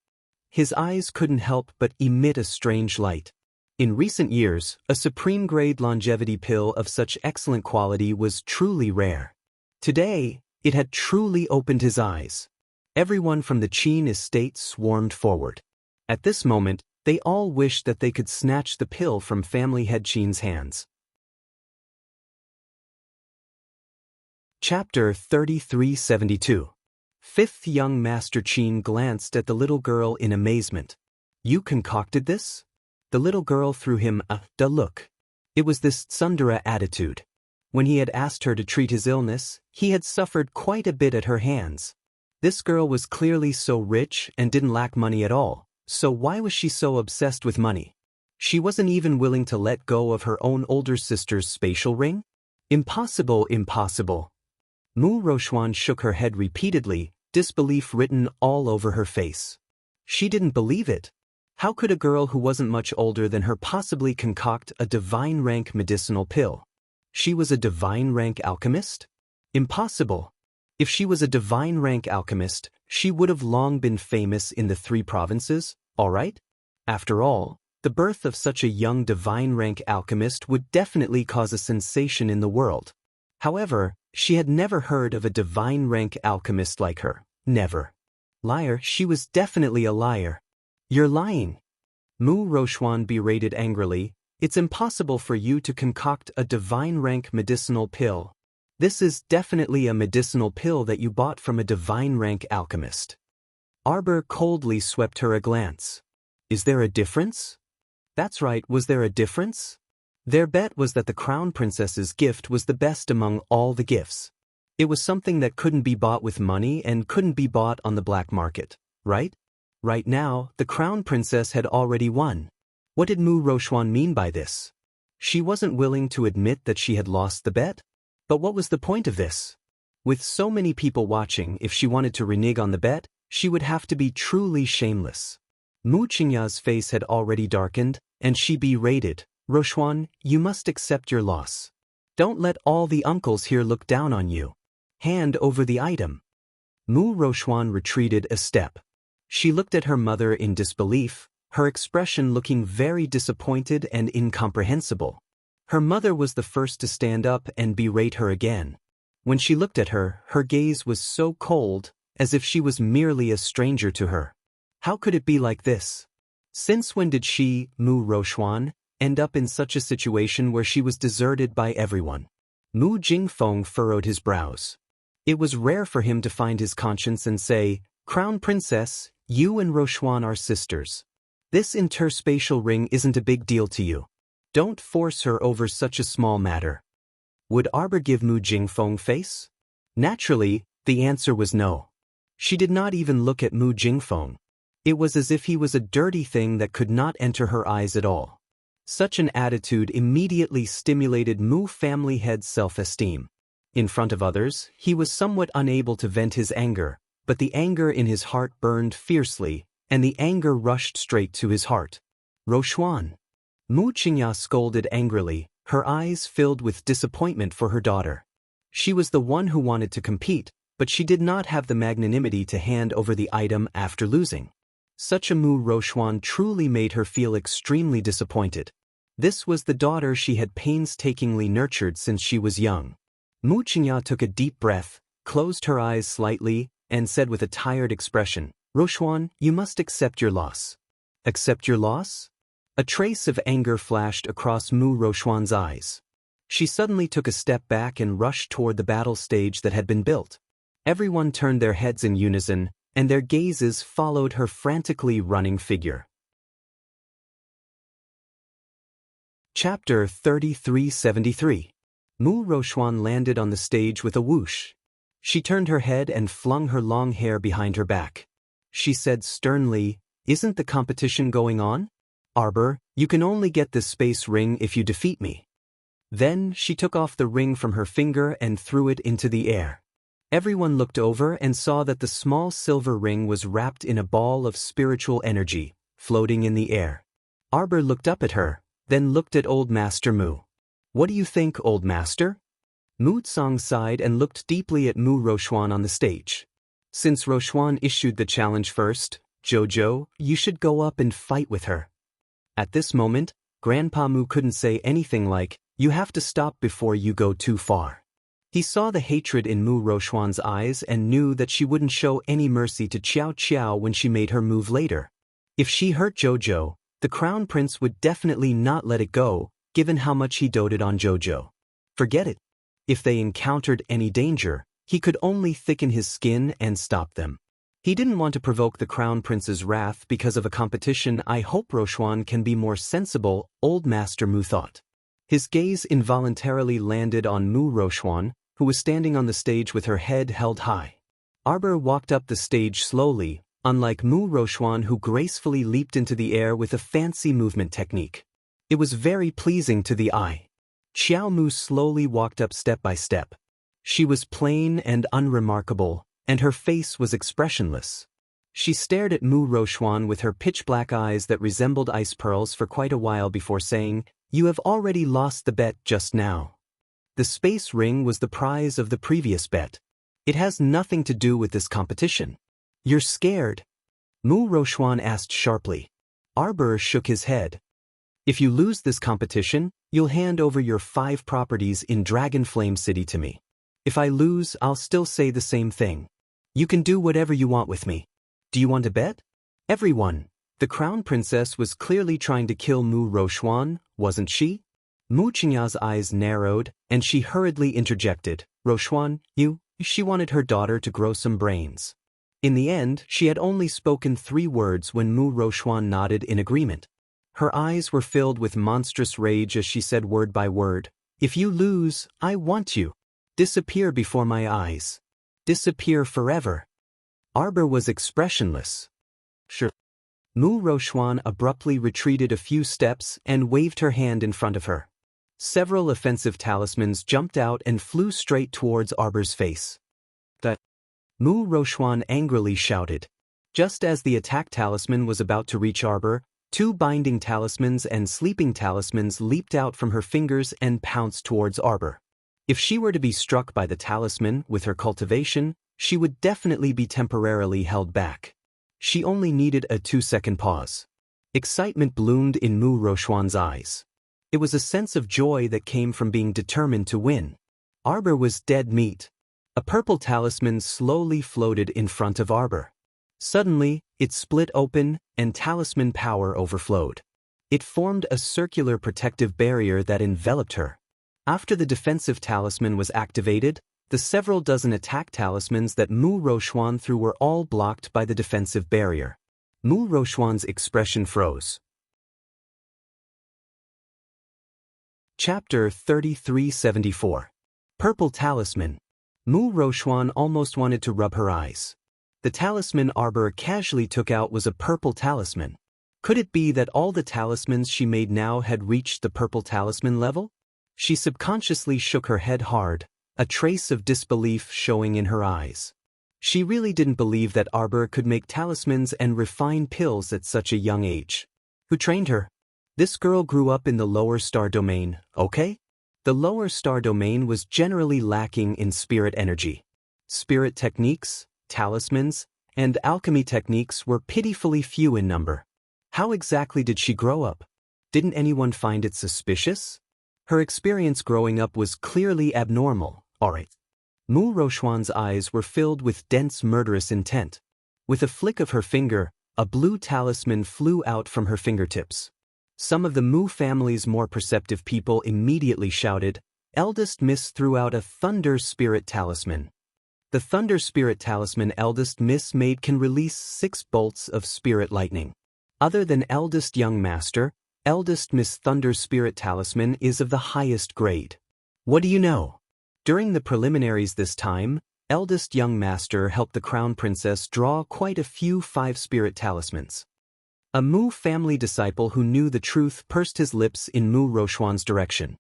His eyes couldn't help but emit a strange light. In recent years, a supreme-grade longevity pill of such excellent quality was truly rare. Today, it had truly opened his eyes. Everyone from the Chin estate swarmed forward. At this moment, they all wished that they could snatch the pill from Family Head Chin's hands. Chapter 3372. Fifth young Master Chin glanced at the little girl in amazement. You concocted this? The little girl threw him a look. It was this tsundere attitude. When he had asked her to treat his illness, he had suffered quite a bit at her hands. This girl was clearly so rich and didn't lack money at all, so why was she so obsessed with money? She wasn't even willing to let go of her own older sister's spatial ring? Impossible, impossible. Mu Rochuan shook her head repeatedly, disbelief written all over her face. She didn't believe it. How could a girl who wasn't much older than her possibly concoct a divine-rank medicinal pill? She was a divine-rank alchemist? Impossible. If she was a divine-rank alchemist, she would have long been famous in the 3 provinces, all right? After all, the birth of such a young divine-rank alchemist would definitely cause a sensation in the world. However, she had never heard of a divine-rank alchemist like her. Never. Liar, she was definitely a liar. You're lying. Mu Rochuan berated angrily. It's impossible for you to concoct a divine-rank medicinal pill. This is definitely a medicinal pill that you bought from a divine-rank alchemist. Arbor coldly swept her a glance. Is there a difference? That's right, was there a difference? Their bet was that the Crown Princess's gift was the best among all the gifts. It was something that couldn't be bought with money and couldn't be bought on the black market, right? Right now, the Crown Princess had already won. What did Mu Rochuan mean by this? She wasn't willing to admit that she had lost the bet? But what was the point of this? With so many people watching, if she wanted to renege on the bet, she would have to be truly shameless. Mu Qingya's face had already darkened, and she berated, Rochuan, you must accept your loss. Don't let all the uncles here look down on you. Hand over the item. Mu Rochuan retreated a step. She looked at her mother in disbelief, her expression looking very disappointed and incomprehensible. Her mother was the first to stand up and berate her again. When she looked at her, her gaze was so cold, as if she was merely a stranger to her. How could it be like this? Since when did she, Mu Rochuan, end up in such a situation where she was deserted by everyone? Mu Jingfeng furrowed his brows. It was rare for him to find his conscience and say, Crown Princess, you and Rochuan are sisters. This interspatial ring isn't a big deal to you. Don't force her over such a small matter. Would Arbor give Mu Jingfeng face? Naturally, the answer was no. She did not even look at Mu Jingfeng. It was as if he was a dirty thing that could not enter her eyes at all. Such an attitude immediately stimulated Mu family head's self-esteem. In front of others, he was somewhat unable to vent his anger, but the anger in his heart burned fiercely, and the anger rushed straight to his heart. Rochuan. Mu Qingya scolded angrily, her eyes filled with disappointment for her daughter. She was the one who wanted to compete, but she did not have the magnanimity to hand over the item after losing. Such a Mu Rochuan truly made her feel extremely disappointed. This was the daughter she had painstakingly nurtured since she was young. Mu Qingya took a deep breath, closed her eyes slightly, and said with a tired expression, "Rochuan, you must accept your loss." "Accept your loss?" A trace of anger flashed across Mu Rochuan's eyes. She suddenly took a step back and rushed toward the battle stage that had been built. Everyone turned their heads in unison, and their gazes followed her frantically running figure. Chapter 3373. Mu Rochuan landed on the stage with a whoosh. She turned her head and flung her long hair behind her back. She said sternly, "Isn't the competition going on? Arbor, you can only get this space ring if you defeat me." Then she took off the ring from her finger and threw it into the air. Everyone looked over and saw that the small silver ring was wrapped in a ball of spiritual energy, floating in the air. Arbor looked up at her, then looked at Old Master Mu. "What do you think, Old Master?" Mu Tsang sighed and looked deeply at Mu Rochuan on the stage. "Since Rochuan issued the challenge first, Jojo, you should go up and fight with her." At this moment, Grandpa Mu couldn't say anything like, "You have to stop before you go too far." He saw the hatred in Mu Rochuan's eyes and knew that she wouldn't show any mercy to Qiao Qiao when she made her move later. If she hurt Jojo, the Crown Prince would definitely not let it go, given how much he doted on Jojo. Forget it. If they encountered any danger, he could only thicken his skin and stop them. He didn't want to provoke the Crown Prince's wrath because of a competition. "I hope Rochuan can be more sensible," Old Master Mu thought. His gaze involuntarily landed on Mu Rochuan, who was standing on the stage with her head held high. Arbor walked up the stage slowly, unlike Mu Rochuan, who gracefully leaped into the air with a fancy movement technique. It was very pleasing to the eye. Xiao Mu slowly walked up step by step. She was plain and unremarkable, and her face was expressionless. She stared at Mu Rochuan with her pitch-black eyes that resembled ice pearls for quite a while before saying, "You have already lost the bet just now. The space ring was the prize of the previous bet. It has nothing to do with this competition." "You're scared?" Mu Rochuan asked sharply. Arbor shook his head. "If you lose this competition, you'll hand over your 5 properties in Dragon Flame City to me. If I lose, I'll still say the same thing. You can do whatever you want with me. Do you want to bet?" Everyone. The Crown Princess was clearly trying to kill Mu Rochuan, wasn't she? Mu Qingya's eyes narrowed, and she hurriedly interjected, "Rochuan, she wanted her daughter to grow some brains." In the end, she had only spoken 3 words when Mu Rochuan nodded in agreement. Her eyes were filled with monstrous rage as she said word by word, "If you lose, I want you. Disappear before my eyes. Disappear forever." Arbor was expressionless. "Sure." Mu Rochuan abruptly retreated a few steps and waved her hand in front of her. Several offensive talismans jumped out and flew straight towards Arbor's face. "That!" Mu Rochuan angrily shouted. Just as the attack talisman was about to reach Arbor, 2 binding talismans and sleeping talismans leaped out from her fingers and pounced towards Arbor. If she were to be struck by the talisman with her cultivation, she would definitely be temporarily held back. She only needed a 2-second pause. Excitement bloomed in Mu Rochuan's eyes. It was a sense of joy that came from being determined to win. Arbor was dead meat. A purple talisman slowly floated in front of Arbor. Suddenly, it split open, and talisman power overflowed. It formed a circular protective barrier that enveloped her. After the defensive talisman was activated, the several dozen attack talismans that Mu Rochuan threw were all blocked by the defensive barrier. Mu Rochuan's expression froze. Chapter 3374. Purple Talisman. Mu Rochuan almost wanted to rub her eyes. The talisman Arbor casually took out was a purple talisman. Could it be that all the talismans she made now had reached the purple talisman level? She subconsciously shook her head hard, a trace of disbelief showing in her eyes. She really didn't believe that Arbor could make talismans and refine pills at such a young age. Who trained her? This girl grew up in the lower star domain, okay? The lower star domain was generally lacking in spirit energy. Spirit techniques, talismans, and alchemy techniques were pitifully few in number. How exactly did she grow up? Didn't anyone find it suspicious? Her experience growing up was clearly abnormal, alright. Mu Rochuan's eyes were filled with dense murderous intent. With a flick of her finger, a blue talisman flew out from her fingertips. Some of the Mu family's more perceptive people immediately shouted. Eldest Miss threw out a Thunder Spirit Talisman. The Thunder Spirit Talisman Eldest Miss made can release 6 bolts of spirit lightning. Other than Eldest Young Master, Eldest Miss Thunder Spirit Talisman is of the highest grade. What do you know? During the preliminaries this time, Eldest Young Master helped the Crown Princess draw quite a few 5 spirit talismans. A Mu family disciple who knew the truth pursed his lips in Mu Rochuan's direction.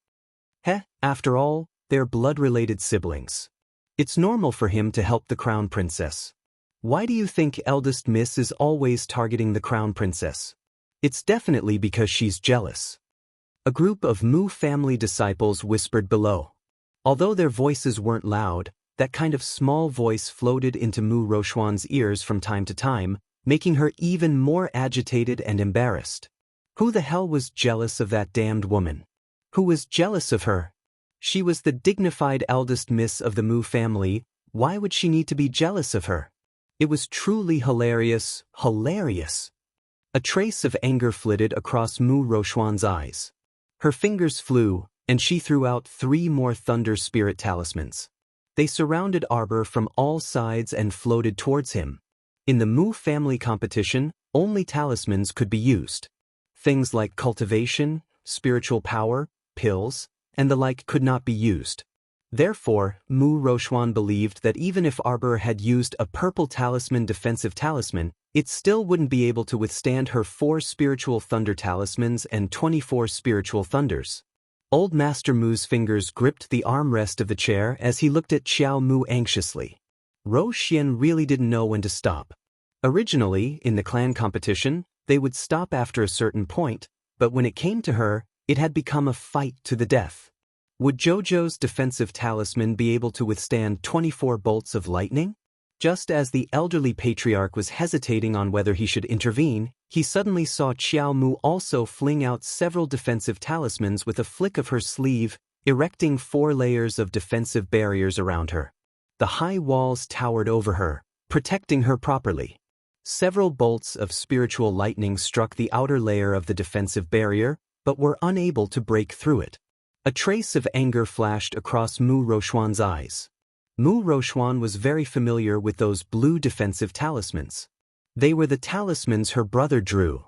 After all, they're blood-related siblings. It's normal for him to help the Crown Princess. Why do you think Eldest Miss is always targeting the Crown Princess? It's definitely because she's jealous. A group of Mu family disciples whispered below. Although their voices weren't loud, that kind of small voice floated into Mu Rochuan's ears from time to time, making her even more agitated and embarrassed. Who the hell was jealous of that damned woman? Who was jealous of her? She was the dignified eldest miss of the Mu family. Why would she need to be jealous of her? It was truly hilarious, hilarious. A trace of anger flitted across Mu Rochuan's eyes. Her fingers flew, and she threw out 3 more Thunder Spirit Talismans. They surrounded Arbor from all sides and floated towards him. In the Mu family competition, only talismans could be used. Things like cultivation, spiritual power, pills, and the like could not be used. Therefore, Mu Rochuan believed that even if Arbor had used a purple talisman defensive talisman, it still wouldn't be able to withstand her 4 spiritual thunder talismans and 24 spiritual thunders. Old Master Mu's fingers gripped the armrest of the chair as he looked at Xiao Mu anxiously. Ro Xian really didn't know when to stop. Originally, in the clan competition, they would stop after a certain point, but when it came to her, it had become a fight to the death. Would Jojo's defensive talisman be able to withstand 24 bolts of lightning? Just as the elderly patriarch was hesitating on whether he should intervene, he suddenly saw Xiao Mu also fling out several defensive talismans with a flick of her sleeve, erecting 4 layers of defensive barriers around her. The high walls towered over her, protecting her properly. Several bolts of spiritual lightning struck the outer layer of the defensive barrier, but were unable to break through it. A trace of anger flashed across Mu Rochuan's eyes. Mu Rochuan was very familiar with those blue defensive talismans. They were the talismans her brother drew.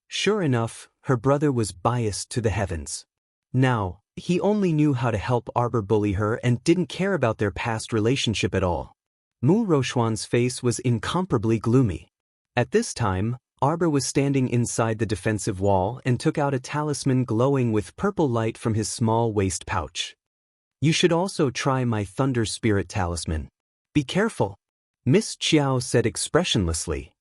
Sure enough, her brother was biased to the heavens. Now, he only knew how to help Arbor bully her and didn't care about their past relationship at all. Mu Rochuan's face was incomparably gloomy. At this time, Arbor was standing inside the defensive wall and took out a talisman glowing with purple light from his small waist pouch. You should also try my Thunder Spirit Talisman. Be careful, Miss Qiao said expressionlessly.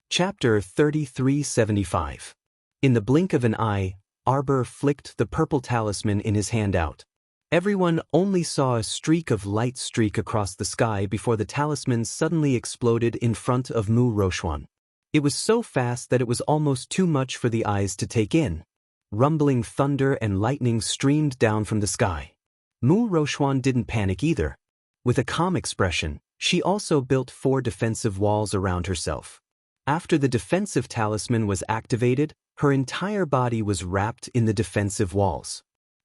Chapter 3375. In the blink of an eye, Arbor flicked the purple talisman in his hand out. Everyone only saw a streak of light streak across the sky before the talisman suddenly exploded in front of Mu Rochuan. It was so fast that it was almost too much for the eyes to take in. Rumbling thunder and lightning streamed down from the sky. Mu Rochuan didn't panic either. With a calm expression, she also built 4 defensive walls around herself. After the defensive talisman was activated, her entire body was wrapped in the defensive walls.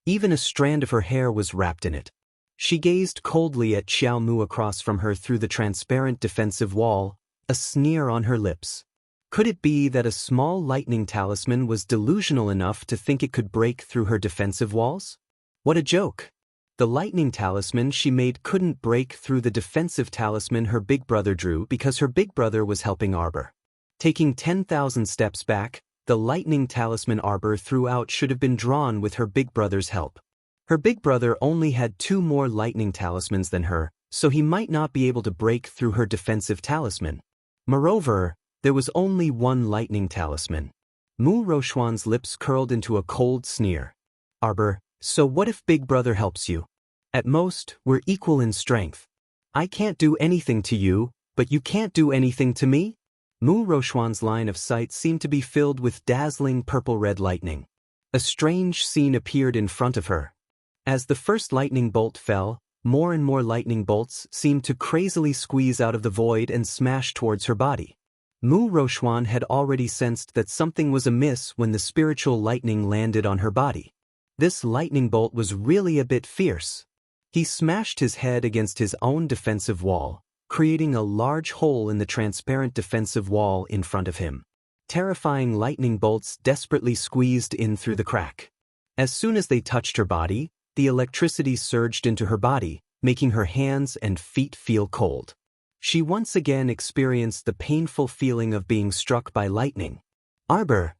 Even a strand of her hair was wrapped in it. She gazed coldly at Xiao Mu across from her through the transparent defensive wall, a sneer on her lips. Could it be that a small lightning talisman was delusional enough to think it could break through her defensive walls? What a joke! The lightning talisman she made couldn't break through the defensive talisman her big brother drew because her big brother was helping Arbor. Taking 10,000 steps back, the lightning talisman Arbor threw out should have been drawn with her big brother's help. Her big brother only had 2 more lightning talismans than her, so he might not be able to break through her defensive talisman. Moreover, there was only 1 lightning talisman. Mu Rochuan's lips curled into a cold sneer. Arbor, so what if Big Brother helps you? At most, we're equal in strength. I can't do anything to you, but you can't do anything to me? Mu Rochuan's line of sight seemed to be filled with dazzling purple-red lightning. A strange scene appeared in front of her. As the first lightning bolt fell, more and more lightning bolts seemed to crazily squeeze out of the void and smash towards her body. Mu Rochuan had already sensed that something was amiss when the spiritual lightning landed on her body. This lightning bolt was really a bit fierce. He smashed his head against his own defensive wall, creating a large hole in the transparent defensive wall in front of him. Terrifying lightning bolts desperately squeezed in through the crack. As soon as they touched her body, the electricity surged into her body, making her hands and feet feel cold. She once again experienced the painful feeling of being struck by lightning. Arbor!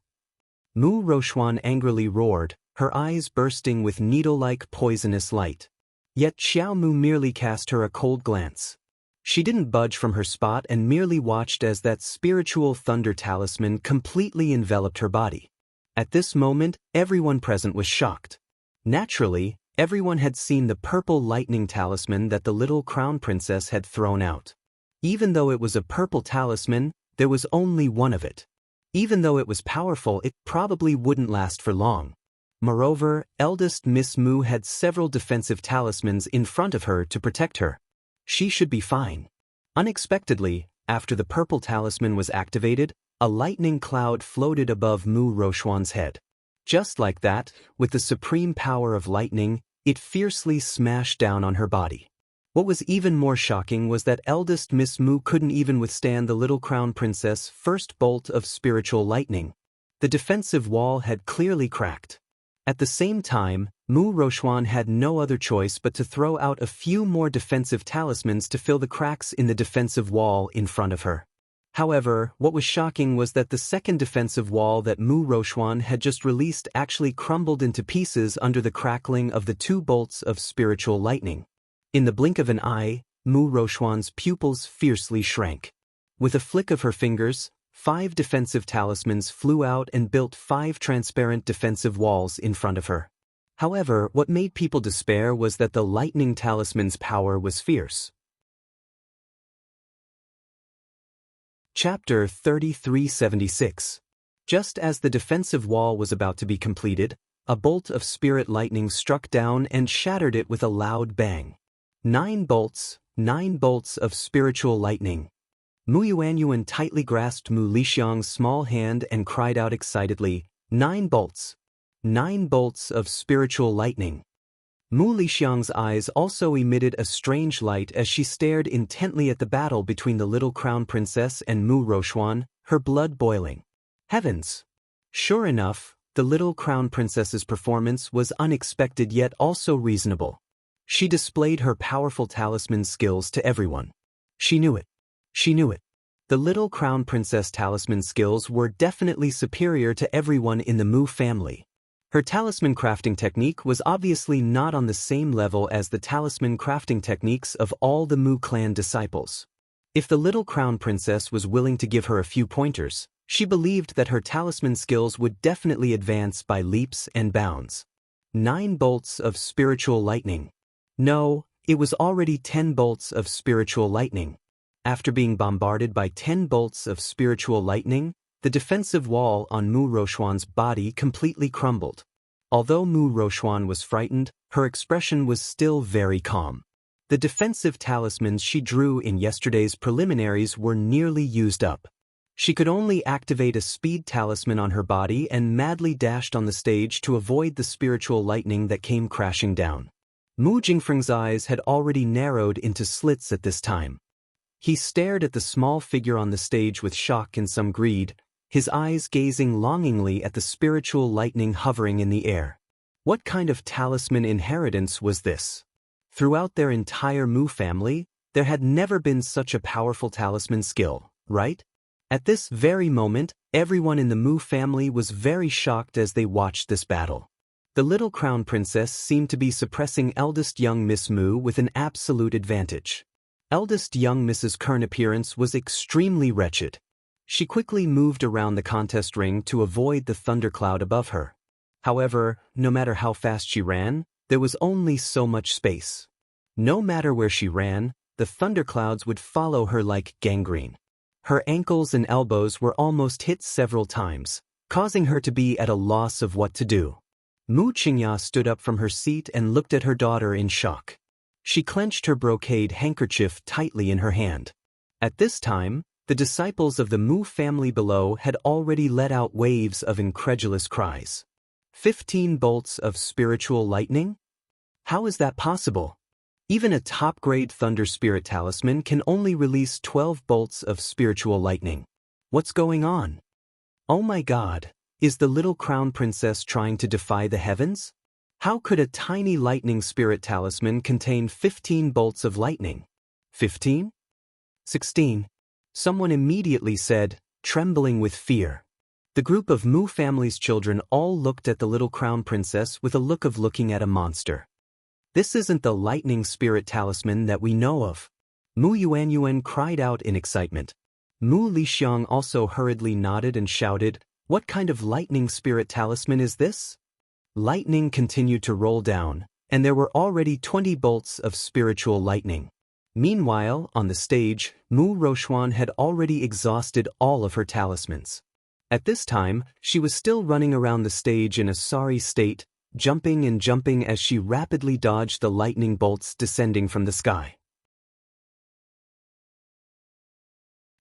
Mu Rochuan angrily roared, her eyes bursting with needle-like poisonous light. Yet Xiao Mu merely cast her a cold glance. She didn't budge from her spot and merely watched as that spiritual thunder talisman completely enveloped her body. At this moment, everyone present was shocked. Naturally, everyone had seen the purple lightning talisman that the little crown princess had thrown out. Even though it was a purple talisman, there was only one of it. Even though it was powerful, it probably wouldn't last for long. Moreover, eldest Miss Mu had several defensive talismans in front of her to protect her. She should be fine. Unexpectedly, after the purple talisman was activated, a lightning cloud floated above Mu Rochuan's head. Just like that, with the supreme power of lightning, it fiercely smashed down on her body. What was even more shocking was that eldest Miss Mu couldn't even withstand the little crown princess' first bolt of spiritual lightning. The defensive wall had clearly cracked. At the same time, Mu Rochuan had no other choice but to throw out a few more defensive talismans to fill the cracks in the defensive wall in front of her. However, what was shocking was that the second defensive wall that Mu Rochuan had just released actually crumbled into pieces under the crackling of the two bolts of spiritual lightning. In the blink of an eye, Mu Rochuan's pupils fiercely shrank. With a flick of her fingers, 5 defensive talismans flew out and built 5 transparent defensive walls in front of her. However, what made people despair was that the lightning talisman's power was fierce. Chapter 3376. Just as the defensive wall was about to be completed, a bolt of spirit lightning struck down and shattered it with a loud bang. 9 bolts of spiritual lightning. Mu Yuanyuan tightly grasped Mu Lixiang's small hand and cried out excitedly, 9 bolts! 9 bolts of spiritual lightning. Mu Lixiang's eyes also emitted a strange light as she stared intently at the battle between the little crown princess and Mu Rochuan, her blood boiling. Heavens! Sure enough, the little crown princess's performance was unexpected yet also reasonable. She displayed her powerful talisman skills to everyone. She knew it. She knew it. The little crown princess talisman skills were definitely superior to everyone in the Mu family. Her talisman crafting technique was obviously not on the same level as the talisman crafting techniques of all the Mu clan disciples. If the little crown princess was willing to give her a few pointers, she believed that her talisman skills would definitely advance by leaps and bounds. 9 bolts of spiritual lightning. No, it was already 10 bolts of spiritual lightning. After being bombarded by 10 bolts of spiritual lightning, the defensive wall on Mu Rochuan's body completely crumbled. Although Mu Rochuan was frightened, her expression was still very calm. The defensive talismans she drew in yesterday's preliminaries were nearly used up. She could only activate a speed talisman on her body and madly dashed on the stage to avoid the spiritual lightning that came crashing down. Mu Jingfeng's eyes had already narrowed into slits at this time. He stared at the small figure on the stage with shock and some greed, his eyes gazing longingly at the spiritual lightning hovering in the air. What kind of talisman inheritance was this? Throughout their entire Mu family, there had never been such a powerful talisman skill, right? At this very moment, everyone in the Mu family was very shocked as they watched this battle. The little crown princess seemed to be suppressing eldest young Miss Mu with an absolute advantage. Eldest young Mrs. Kern's appearance was extremely wretched. She quickly moved around the contest ring to avoid the thundercloud above her. However, no matter how fast she ran, there was only so much space. No matter where she ran, the thunderclouds would follow her like gangrene. Her ankles and elbows were almost hit several times, causing her to be at a loss of what to do. Mu Qingya stood up from her seat and looked at her daughter in shock. She clenched her brocade handkerchief tightly in her hand. At this time, the disciples of the Mu family below had already let out waves of incredulous cries. 15 bolts of spiritual lightning? How is that possible? Even a top-grade Thunder Spirit talisman can only release 12 bolts of spiritual lightning. What's going on? Oh my God, is the little crown princess trying to defy the heavens? How could a tiny lightning spirit talisman contain 15 bolts of lightning? 15? 16? Someone immediately said, trembling with fear. The group of Mu family's children all looked at the little crown princess with a look of looking at a monster. This isn't the lightning spirit talisman that we know of. Mu Yuanyuan cried out in excitement. Mu Lixiang also hurriedly nodded and shouted, "What kind of lightning spirit talisman is this?" Lightning continued to roll down, and there were already 20 bolts of spiritual lightning. Meanwhile, on the stage, Mu Roxuan had already exhausted all of her talismans. At this time, she was still running around the stage in a sorry state, jumping and jumping as she rapidly dodged the lightning bolts descending from the sky.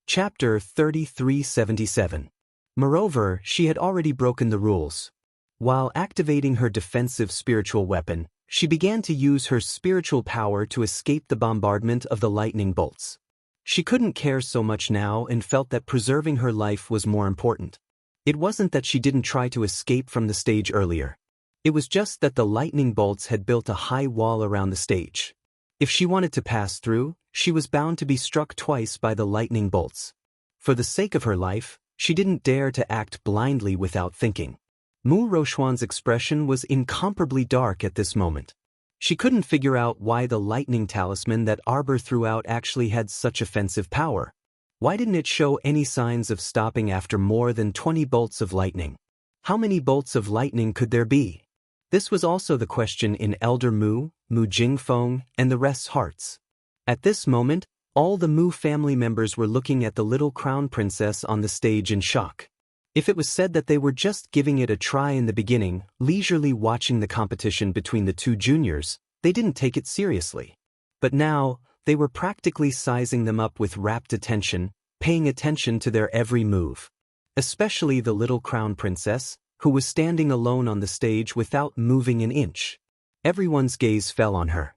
Chapter 3377. Moreover, she had already broken the rules. While activating her defensive spiritual weapon, she began to use her spiritual power to escape the bombardment of the lightning bolts. She couldn't care so much now and felt that preserving her life was more important. It wasn't that she didn't try to escape from the stage earlier. It was just that the lightning bolts had built a high wall around the stage. If she wanted to pass through, she was bound to be struck twice by the lightning bolts. For the sake of her life, she didn't dare to act blindly without thinking. Mu Roxuan's expression was incomparably dark at this moment. She couldn't figure out why the lightning talisman that Arbor threw out actually had such offensive power. Why didn't it show any signs of stopping after more than 20 bolts of lightning? How many bolts of lightning could there be? This was also the question in Elder Mu, Mu Jingfeng, and the rest's hearts. At this moment, all the Mu family members were looking at the little crown princess on the stage in shock. If it was said that they were just giving it a try in the beginning, leisurely watching the competition between the two juniors, they didn't take it seriously. But now, they were practically sizing them up with rapt attention, paying attention to their every move. Especially the little crown princess, who was standing alone on the stage without moving an inch. Everyone's gaze fell on her.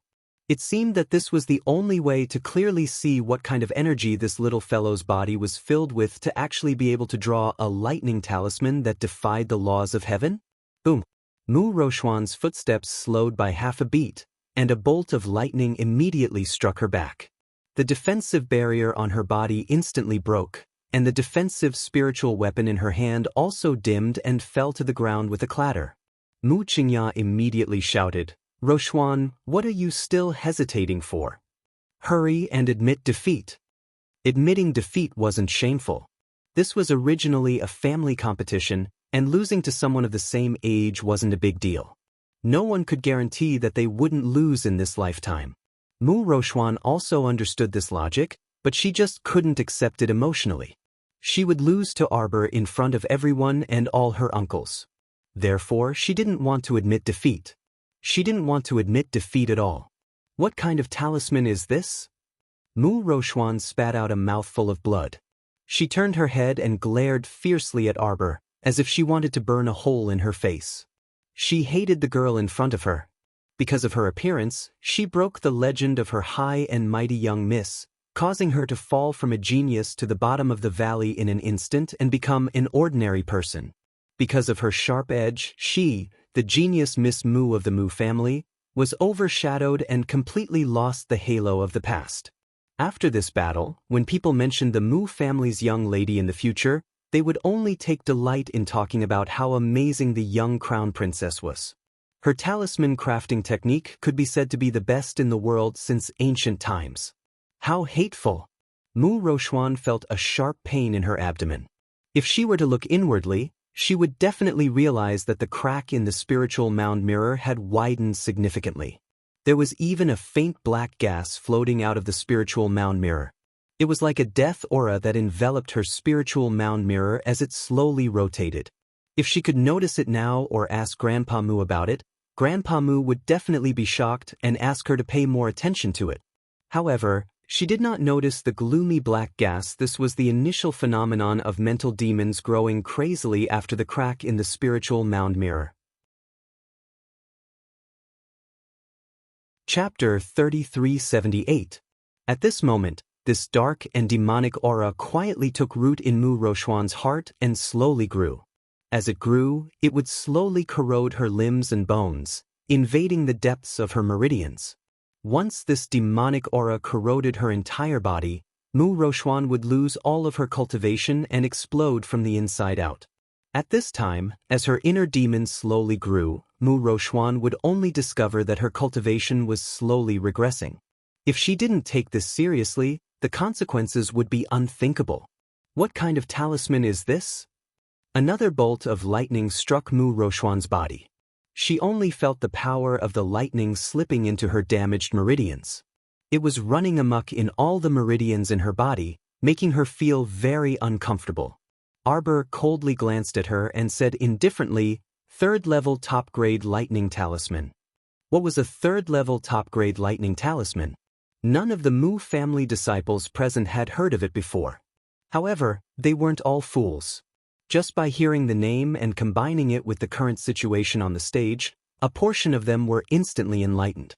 It seemed that this was the only way to clearly see what kind of energy this little fellow's body was filled with to actually be able to draw a lightning talisman that defied the laws of heaven. Boom! Mu Roxuan's footsteps slowed by half a beat, and a bolt of lightning immediately struck her back. The defensive barrier on her body instantly broke, and the defensive spiritual weapon in her hand also dimmed and fell to the ground with a clatter. Mu Qingya immediately shouted, "Roxuan, what are you still hesitating for? Hurry and admit defeat." Admitting defeat wasn't shameful. This was originally a family competition, and losing to someone of the same age wasn't a big deal. No one could guarantee that they wouldn't lose in this lifetime. Mu Roxuan also understood this logic, but she just couldn't accept it emotionally. She would lose to Arbor in front of everyone and all her uncles. Therefore, she didn't want to admit defeat. She didn't want to admit defeat at all. What kind of talisman is this? Mu Roxuan spat out a mouthful of blood. She turned her head and glared fiercely at Arbor, as if she wanted to burn a hole in her face. She hated the girl in front of her. Because of her appearance, she broke the legend of her high and mighty young miss, causing her to fall from a genius to the bottom of the valley in an instant and become an ordinary person. Because of her sharp edge, she, the genius Miss Mu of the Mu family, was overshadowed and completely lost the halo of the past. After this battle, when people mentioned the Mu family's young lady in the future, they would only take delight in talking about how amazing the young crown princess was. Her talisman crafting technique could be said to be the best in the world since ancient times. How hateful! Mu Roxuan felt a sharp pain in her abdomen. If she were to look inwardly, she would definitely realize that the crack in the spiritual mound mirror had widened significantly. There was even a faint black gas floating out of the spiritual mound mirror. It was like a death aura that enveloped her spiritual mound mirror as it slowly rotated. If she could notice it now or ask Grandpa Moo about it, Grandpa Moo would definitely be shocked and ask her to pay more attention to it. However, she did not notice the gloomy black gas. This was the initial phenomenon of mental demons growing crazily after the crack in the spiritual mound mirror. Chapter 3378. At this moment, this dark and demonic aura quietly took root in Mu Rochuan's heart and slowly grew. As it grew, it would slowly corrode her limbs and bones, invading the depths of her meridians. Once this demonic aura corroded her entire body, Mu Rochuan would lose all of her cultivation and explode from the inside out. At this time, as her inner demons slowly grew, Mu Rochuan would only discover that her cultivation was slowly regressing. If she didn't take this seriously, the consequences would be unthinkable. What kind of talisman is this? Another bolt of lightning struck Mu Rochuan's body. She only felt the power of the lightning slipping into her damaged meridians. It was running amok in all the meridians in her body, making her feel very uncomfortable. Arbor coldly glanced at her and said indifferently, "Third-level top-grade lightning talisman." What was a third-level top-grade lightning talisman? None of the Mu family disciples present had heard of it before. However, they weren't all fools. Just by hearing the name and combining it with the current situation on the stage, a portion of them were instantly enlightened.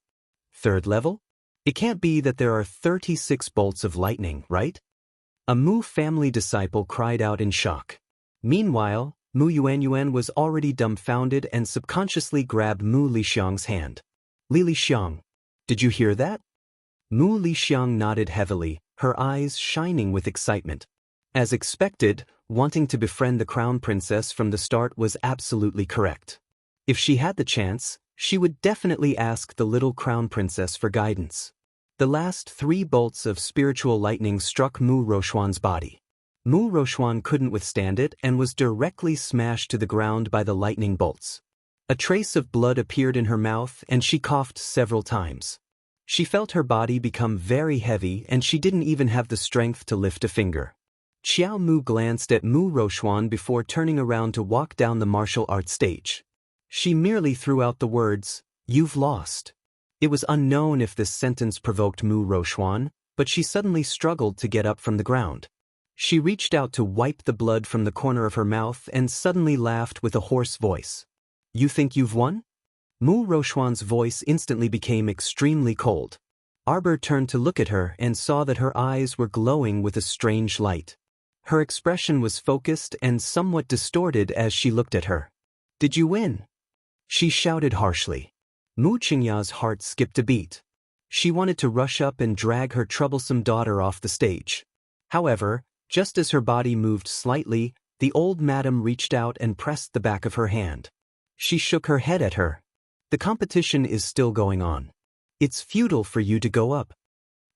Third level? It can't be that there are 36 bolts of lightning, right? A Mu family disciple cried out in shock. Meanwhile, Mu Yuanyuan was already dumbfounded and subconsciously grabbed Mu Lixiang's hand. "Li Lixiang, did you hear that?" Mu Lixiang nodded heavily, her eyes shining with excitement. As expected, wanting to befriend the crown princess from the start was absolutely correct. If she had the chance, she would definitely ask the little crown princess for guidance. The last 3 bolts of spiritual lightning struck Mu Rochuan's body. Mu Rochuan couldn't withstand it and was directly smashed to the ground by the lightning bolts. A trace of blood appeared in her mouth and she coughed several times. She felt her body become very heavy and she didn't even have the strength to lift a finger. Xiao Mu glanced at Mu Rochuan before turning around to walk down the martial arts stage. She merely threw out the words, "You've lost." It was unknown if this sentence provoked Mu Rochuan, but she suddenly struggled to get up from the ground. She reached out to wipe the blood from the corner of her mouth and suddenly laughed with a hoarse voice. "You think you've won?" Mu Rochuan's voice instantly became extremely cold. Arbor turned to look at her and saw that her eyes were glowing with a strange light. Her expression was focused and somewhat distorted as she looked at her. "Did you win?" she shouted harshly. Mu Qingya's heart skipped a beat. She wanted to rush up and drag her troublesome daughter off the stage. However, just as her body moved slightly, the old madam reached out and pressed the back of her hand. She shook her head at her. "The competition is still going on. It's futile for you to go up."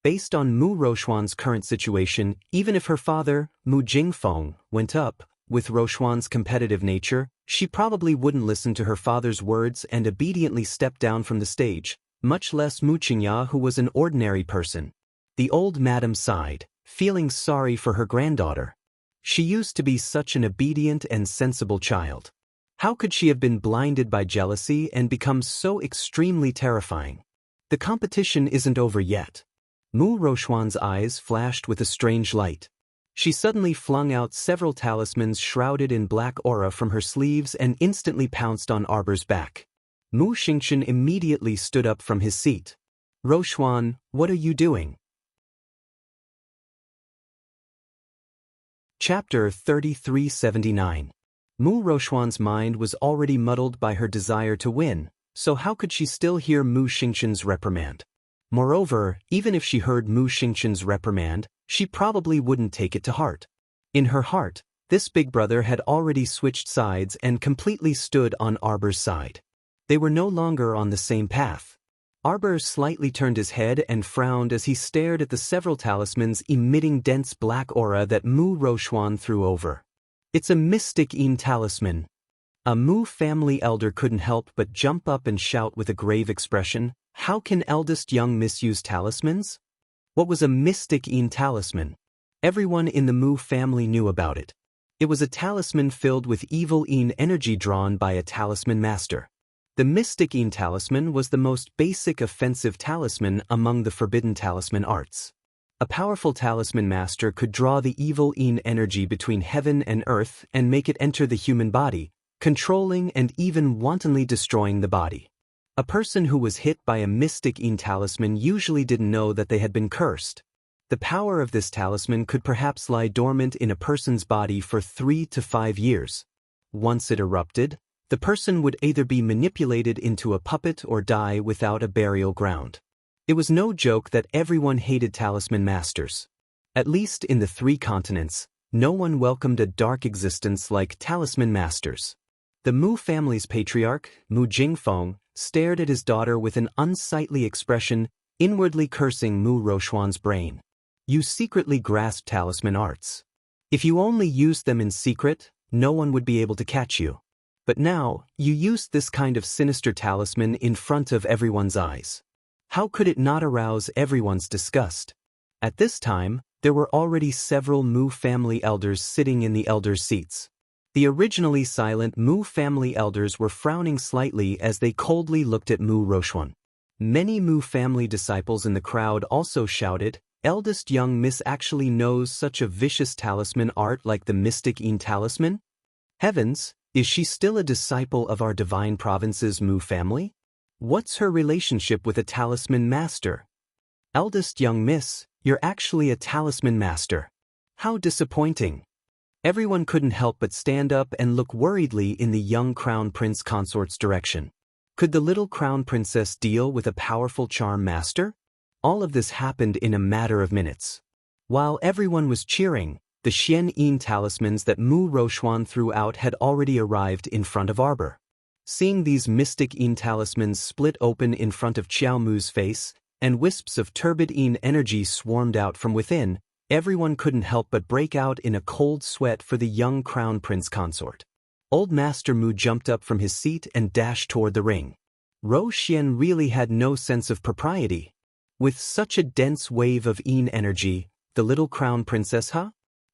Based on Mu Rochuan's current situation, even if her father, Mu Jingfeng, went up, with Rochuan's competitive nature, she probably wouldn't listen to her father's words and obediently step down from the stage, much less Mu Qingya, who was an ordinary person. The old madam sighed, feeling sorry for her granddaughter. She used to be such an obedient and sensible child. How could she have been blinded by jealousy and become so extremely terrifying? The competition isn't over yet. Mu Rochuan's eyes flashed with a strange light. She suddenly flung out several talismans shrouded in black aura from her sleeves and instantly pounced on Arbor's back. Mu Xingchen immediately stood up from his seat. "Rochuan, what are you doing?" Chapter 3379. Mu Rochuan's mind was already muddled by her desire to win, so how could she still hear Mu Xingchen's reprimand? Moreover, even if she heard Mu Xingchen's reprimand, she probably wouldn't take it to heart. In her heart, this big brother had already switched sides and completely stood on Arbor's side. They were no longer on the same path. Arbor slightly turned his head and frowned as he stared at the several talismans emitting dense black aura that Mu Rochuan threw over. "It's a mystic talisman." A Mu family elder couldn't help but jump up and shout with a grave expression, "How can eldest young misuse talismans?" What was a mystic talisman? Everyone in the Mu family knew about it. It was a talisman filled with evil Een energy drawn by a talisman master. The mystic Een talisman was the most basic offensive talisman among the forbidden talisman arts. A powerful talisman master could draw the evil Een energy between heaven and earth and make it enter the human body, controlling and even wantonly destroying the body. A person who was hit by a mystic Een talisman usually didn't know that they had been cursed. The power of this talisman could perhaps lie dormant in a person's body for 3 to 5 years. Once it erupted, the person would either be manipulated into a puppet or die without a burial ground. It was no joke that everyone hated talisman masters. At least in the 3 continents, no one welcomed a dark existence like talisman masters. The Mu family's patriarch, Mu Jingfeng, stared at his daughter with an unsightly expression, inwardly cursing Mu Roxuan's brain. You secretly grasp talisman arts. If you only used them in secret, no one would be able to catch you. But now, you used this kind of sinister talisman in front of everyone's eyes. How could it not arouse everyone's disgust? At this time, there were already several Mu family elders sitting in the elders' seats. The originally silent Mu family elders were frowning slightly as they coldly looked at Mu Roxuan. Many Mu family disciples in the crowd also shouted, "Eldest young miss actually knows such a vicious talisman art like the mystic Een talisman? Heavens, is she still a disciple of our divine province's Mu family? What's her relationship with a talisman master? Eldest young miss, you're actually a talisman master. How disappointing." Everyone couldn't help but stand up and look worriedly in the young crown prince consort's direction. Could the little crown princess deal with a powerful charm master? All of this happened in a matter of minutes. While everyone was cheering, the Xian Een talismans that Mu Roxuan threw out had already arrived in front of Arbor. Seeing these mystic Een talismans split open in front of Qiao Mu's face, and wisps of turbid Een energy swarmed out from within, everyone couldn't help but break out in a cold sweat for the young crown prince consort. Old Master Mu jumped up from his seat and dashed toward the ring. Ro Xian really had no sense of propriety. With such a dense wave of Een energy, the little crown princess, huh?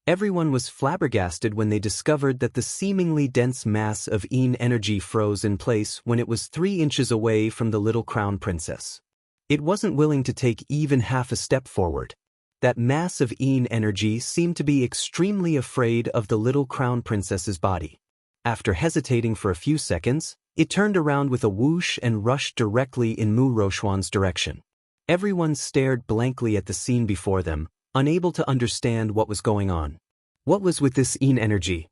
Everyone was flabbergasted when they discovered that the seemingly dense mass of Een energy froze in place when it was 3 inches away from the little crown princess. It wasn't willing to take even half a step forward. That mass of Een energy seemed to be extremely afraid of the little crown princess's body. After hesitating for a few seconds, it turned around with a whoosh and rushed directly in Mu Roxuan's direction. Everyone stared blankly at the scene before them, unable to understand what was going on. What was with this Een energy?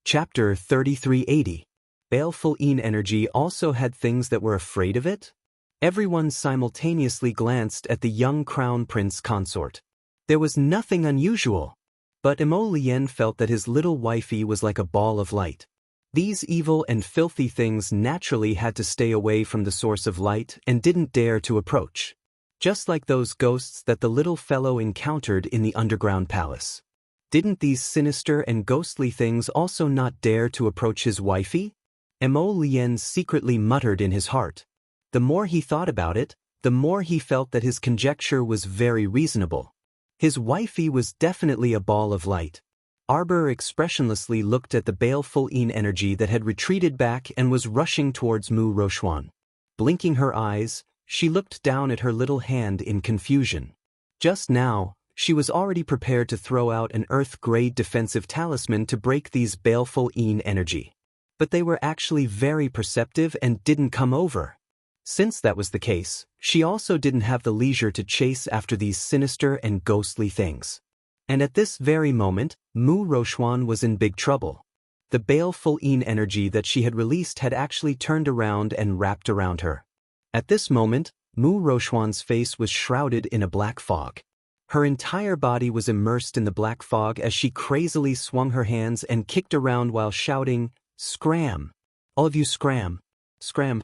Chapter 3380. Baleful Een energy also had things that were afraid of it? Everyone simultaneously glanced at the young crown prince consort. There was nothing unusual. But Emo Lien felt that his little wifey was like a ball of light. These evil and filthy things naturally had to stay away from the source of light and didn't dare to approach. Just like those ghosts that the little fellow encountered in the underground palace. Didn't these sinister and ghostly things also not dare to approach his wifey? Emo Lien secretly muttered in his heart. The more he thought about it, the more he felt that his conjecture was very reasonable. His wifey was definitely a ball of light. Arbor expressionlessly looked at the baleful Een energy that had retreated back and was rushing towards Mu Roxuan. Blinking her eyes, she looked down at her little hand in confusion. Just now, she was already prepared to throw out an Earth-grade defensive talisman to break these baleful Een energy. But they were actually very perceptive and didn't come over. Since that was the case, she also didn't have the leisure to chase after these sinister and ghostly things. And at this very moment, Mu Roxuan was in big trouble. The baleful Een energy that she had released had actually turned around and wrapped around her. At this moment, Mu Roxuan's face was shrouded in a black fog. Her entire body was immersed in the black fog as she crazily swung her hands and kicked around while shouting, "Scram! All of you scram! Scram!"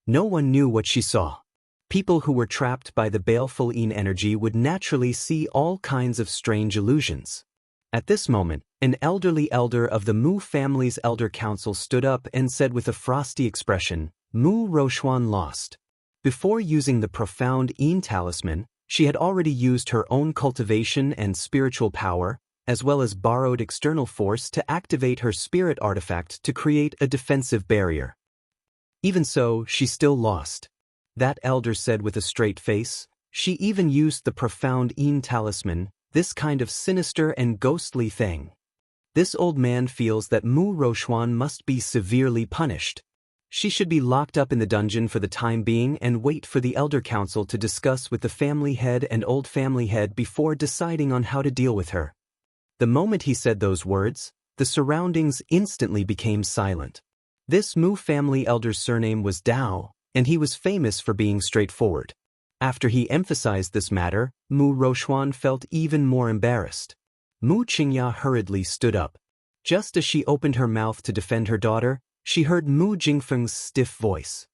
No one knew what she saw. People who were trapped by the baleful Een energy would naturally see all kinds of strange illusions. At this moment, an elderly elder of the Mu family's elder council stood up and said with a frosty expression, "Mu Roxuan lost." Before using the profound Een talisman, She had already used her own cultivation and spiritual power, as well as borrowed external force to activate her spirit artifact to create a defensive barrier. Even so, she still lost. That elder said with a straight face. She even used the profound Een talisman, this kind of sinister and ghostly thing. This old man feels that Mu Rochuan must be severely punished. She should be locked up in the dungeon for the time being and wait for the Elder Council to discuss with the family head and old family head before deciding on how to deal with her. The moment he said those words, the surroundings instantly became silent. This Mu family elder's surname was Dao, and he was famous for being straightforward. After he emphasized this matter, Mu Rochuan felt even more embarrassed. Mu Qingya hurriedly stood up. Just as she opened her mouth to defend her daughter, she heard Mu Jingfeng's stiff voice.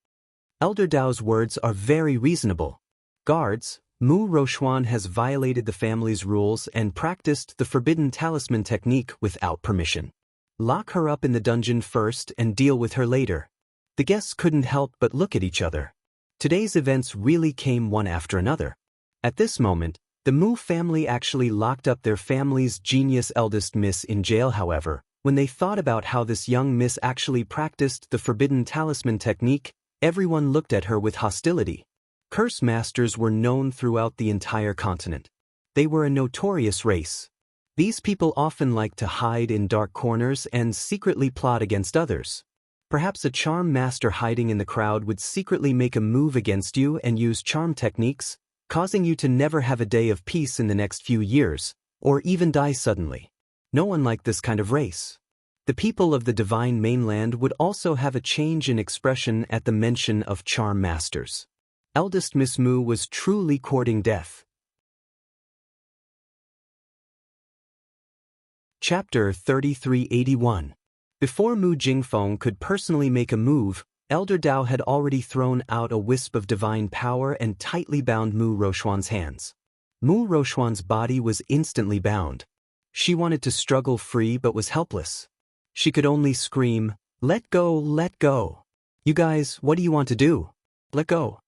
Elder Dao's words are very reasonable. Guards, Mu Rochuan has violated the family's rules and practiced the forbidden talisman technique without permission. Lock her up in the dungeon first and deal with her later. The guests couldn't help but look at each other. Today's events really came one after another. At this moment, the Mu family actually locked up their family's genius eldest miss in jail. However, when they thought about how this young miss actually practiced the forbidden talisman technique, everyone looked at her with hostility. Curse masters were known throughout the entire continent. They were a notorious race. These people often liked to hide in dark corners and secretly plot against others. Perhaps a charm master hiding in the crowd would secretly make a move against you and use charm techniques, causing you to never have a day of peace in the next few years, or even die suddenly. No one liked this kind of race. The people of the divine mainland would also have a change in expression at the mention of charm masters. Eldest Miss Mu was truly courting death. Chapter 3381. Before Mu Jingfeng could personally make a move, Elder Dao had already thrown out a wisp of divine power and tightly bound Mu Rochuan's hands. Mu Rochuan's body was instantly bound. She wanted to struggle free but was helpless. She could only scream, "Let go, let go. You guys, what do you want to do? Let go.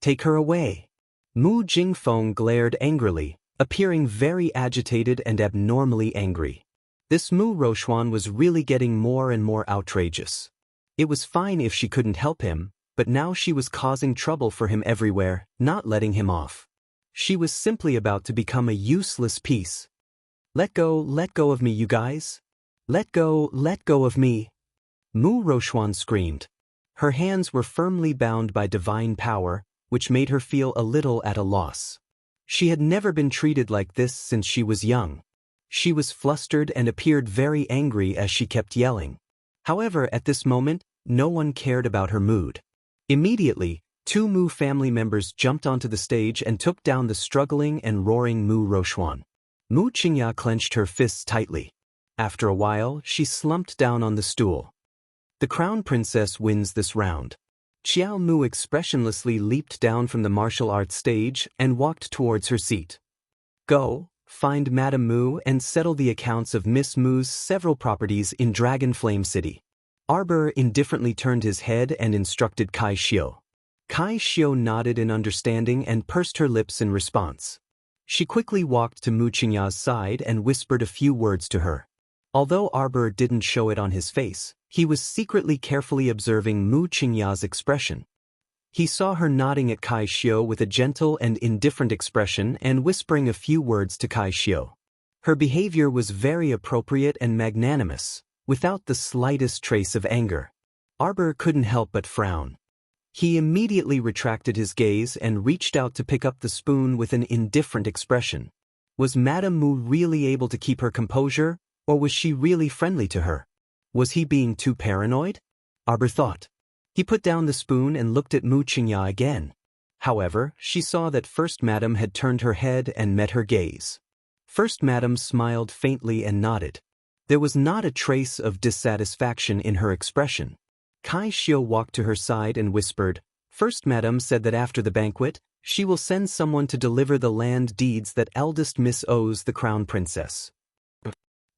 Take her away." Mu Jingfeng glared angrily, appearing very agitated and abnormally angry. This Mu Rochuan was really getting more and more outrageous. It was fine if she couldn't help him, but now she was causing trouble for him everywhere, not letting him off. She was simply about to become a useless piece. Let go of me, you guys. Let go of me. Mu Rochuan screamed. Her hands were firmly bound by divine power, which made her feel a little at a loss. She had never been treated like this since she was young. She was flustered and appeared very angry as she kept yelling. However, at this moment, no one cared about her mood. Immediately, two Mu family members jumped onto the stage and took down the struggling and roaring Mu Rochuan. Mu Qingya clenched her fists tightly. After a while, she slumped down on the stool. The crown princess wins this round. Xiao Mu expressionlessly leaped down from the martial arts stage and walked towards her seat. Go, find Madame Mu and settle the accounts of Miss Mu's several properties in Dragon Flame City. Arbor indifferently turned his head and instructed Kai Xiu. Kai Xiu nodded in understanding and pursed her lips in response. She quickly walked to Mu Qingya's side and whispered a few words to her. Although Arbor didn't show it on his face, he was secretly carefully observing Mu Qingya's expression. He saw her nodding at Kai Xiu with a gentle and indifferent expression and whispering a few words to Kai Xiu. Her behavior was very appropriate and magnanimous, without the slightest trace of anger. Arbor couldn't help but frown. He immediately retracted his gaze and reached out to pick up the spoon with an indifferent expression. Was Madame Mu really able to keep her composure, or was she really friendly to her? Was he being too paranoid? Arbor thought. He put down the spoon and looked at Mu Qingya again. However, she saw that First Madam had turned her head and met her gaze. First Madam smiled faintly and nodded. There was not a trace of dissatisfaction in her expression. Kai Xiu walked to her side and whispered, First Madam said that after the banquet, she will send someone to deliver the land deeds that eldest Miss owes the Crown Princess.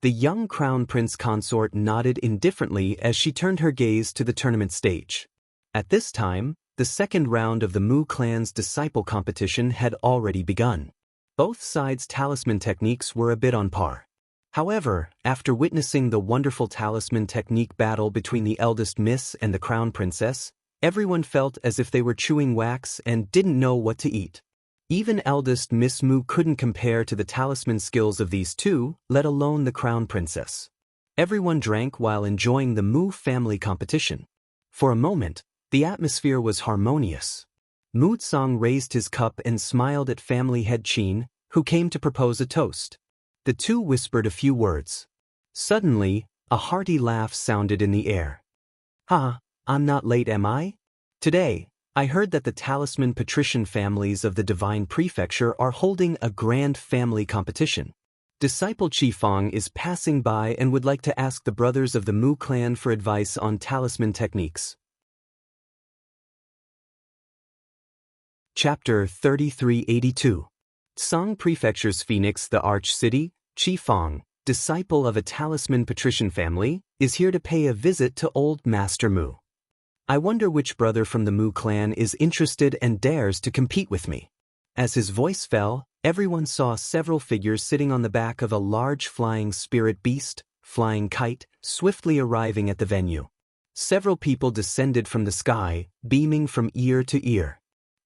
The young Crown Prince Consort nodded indifferently as she turned her gaze to the tournament stage. At this time, the The second round of the Mu clan's disciple competition had already begun. Both sides' talisman techniques were a bit on par. However, after witnessing the wonderful talisman technique battle between the eldest miss and the crown princess, everyone felt as if they were chewing wax and didn't know what to eat. Even eldest Miss Mu couldn't compare to the talisman skills of these two, let alone the crown princess. Everyone drank while enjoying the Mu family competition. For a moment, the atmosphere was harmonious. Mu Tsang raised his cup and smiled at family head Qin, who came to propose a toast. The two whispered a few words. Suddenly, a hearty laugh sounded in the air. "Ha, I'm not late, am I? Today, I heard that the talisman patrician families of the Divine Prefecture are holding a grand family competition. Disciple Qifeng is passing by and would like to ask the brothers of the Mu clan for advice on talisman techniques." Chapter 3382. Song Prefecture's Phoenix, the Arch City, Qifeng, disciple of a talisman patrician family, is here to pay a visit to old Master Mu. I wonder which brother from the Mu clan is interested and dares to compete with me. As his voice fell, everyone saw several figures sitting on the back of a large flying spirit beast, flying kite, swiftly arriving at the venue. Several people descended from the sky, beaming from ear to ear.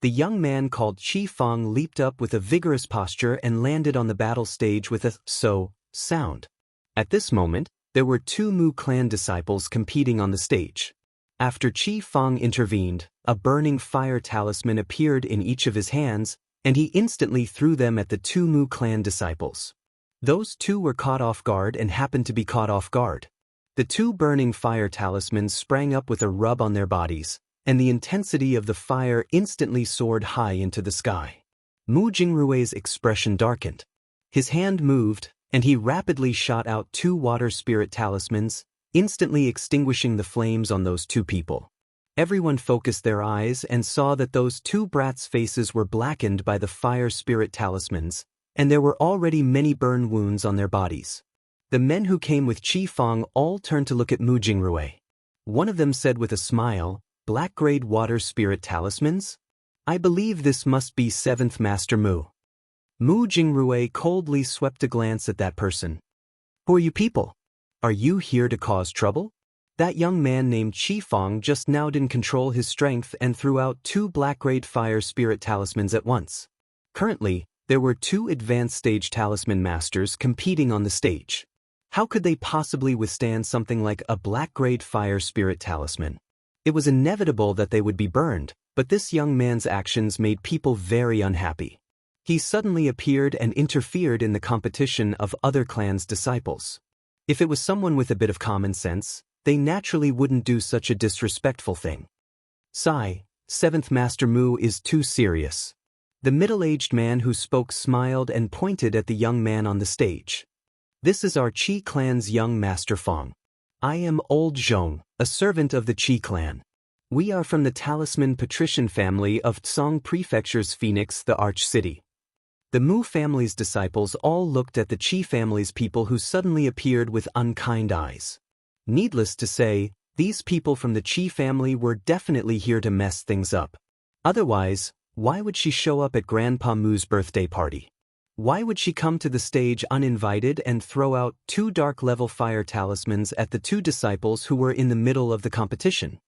The young man called Qifeng leaped up with a vigorous posture and landed on the battle stage with a "so" sound. At this moment, there were two Mu clan disciples competing on the stage. After Qifeng intervened, a burning fire talisman appeared in each of his hands, and he instantly threw them at the two Mu clan disciples. Those two were caught off guard and happened to be caught off guard. The two burning fire talismans sprang up with a rub on their bodies, and the intensity of the fire instantly soared high into the sky. Mu Jingrue's expression darkened. His hand moved, and he rapidly shot out two water spirit talismans, instantly extinguishing the flames on those two people. Everyone focused their eyes and saw that those two brats' faces were blackened by the fire spirit talismans, and there were already many burn wounds on their bodies. The men who came with Qifeng all turned to look at Mu Jingrue. One of them said with a smile, "Black-grade water spirit talismans? I believe this must be 7th Master Mu." Mu Jingrue coldly swept a glance at that person. "Who are you people? Are you here to cause trouble?" That young man named Qifeng just now didn't control his strength and threw out two black-grade fire spirit talismans at once. Currently, there were two advanced stage talisman masters competing on the stage. How could they possibly withstand something like a black-grade fire spirit talisman? It was inevitable that they would be burned, but this young man's actions made people very unhappy. He suddenly appeared and interfered in the competition of other clans' disciples. If it was someone with a bit of common sense, they naturally wouldn't do such a disrespectful thing. "Sigh, 7th Master Mu is too serious." The middle-aged man who spoke smiled and pointed at the young man on the stage. "This is our Qi clan's young Master Feng. I am Old Zhong, a servant of the Qi clan. We are from the talisman patrician family of Tsong Prefecture's Phoenix, the Arch City." The Mu family's disciples all looked at the Qi family's people who suddenly appeared with unkind eyes. Needless to say, these people from the Qi family were definitely here to mess things up. Otherwise, why would she show up at Grandpa Mu's birthday party? Why would she come to the stage uninvited and throw out two dark-level fire talismans at the two disciples who were in the middle of the competition?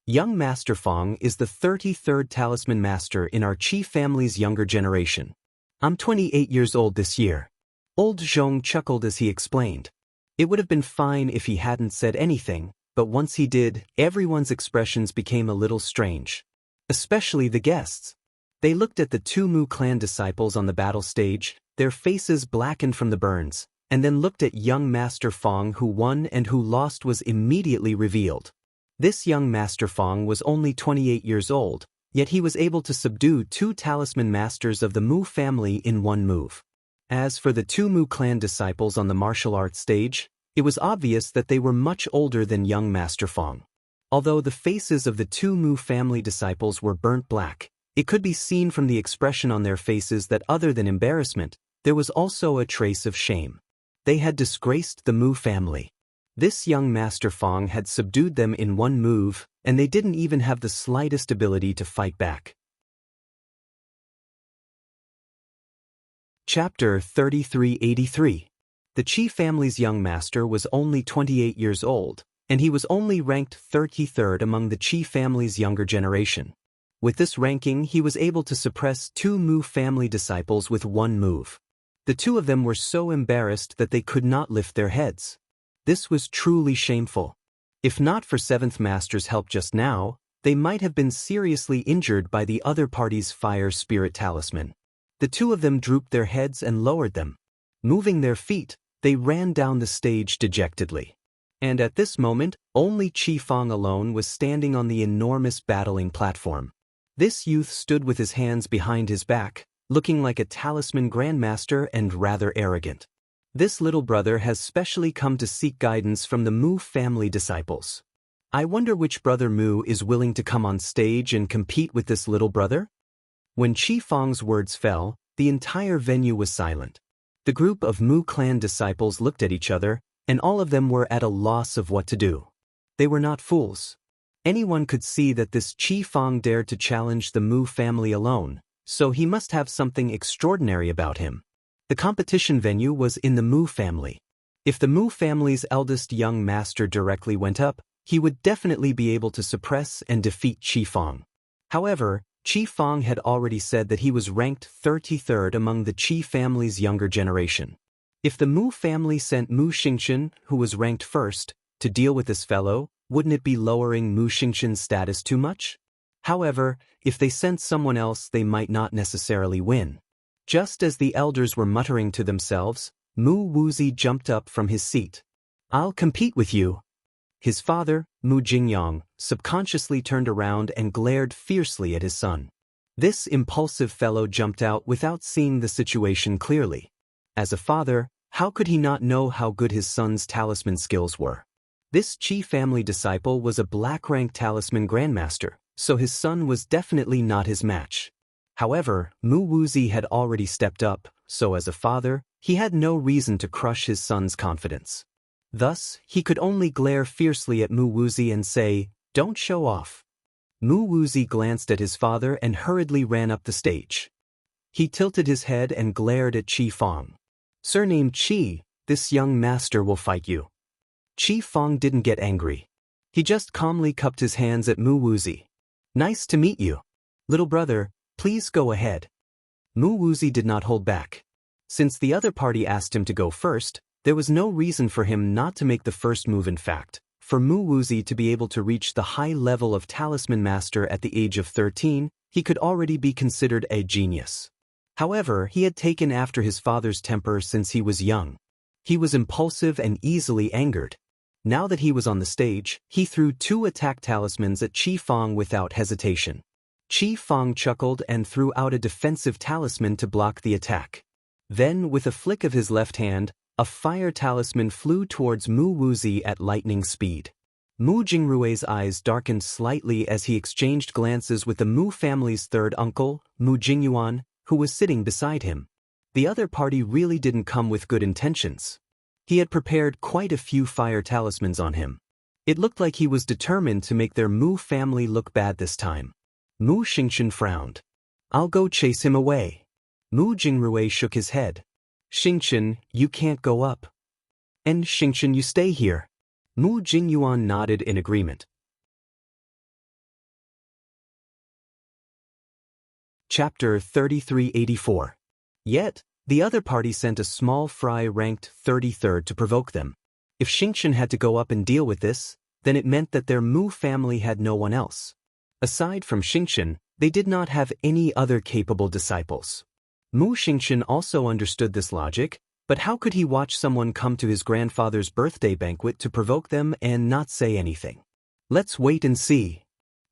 Young Master Feng is the 33rd talisman master in our Qi family's younger generation. I'm 28 years old this year. Old Zhong chuckled as he explained. It would have been fine if he hadn't said anything, but once he did, everyone's expressions became a little strange. Especially the guests. They looked at the two Mu clan disciples on the battle stage, their faces blackened from the burns, and then looked at young Master Feng. Who won and who lost was immediately revealed. This young Master Feng was only 28 years old, yet he was able to subdue two talisman masters of the Mu family in one move. As for the two Mu clan disciples on the martial arts stage, it was obvious that they were much older than young Master Feng. Although the faces of the two Mu family disciples were burnt black, it could be seen from the expression on their faces that other than embarrassment, there was also a trace of shame. They had disgraced the Mu family. This young Master Feng had subdued them in one move, and they didn't even have the slightest ability to fight back. Chapter 3383. The Qi family's young master was only 28 years old, and he was only ranked 33rd among the Qi family's younger generation. With this ranking, he was able to suppress 2 Mu family disciples with one move. The 2 of them were so embarrassed that they could not lift their heads. This was truly shameful. If not for 7th Master's help just now, they might have been seriously injured by the other party's fire spirit talisman. The 2 of them drooped their heads and lowered them. Moving their feet, they ran down the stage dejectedly. And at this moment, only Qi Feng alone was standing on the enormous battling platform. This youth stood with his hands behind his back, looking like a talisman grandmaster and rather arrogant. This little brother has specially come to seek guidance from the Mu family disciples. I wonder which brother Mu is willing to come on stage and compete with this little brother? When Qi Feng's words fell, the entire venue was silent. The group of Mu clan disciples looked at each other, and all of them were at a loss of what to do. They were not fools. Anyone could see that this Qi Feng dared to challenge the Mu family alone, so he must have something extraordinary about him. The competition venue was in the Mu family. If the Mu family's eldest young master directly went up, he would definitely be able to suppress and defeat Qi Feng. However, Qi Feng had already said that he was ranked 33rd among the Qi family's younger generation. If the Mu family sent Mu Xingchen, who was ranked first, to deal with this fellow, wouldn't it be lowering Mu Xingchen's status too much? However, if they sent someone else, they might not necessarily win. Just as the elders were muttering to themselves, Mu Wuzi jumped up from his seat. "I'll compete with you." His father, Mu Jingyang, subconsciously turned around and glared fiercely at his son. This impulsive fellow jumped out without seeing the situation clearly. As a father, how could he not know how good his son's talisman skills were? This Qi family disciple was a black-rank talisman grandmaster, so his son was definitely not his match. However, Mu Wuzi had already stepped up, so as a father, he had no reason to crush his son's confidence. Thus, he could only glare fiercely at Mu Wuzi and say, "Don't show off." Mu Wuzi glanced at his father and hurriedly ran up the stage. He tilted his head and glared at Qi Feng. "Surnamed Qi, this young master will fight you." Qi Feng didn't get angry. He just calmly cupped his hands at Mu Wuzi. "Nice to meet you. Little brother, please go ahead." Mu Wuzi did not hold back. Since the other party asked him to go first, there was no reason for him not to make the first move. In fact, for Mu Wuzi to be able to reach the high level of talisman master at the age of 13, he could already be considered a genius. However, he had taken after his father's temper since he was young. He was impulsive and easily angered. Now that he was on the stage, he threw 2 attack talismans at Qi Feng without hesitation. Qi Feng chuckled and threw out a defensive talisman to block the attack. Then, with a flick of his left hand, a fire talisman flew towards Mu Wuzi at lightning speed. Mu Jingrui's eyes darkened slightly as he exchanged glances with the Mu family's third uncle, Mu Jingyuan, who was sitting beside him. The other party really didn't come with good intentions. He had prepared quite a few fire talismans on him. It looked like he was determined to make their Mu family look bad this time. Mu Xingchen frowned. "I'll go chase him away." Mu Jingrui shook his head. "Xingchen, you can't go up." "And Xingchen, you stay here." Mu Jingyuan nodded in agreement. Chapter 3384. Yet, the other party sent a small fry ranked 33rd to provoke them. If Xingchen had to go up and deal with this, then it meant that their Mu family had no one else. Aside from Xingchen, they did not have any other capable disciples. Mu Xingchen also understood this logic, but how could he watch someone come to his grandfather's birthday banquet to provoke them and not say anything? "Let's wait and see,"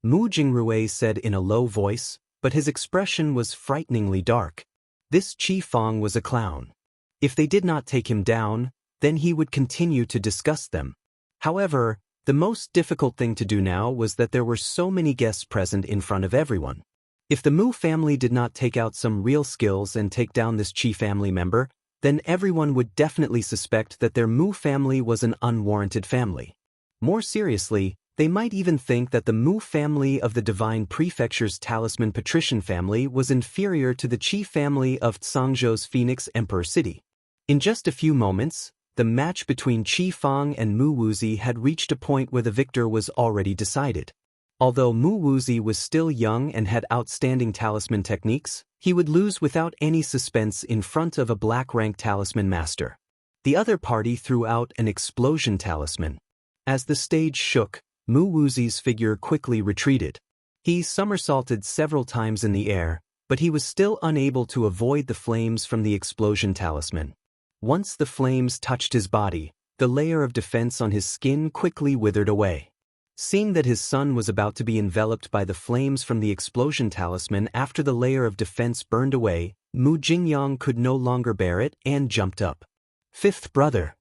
Mu Jingrui said in a low voice, but his expression was frighteningly dark. This Qi Feng was a clown. If they did not take him down, then he would continue to disgust them. However, the most difficult thing to do now was that there were so many guests present in front of everyone. If the Mu family did not take out some real skills and take down this Qi family member, then everyone would definitely suspect that their Mu family was an unwarranted family. More seriously, They might even think that the Mu family of the Divine Prefecture's talisman patrician family was inferior to the Qi family of Tsangzhou's Phoenix Emperor City. In just a few moments, the match between Qi Fang and Mu Wuzi had reached a point where the victor was already decided. Although Mu Wuzi was still young and had outstanding talisman techniques, he would lose without any suspense in front of a black-rank talisman master. The other party threw out an explosion talisman. As the stage shook, Mu Wuzi's figure quickly retreated. He somersaulted several times in the air, but he was still unable to avoid the flames from the explosion talisman. Once the flames touched his body, the layer of defense on his skin quickly withered away. Seeing that his son was about to be enveloped by the flames from the explosion talisman after the layer of defense burned away, Mu Jingyang could no longer bear it and jumped up. "Fifth brother!"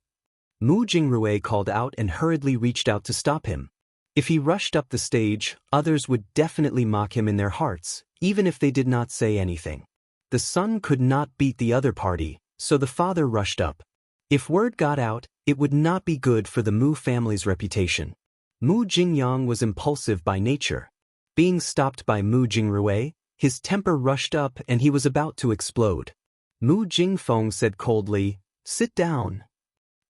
Mu Jingrui called out and hurriedly reached out to stop him. If he rushed up the stage, others would definitely mock him in their hearts, even if they did not say anything. The son could not beat the other party, so the father rushed up. If word got out, it would not be good for the Mu family's reputation. Mu Jingyang was impulsive by nature. Being stopped by Mu Jingrui, his temper rushed up and he was about to explode. Mu Jingfeng said coldly, "Sit down.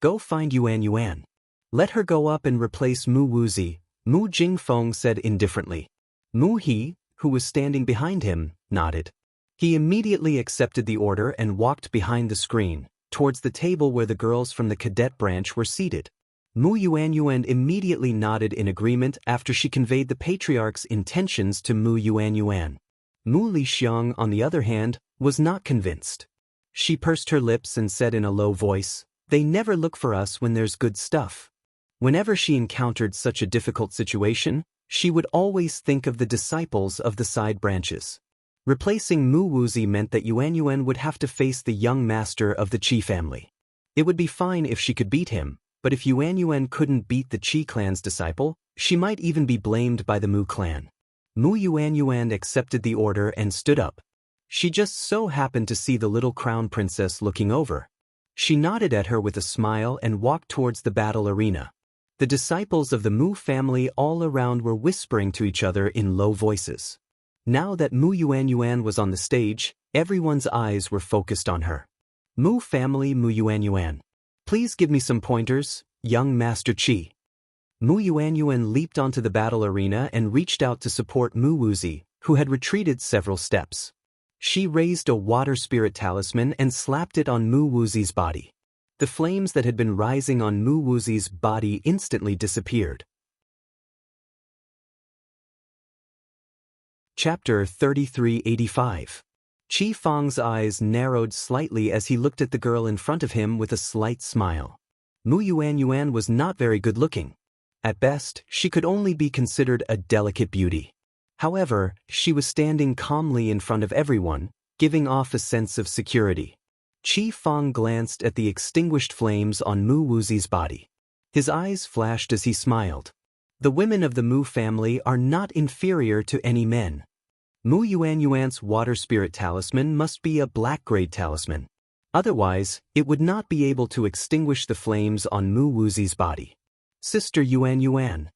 Go find Yuan Yuan. Let her go up and replace Mu Wuzi," Mu Jingfeng said indifferently. Mu He, who was standing behind him, nodded. He immediately accepted the order and walked behind the screen, towards the table where the girls from the cadet branch were seated. Mu Yuanyuan immediately nodded in agreement after she conveyed the patriarch's intentions to Mu Yuanyuan. Mu Lixiang, on the other hand, was not convinced. She pursed her lips and said in a low voice, "They never look for us when there's good stuff." Whenever she encountered such a difficult situation, she would always think of the disciples of the side branches. Replacing Mu Wuzi meant that Yuanyuan would have to face the young master of the Qi family. It would be fine if she could beat him, but if Yuanyuan couldn't beat the Qi clan's disciple, she might even be blamed by the Mu clan. Mu Yuanyuan accepted the order and stood up. She just so happened to see the little crown princess looking over. She nodded at her with a smile and walked towards the battle arena. The disciples of the Mu family all around were whispering to each other in low voices. Now that Mu Yuanyuan was on the stage, everyone's eyes were focused on her. "Mu family Mu Yuanyuan. Please give me some pointers, young Master Qi." Mu Yuanyuan leaped onto the battle arena and reached out to support Mu Wuzi, who had retreated several steps. She raised a water spirit talisman and slapped it on Mu Wuzi's body. The flames that had been rising on Mu Wuzi's body instantly disappeared. Chapter 3385. Qi Fang's eyes narrowed slightly as he looked at the girl in front of him with a slight smile. Mu Yuanyuan was not very good-looking. At best, she could only be considered a delicate beauty. However, she was standing calmly in front of everyone, giving off a sense of security. Qi Fang glanced at the extinguished flames on Mu Wuzi's body. His eyes flashed as he smiled. The women of the Mu family are not inferior to any men. Mu Yuanyuan's water spirit talisman must be a black-grade talisman. Otherwise, it would not be able to extinguish the flames on Mu Wuzi's body. Sister Yuanyuan.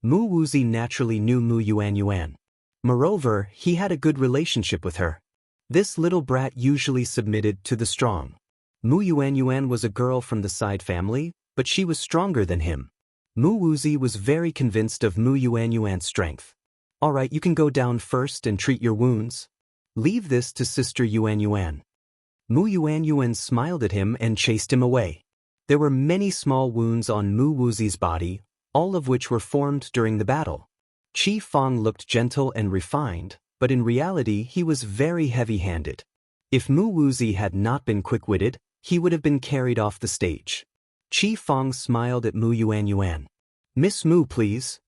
Mu Wuzi naturally knew Mu Yuanyuan. Moreover, he had a good relationship with her. This little brat usually submitted to the strong. Mu Yuanyuan was a girl from the side family, but she was stronger than him. Mu Wuzi was very convinced of Mu Yuanyuan's strength. "All right, you can go down first and treat your wounds. Leave this to Sister Yuanyuan." Mu Yuanyuan smiled at him and chased him away. There were many small wounds on Mu Wuzi's body, all of which were formed during the battle. Qi Fang looked gentle and refined, but in reality he was very heavy-handed. If Mu Wuzi had not been quick-witted, he would have been carried off the stage. Qi Fang smiled at Mu Yuanyuan. "Miss Mu, please."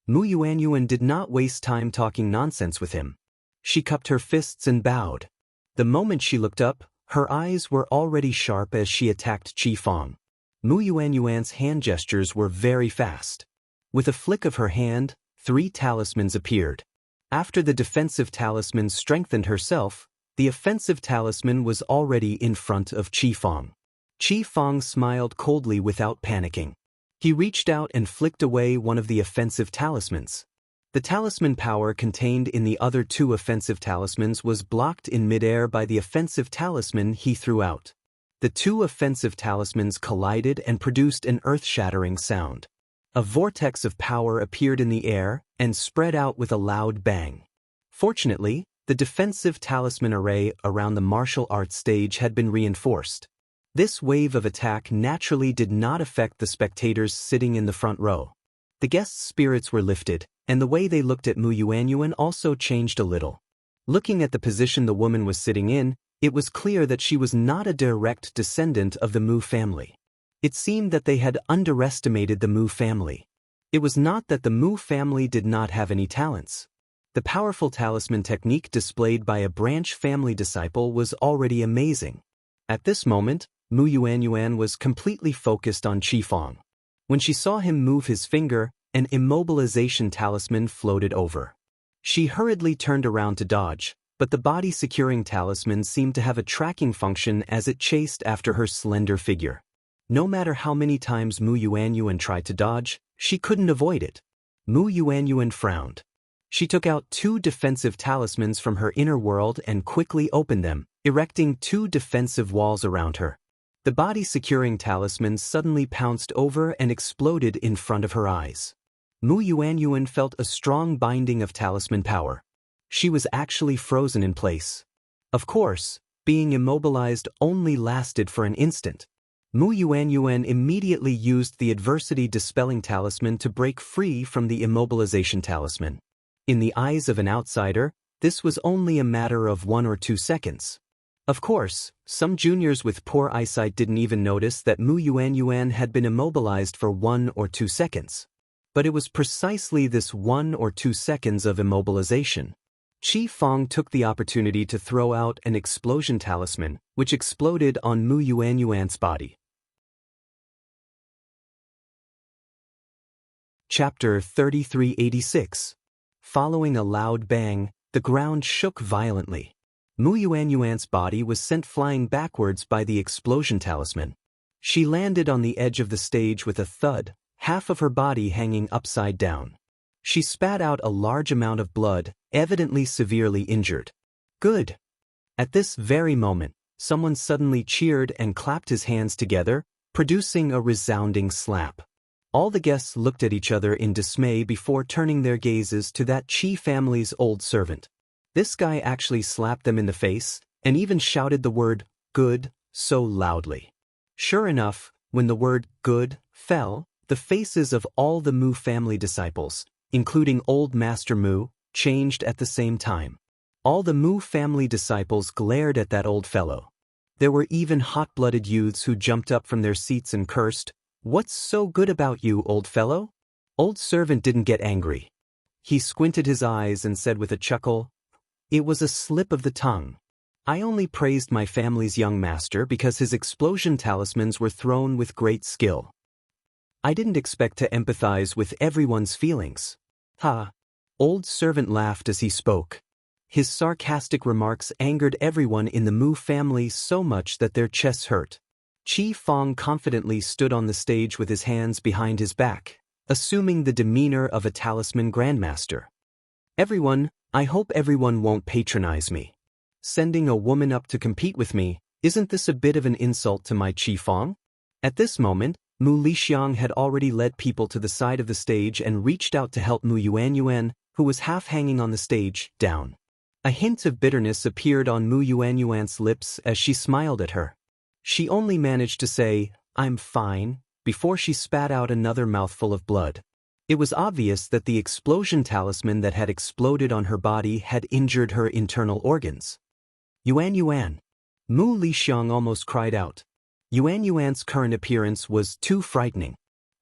Mu Yuanyuan did not waste time talking nonsense with him. She cupped her fists and bowed. The moment she looked up, her eyes were already sharp as she attacked Qi Fang. Mu Yuanyuan's hand gestures were very fast. With a flick of her hand, 3 talismans appeared. After the defensive talisman strengthened herself, the offensive talisman was already in front of Qi Fang. Qi Fang smiled coldly without panicking. He reached out and flicked away one of the offensive talismans. The talisman power contained in the other two offensive talismans was blocked in midair by the offensive talisman he threw out. The two offensive talismans collided and produced an earth-shattering sound. A vortex of power appeared in the air and spread out with a loud bang. Fortunately, the defensive talisman array around the martial arts stage had been reinforced. This wave of attack naturally did not affect the spectators sitting in the front row. The guests' spirits were lifted, and the way they looked at Mu Yuanyuan also changed a little. Looking at the position the woman was sitting in, it was clear that she was not a direct descendant of the Mu family. It seemed that they had underestimated the Mu family. It was not that the Mu family did not have any talents. The powerful talisman technique displayed by a branch family disciple was already amazing. At this moment, Mu Yuanyuan was completely focused on Qifeng. When she saw him move his finger, an immobilization talisman floated over. She hurriedly turned around to dodge, but the body-securing talisman seemed to have a tracking function as it chased after her slender figure. No matter how many times Mu Yuanyuan tried to dodge, she couldn't avoid it. Mu Yuanyuan frowned. She took out two defensive talismans from her inner world and quickly opened them, erecting two defensive walls around her. The body-securing talisman suddenly pounced over and exploded in front of her eyes. Mu Yuanyuan felt a strong binding of talisman power. She was actually frozen in place. Of course, being immobilized only lasted for an instant. Mu Yuanyuan immediately used the adversity-dispelling talisman to break free from the immobilization talisman. In the eyes of an outsider, this was only a matter of 1 or 2 seconds. Of course, some juniors with poor eyesight didn't even notice that Mu Yuanyuan had been immobilized for 1 or 2 seconds. But it was precisely this 1 or 2 seconds of immobilization. Qifeng took the opportunity to throw out an explosion talisman, which exploded on Mu Yuanyuan's body. Chapter 3386. Following a loud bang, the ground shook violently. Mu Yuanyuan's body was sent flying backwards by the explosion talisman. She landed on the edge of the stage with a thud, half of her body hanging upside down. She spat out a large amount of blood, evidently severely injured. Good. At this very moment, someone suddenly cheered and clapped his hands together, producing a resounding slap. All the guests looked at each other in dismay before turning their gazes to that Qi family's old servant. This guy actually slapped them in the face, and even shouted the word, "good," so loudly. Sure enough, when the word, "good," fell, the faces of all the Mu family disciples, including old Master Mu, changed at the same time. All the Mu family disciples glared at that old fellow. There were even hot-blooded youths who jumped up from their seats and cursed, "What's so good about you, old fellow?" Old servant didn't get angry. He squinted his eyes and said with a chuckle, "It was a slip of the tongue. I only praised my family's young master because his explosion talismans were thrown with great skill. I didn't expect to empathize with everyone's feelings." Ha! Old servant laughed as he spoke. His sarcastic remarks angered everyone in the Mu family so much that their chests hurt. Qifeng confidently stood on the stage with his hands behind his back, assuming the demeanor of a talisman grandmaster. "Everyone, I hope everyone won't patronize me. Sending a woman up to compete with me, isn't this a bit of an insult to my Qifeng?" At this moment, Mu Lixiang had already led people to the side of the stage and reached out to help Mu Yuanyuan, who was half hanging on the stage, down. A hint of bitterness appeared on Mu Yuanyuan's lips as she smiled at her. She only managed to say, "I'm fine," before she spat out another mouthful of blood. It was obvious that the explosion talisman that had exploded on her body had injured her internal organs. "Yuanyuan!" Mu Lixiang almost cried out. Yuanyuan's current appearance was too frightening.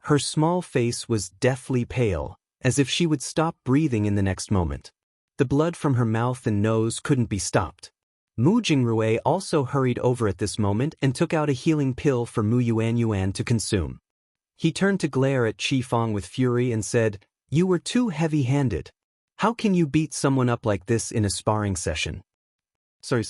Her small face was deathly pale, as if she would stop breathing in the next moment. The blood from her mouth and nose couldn't be stopped. Mu Jingrui also hurried over at this moment and took out a healing pill for Mu Yuanyuan to consume. He turned to glare at Qifeng with fury and said, "You were too heavy-handed. How can you beat someone up like this in a sparring session?" Sorry.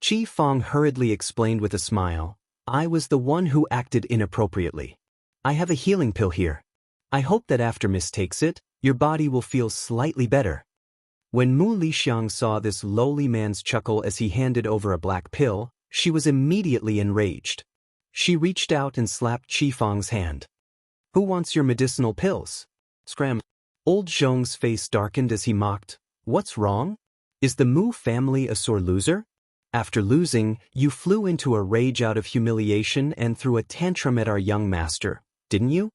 Qifeng hurriedly explained with a smile, "I was the one who acted inappropriately. I have a healing pill here. I hope that after Miss takes it, your body will feel slightly better. When Mu Lixiang saw this lowly man's chuckle as he handed over a black pill, she was immediately enraged. She reached out and slapped Qi Feng's hand. Who wants your medicinal pills? Scram. Old Zhong's face darkened as he mocked. What's wrong? Is the Mu family a sore loser? After losing, you flew into a rage out of humiliation and threw a tantrum at our young master, didn't you?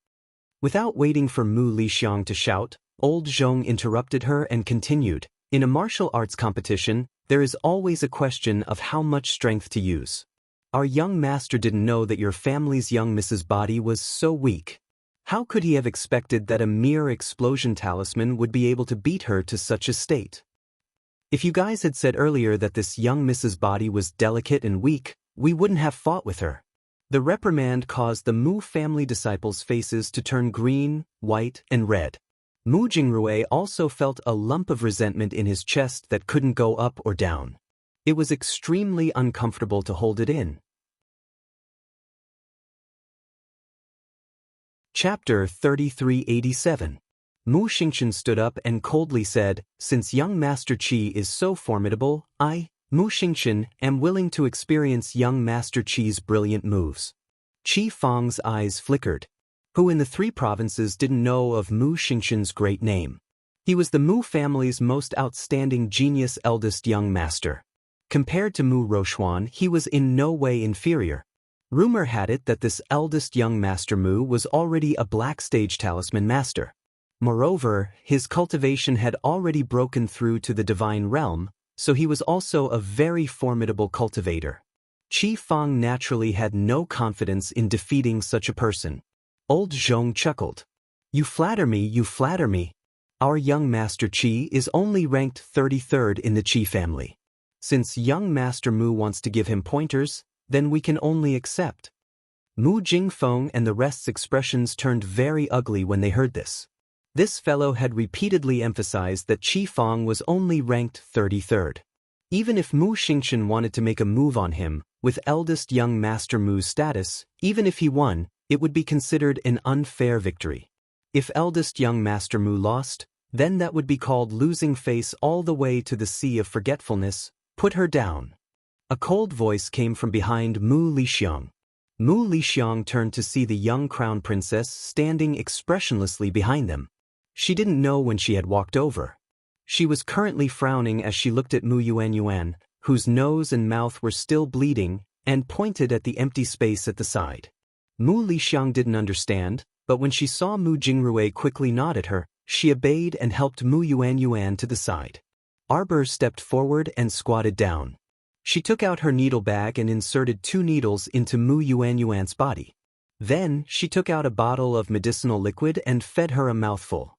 Without waiting for Mu Lixiang to shout, Old Zhong interrupted her and continued. In a martial arts competition, there is always a question of how much strength to use. Our young master didn't know that your family's young Mrs. Body was so weak. How could he have expected that a mere explosion talisman would be able to beat her to such a state? If you guys had said earlier that this young Mrs. Body was delicate and weak, we wouldn't have fought with her. The reprimand caused the Mu family disciples' faces to turn green, white, and red. Mu Jingrui also felt a lump of resentment in his chest that couldn't go up or down. It was extremely uncomfortable to hold it in. Chapter 3387. Mu Xingchen stood up and coldly said, Since young Master Qi is so formidable, I, Mu Xingchen, am willing to experience young Master Qi's brilliant moves. Qi Feng's eyes flickered. Who in the 3 provinces didn't know of Mu Xingchen's great name? He was the Mu family's most outstanding genius eldest young master. Compared to Mu Rochuan, he was in no way inferior. Rumor had it that this eldest young master Mu was already a black stage talisman master. Moreover, his cultivation had already broken through to the divine realm, so he was also a very formidable cultivator. Qi Feng naturally had no confidence in defeating such a person. Old Zhong chuckled. You flatter me, you flatter me. Our young Master Qi is only ranked 33rd in the Qi family. Since young Master Mu wants to give him pointers, then we can only accept. Mu Jingfeng and the rest's expressions turned very ugly when they heard this. This fellow had repeatedly emphasized that Qi Feng was only ranked 33rd. Even if Mu Xingchen wanted to make a move on him, with eldest young Master Mu's status, even if he won, it would be considered an unfair victory. If eldest young Master Mu lost, then that would be called losing face all the way to the sea of forgetfulness. Put her down. A cold voice came from behind Mu Lixiang. Mu Lixiang turned to see the young crown princess standing expressionlessly behind them. She didn't know when she had walked over. She was currently frowning as she looked at Mu Yuanyuan, whose nose and mouth were still bleeding, and pointed at the empty space at the side. Mu Lixiang didn't understand, but when she saw Mu Jingrui quickly nod at her, she obeyed and helped Mu Yuanyuan to the side. Arbor stepped forward and squatted down. She took out her needle bag and inserted 2 needles into Mu Yuanyuan's body. Then, she took out a bottle of medicinal liquid and fed her a mouthful.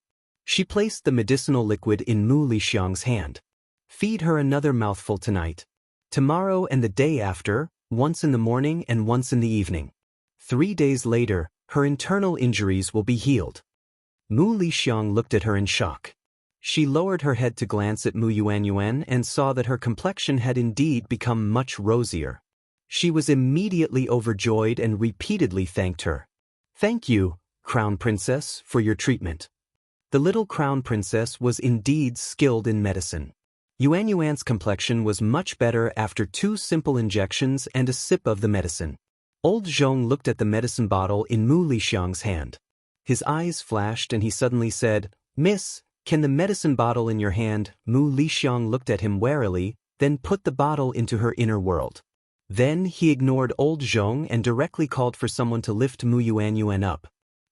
She placed the medicinal liquid in Mu Lixiang's hand. Feed her another mouthful tonight. Tomorrow and the day after, once in the morning and once in the evening. 3 days later, her internal injuries will be healed. Mu Lixiang looked at her in shock. She lowered her head to glance at Mu Yuanyuan and saw that her complexion had indeed become much rosier. She was immediately overjoyed and repeatedly thanked her. Thank you, Crown Princess, for your treatment. The little Crown Princess was indeed skilled in medicine. Yuanyuan's complexion was much better after 2 simple injections and a sip of the medicine. Old Zhong looked at the medicine bottle in Mu Lixiang's hand. His eyes flashed and he suddenly said, Miss, can the medicine bottle in your hand? Mu Lixiang looked at him warily, then put the bottle into her inner world. Then he ignored Old Zhong and directly called for someone to lift Mu Yuanyuan up.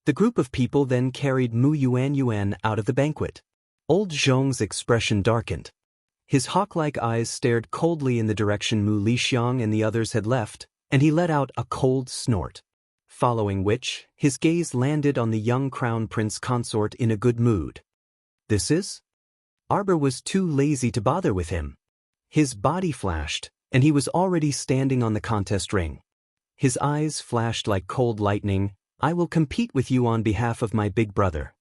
The group of people then carried Mu Yuanyuan out of the banquet. Old Zhong's expression darkened. His hawk-like eyes stared coldly in the direction Mu Lixiang and the others had left, and he let out a cold snort. Following which, his gaze landed on the young crown prince consort in a good mood. This is? Arbor was too lazy to bother with him. His body flashed, and he was already standing on the contest ring. His eyes flashed like cold lightning. I will compete with you on behalf of my big brother.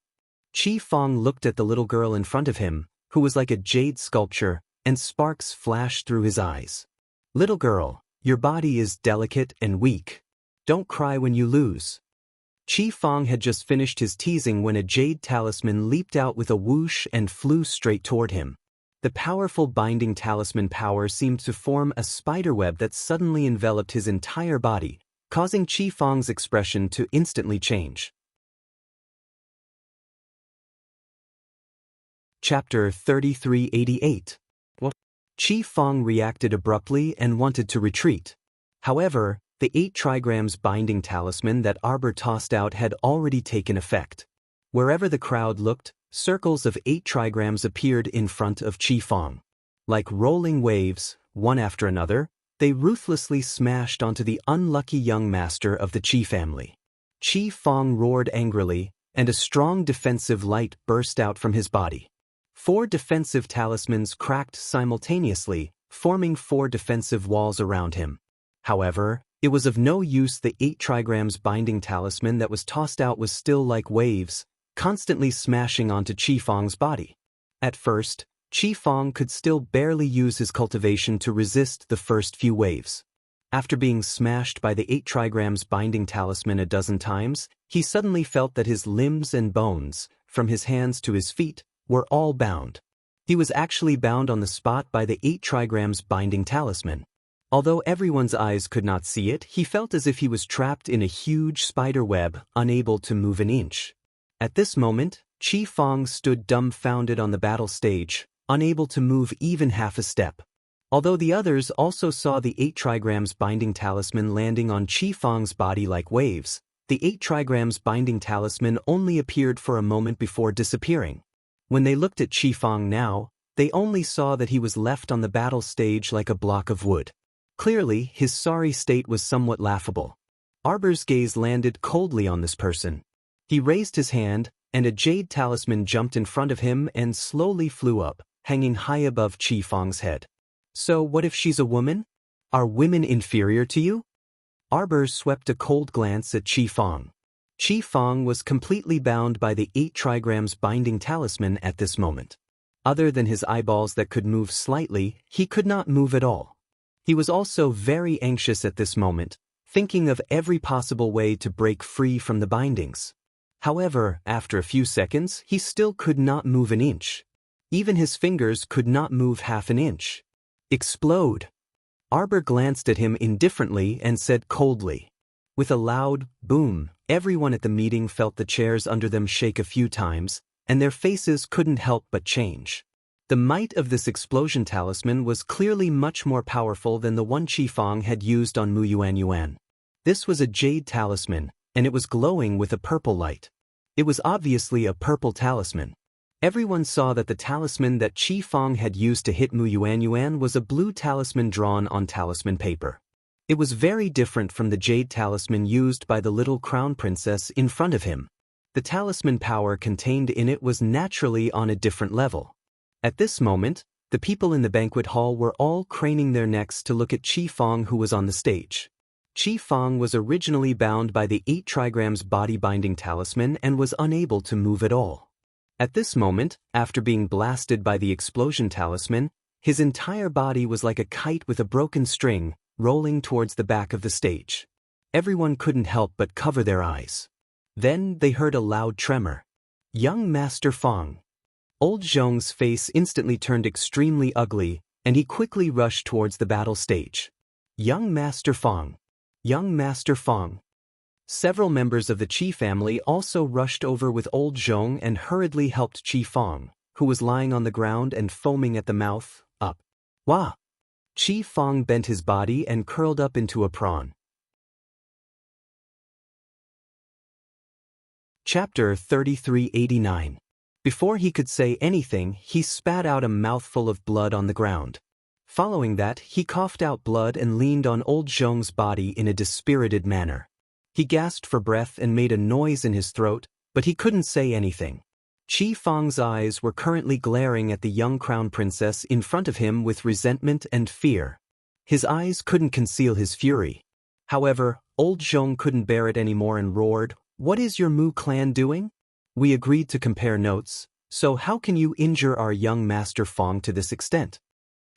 Qi Feng looked at the little girl in front of him, who was like a jade sculpture, and sparks flashed through his eyes. Little girl, your body is delicate and weak. Don't cry when you lose. Qi Fong had just finished his teasing when a jade talisman leaped out with a whoosh and flew straight toward him. The powerful binding talisman power seemed to form a spiderweb that suddenly enveloped his entire body, causing Qi Fong's expression to instantly change. Chapter 3388. What? Qi Fong reacted abruptly and wanted to retreat. However, the 8 trigrams binding talisman that Arbor tossed out had already taken effect. Wherever the crowd looked, circles of 8 trigrams appeared in front of Qi Fong. Like rolling waves, one after another, they ruthlessly smashed onto the unlucky young master of the Qi family. Qi Fong roared angrily, and a strong defensive light burst out from his body. 4 defensive talismans cracked simultaneously, forming 4 defensive walls around him. However, it was of no use. The 8 trigrams binding talisman that was tossed out was still like waves, constantly smashing onto Qi Fong's body. At first, Qi Fong could still barely use his cultivation to resist the first few waves. After being smashed by the 8 trigrams binding talisman a dozen times, he suddenly felt that his limbs and bones, from his hands to his feet, were all bound. He was actually bound on the spot by the 8 trigrams binding talisman. Although everyone's eyes could not see it, he felt as if he was trapped in a huge spider web, unable to move an inch. At this moment, Qi Fong stood dumbfounded on the battle stage, unable to move even half a step. Although the others also saw the 8 trigrams binding talisman landing on Qi Fong's body like waves, the 8 trigrams binding talisman only appeared for a moment before disappearing. When they looked at Qi Fong now, they only saw that he was left on the battle stage like a block of wood. Clearly, his sorry state was somewhat laughable. Arbor's gaze landed coldly on this person. He raised his hand, and a jade talisman jumped in front of him and slowly flew up, hanging high above Qi Fong's head. So what if she's a woman? Are women inferior to you? Arbor swept a cold glance at Qi Fong. Qi Fong was completely bound by the 8 trigrams binding talisman at this moment. Other than his eyeballs that could move slightly, he could not move at all. He was also very anxious at this moment, thinking of every possible way to break free from the bindings. However, after a few seconds, he still could not move an inch. Even his fingers could not move half an inch. Explode! Arbor glanced at him indifferently and said coldly. With a loud boom, everyone at the meeting felt the chairs under them shake a few times, and their faces couldn't help but change. The might of this explosion talisman was clearly much more powerful than the one Qi Fong had used on Mu Yuan Yuan. This was a jade talisman, and it was glowing with a purple light. It was obviously a purple talisman. Everyone saw that the talisman that Qi Fong had used to hit Mu Yuan Yuan was a blue talisman drawn on talisman paper. It was very different from the jade talisman used by the little crown princess in front of him. The talisman power contained in it was naturally on a different level. At this moment, the people in the banquet hall were all craning their necks to look at Qi Fong, who was on the stage. Qi Fong was originally bound by the 8 trigrams body binding talisman and was unable to move at all. At this moment, after being blasted by the explosion talisman, his entire body was like a kite with a broken string, rolling towards the back of the stage. Everyone couldn't help but cover their eyes. Then they heard a loud tremor. Young Master Fong. Old Zhong's face instantly turned extremely ugly, and he quickly rushed towards the battle stage. Young Master Fong. Young Master Fong. Several members of the Qi family also rushed over with Old Zhong and hurriedly helped Qi Fong, who was lying on the ground and foaming at the mouth, up. Wah! Qi Fong bent his body and curled up into a prawn. Chapter 3389. Before he could say anything, he spat out a mouthful of blood on the ground. Following that, he coughed out blood and leaned on Old Zhong's body in a dispirited manner. He gasped for breath and made a noise in his throat, but he couldn't say anything. Qi Fong's eyes were currently glaring at the young crown princess in front of him with resentment and fear. His eyes couldn't conceal his fury. However, Old Zhong couldn't bear it anymore and roared, "What is your Mu clan doing? We agreed to compare notes, so how can you injure our young Master Fong to this extent?"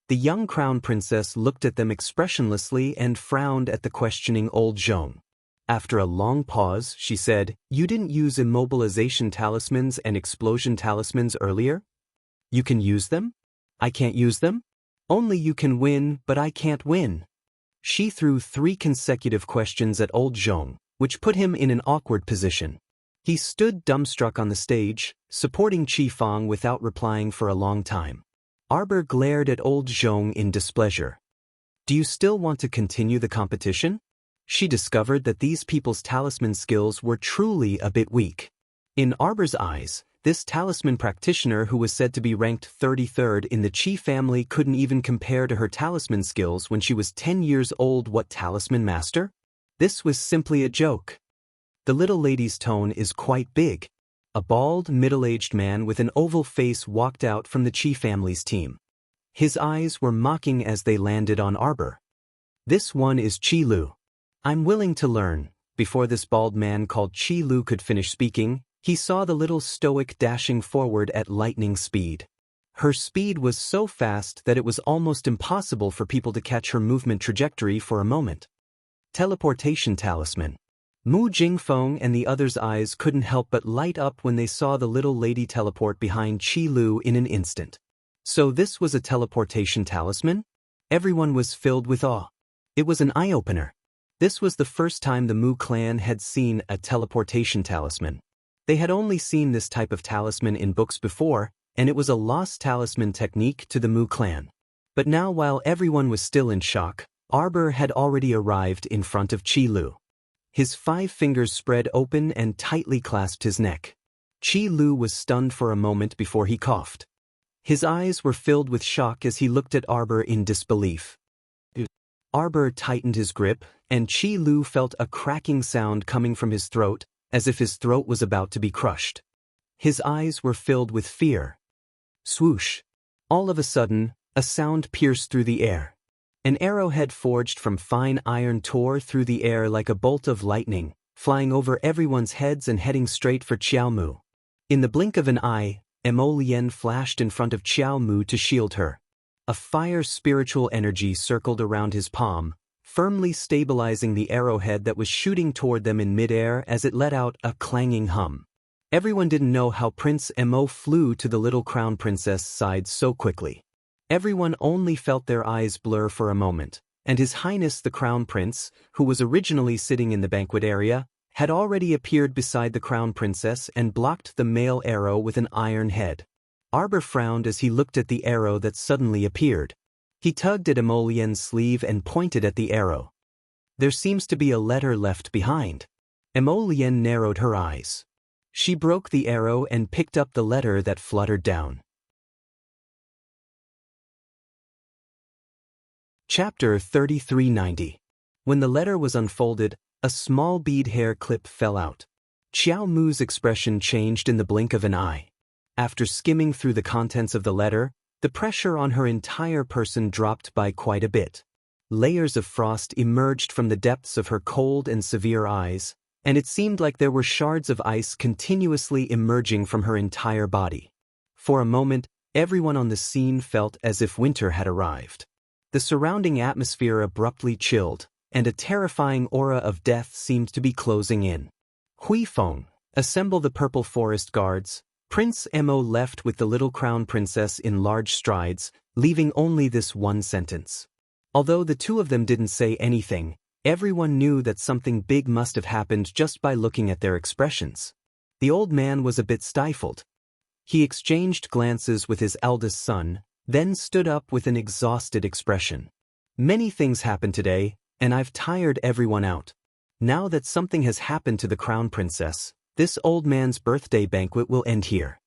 The young crown princess looked at them expressionlessly and frowned at the questioning Old Zhong. After a long pause, she said, "You didn't use immobilization talismans and explosion talismans earlier? You can use them? I can't use them? Only you can win, but I can't win." She threw 3 consecutive questions at old Zhong, which put him in an awkward position. He stood dumbstruck on the stage, supporting Qi Fang without replying for a long time. Arbor glared at old Zhong in displeasure. "Do you still want to continue the competition?" She discovered that these people's talisman skills were truly a bit weak. In Arbor's eyes, this talisman practitioner who was said to be ranked 33rd in the Qi family couldn't even compare to her talisman skills when she was 10 years old. What talisman master? This was simply a joke. The little lady's tone is quite big. A bald, middle-aged man with an oval face walked out from the Qi family's team. His eyes were mocking as they landed on Arbor. "This one is Qi Lu. I'm willing to learn." Before this bald man called Qi Lu could finish speaking, he saw the little stoic dashing forward at lightning speed. Her speed was so fast that it was almost impossible for people to catch her movement trajectory for a moment. Teleportation talisman. Mu Jingfeng and the others' eyes couldn't help but light up when they saw the little lady teleport behind Qi Lu in an instant. So this was a teleportation talisman? Everyone was filled with awe. It was an eye-opener. This was the first time the Mu clan had seen a teleportation talisman. They had only seen this type of talisman in books before, and it was a lost talisman technique to the Mu clan. But now, while everyone was still in shock, Arbor had already arrived in front of Qi Lu. His 5 fingers spread open and tightly clasped his neck. Qi Lu was stunned for a moment before he coughed. His eyes were filled with shock as he looked at Arbor in disbelief. Arbor tightened his grip, and Qi Lu felt a cracking sound coming from his throat, as if his throat was about to be crushed. His eyes were filled with fear. Swoosh! All of a sudden, a sound pierced through the air. An arrowhead forged from fine iron tore through the air like a bolt of lightning, flying over everyone's heads and heading straight for Qiao Mu. In the blink of an eye, Emolian flashed in front of Qiao Mu to shield her. A fire spiritual energy circled around his palm, firmly stabilizing the arrowhead that was shooting toward them in midair as it let out a clanging hum. Everyone didn't know how Prince Emo flew to the little crown princess' side so quickly. Everyone only felt their eyes blur for a moment, and His Highness the Crown Prince, who was originally sitting in the banquet area, had already appeared beside the crown princess and blocked the male arrow with an iron head. Arbor frowned as he looked at the arrow that suddenly appeared. He tugged at Emolien's sleeve and pointed at the arrow. "There seems to be a letter left behind." Emolien narrowed her eyes. She broke the arrow and picked up the letter that fluttered down. Chapter 3390. When the letter was unfolded, a small bead hair clip fell out. Qiao Mu's expression changed in the blink of an eye. After skimming through the contents of the letter, the pressure on her entire person dropped by quite a bit. Layers of frost emerged from the depths of her cold and severe eyes, and it seemed like there were shards of ice continuously emerging from her entire body. For a moment, everyone on the scene felt as if winter had arrived. The surrounding atmosphere abruptly chilled, and a terrifying aura of death seemed to be closing in. "Hui Feng, assemble the Purple Forest Guards." Prince Emo left with the little crown princess in large strides, leaving only this one sentence. Although the two of them didn't say anything, everyone knew that something big must have happened just by looking at their expressions. The old man was a bit stifled. He exchanged glances with his eldest son, then stood up with an exhausted expression. "Many things happened today, and I've tired everyone out. Now that something has happened to the crown princess, this old man's birthday banquet will end here."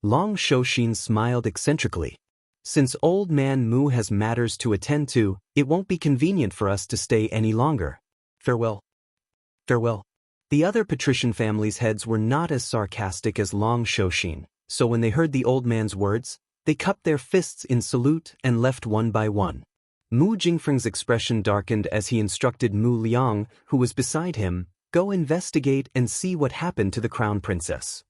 Long Shoshin smiled eccentrically. "Since old man Mu has matters to attend to, it won't be convenient for us to stay any longer. Farewell." Farewell. The other patrician families' heads were not as sarcastic as Long Shoshin, so when they heard the old man's words, they cupped their fists in salute and left one by one. Mu Jingfeng's expression darkened as he instructed Mu Liang, who was beside him, "Go investigate and see what happened to the crown princess."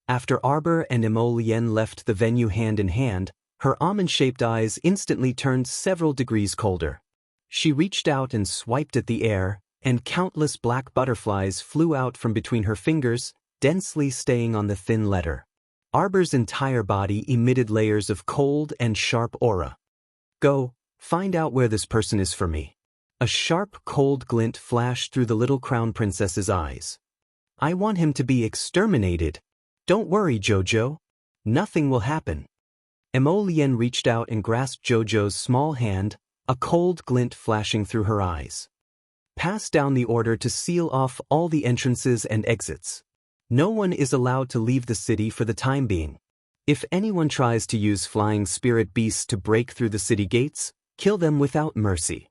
After Arbor and Emolien left the venue hand in hand, her almond-shaped eyes instantly turned several degrees colder. She reached out and swiped at the air, and countless black butterflies flew out from between her fingers, densely staying on the thin letter. Arbor's entire body emitted layers of cold and sharp aura. "Go, find out where this person is for me." A sharp, cold glint flashed through the little crown princess's eyes. "I want him to be exterminated. Don't worry, Jojo. Nothing will happen." Emolien reached out and grasped Jojo's small hand, a cold glint flashing through her eyes. "Pass down the order to seal off all the entrances and exits. No one is allowed to leave the city for the time being. If anyone tries to use flying spirit beasts to break through the city gates, kill them without mercy."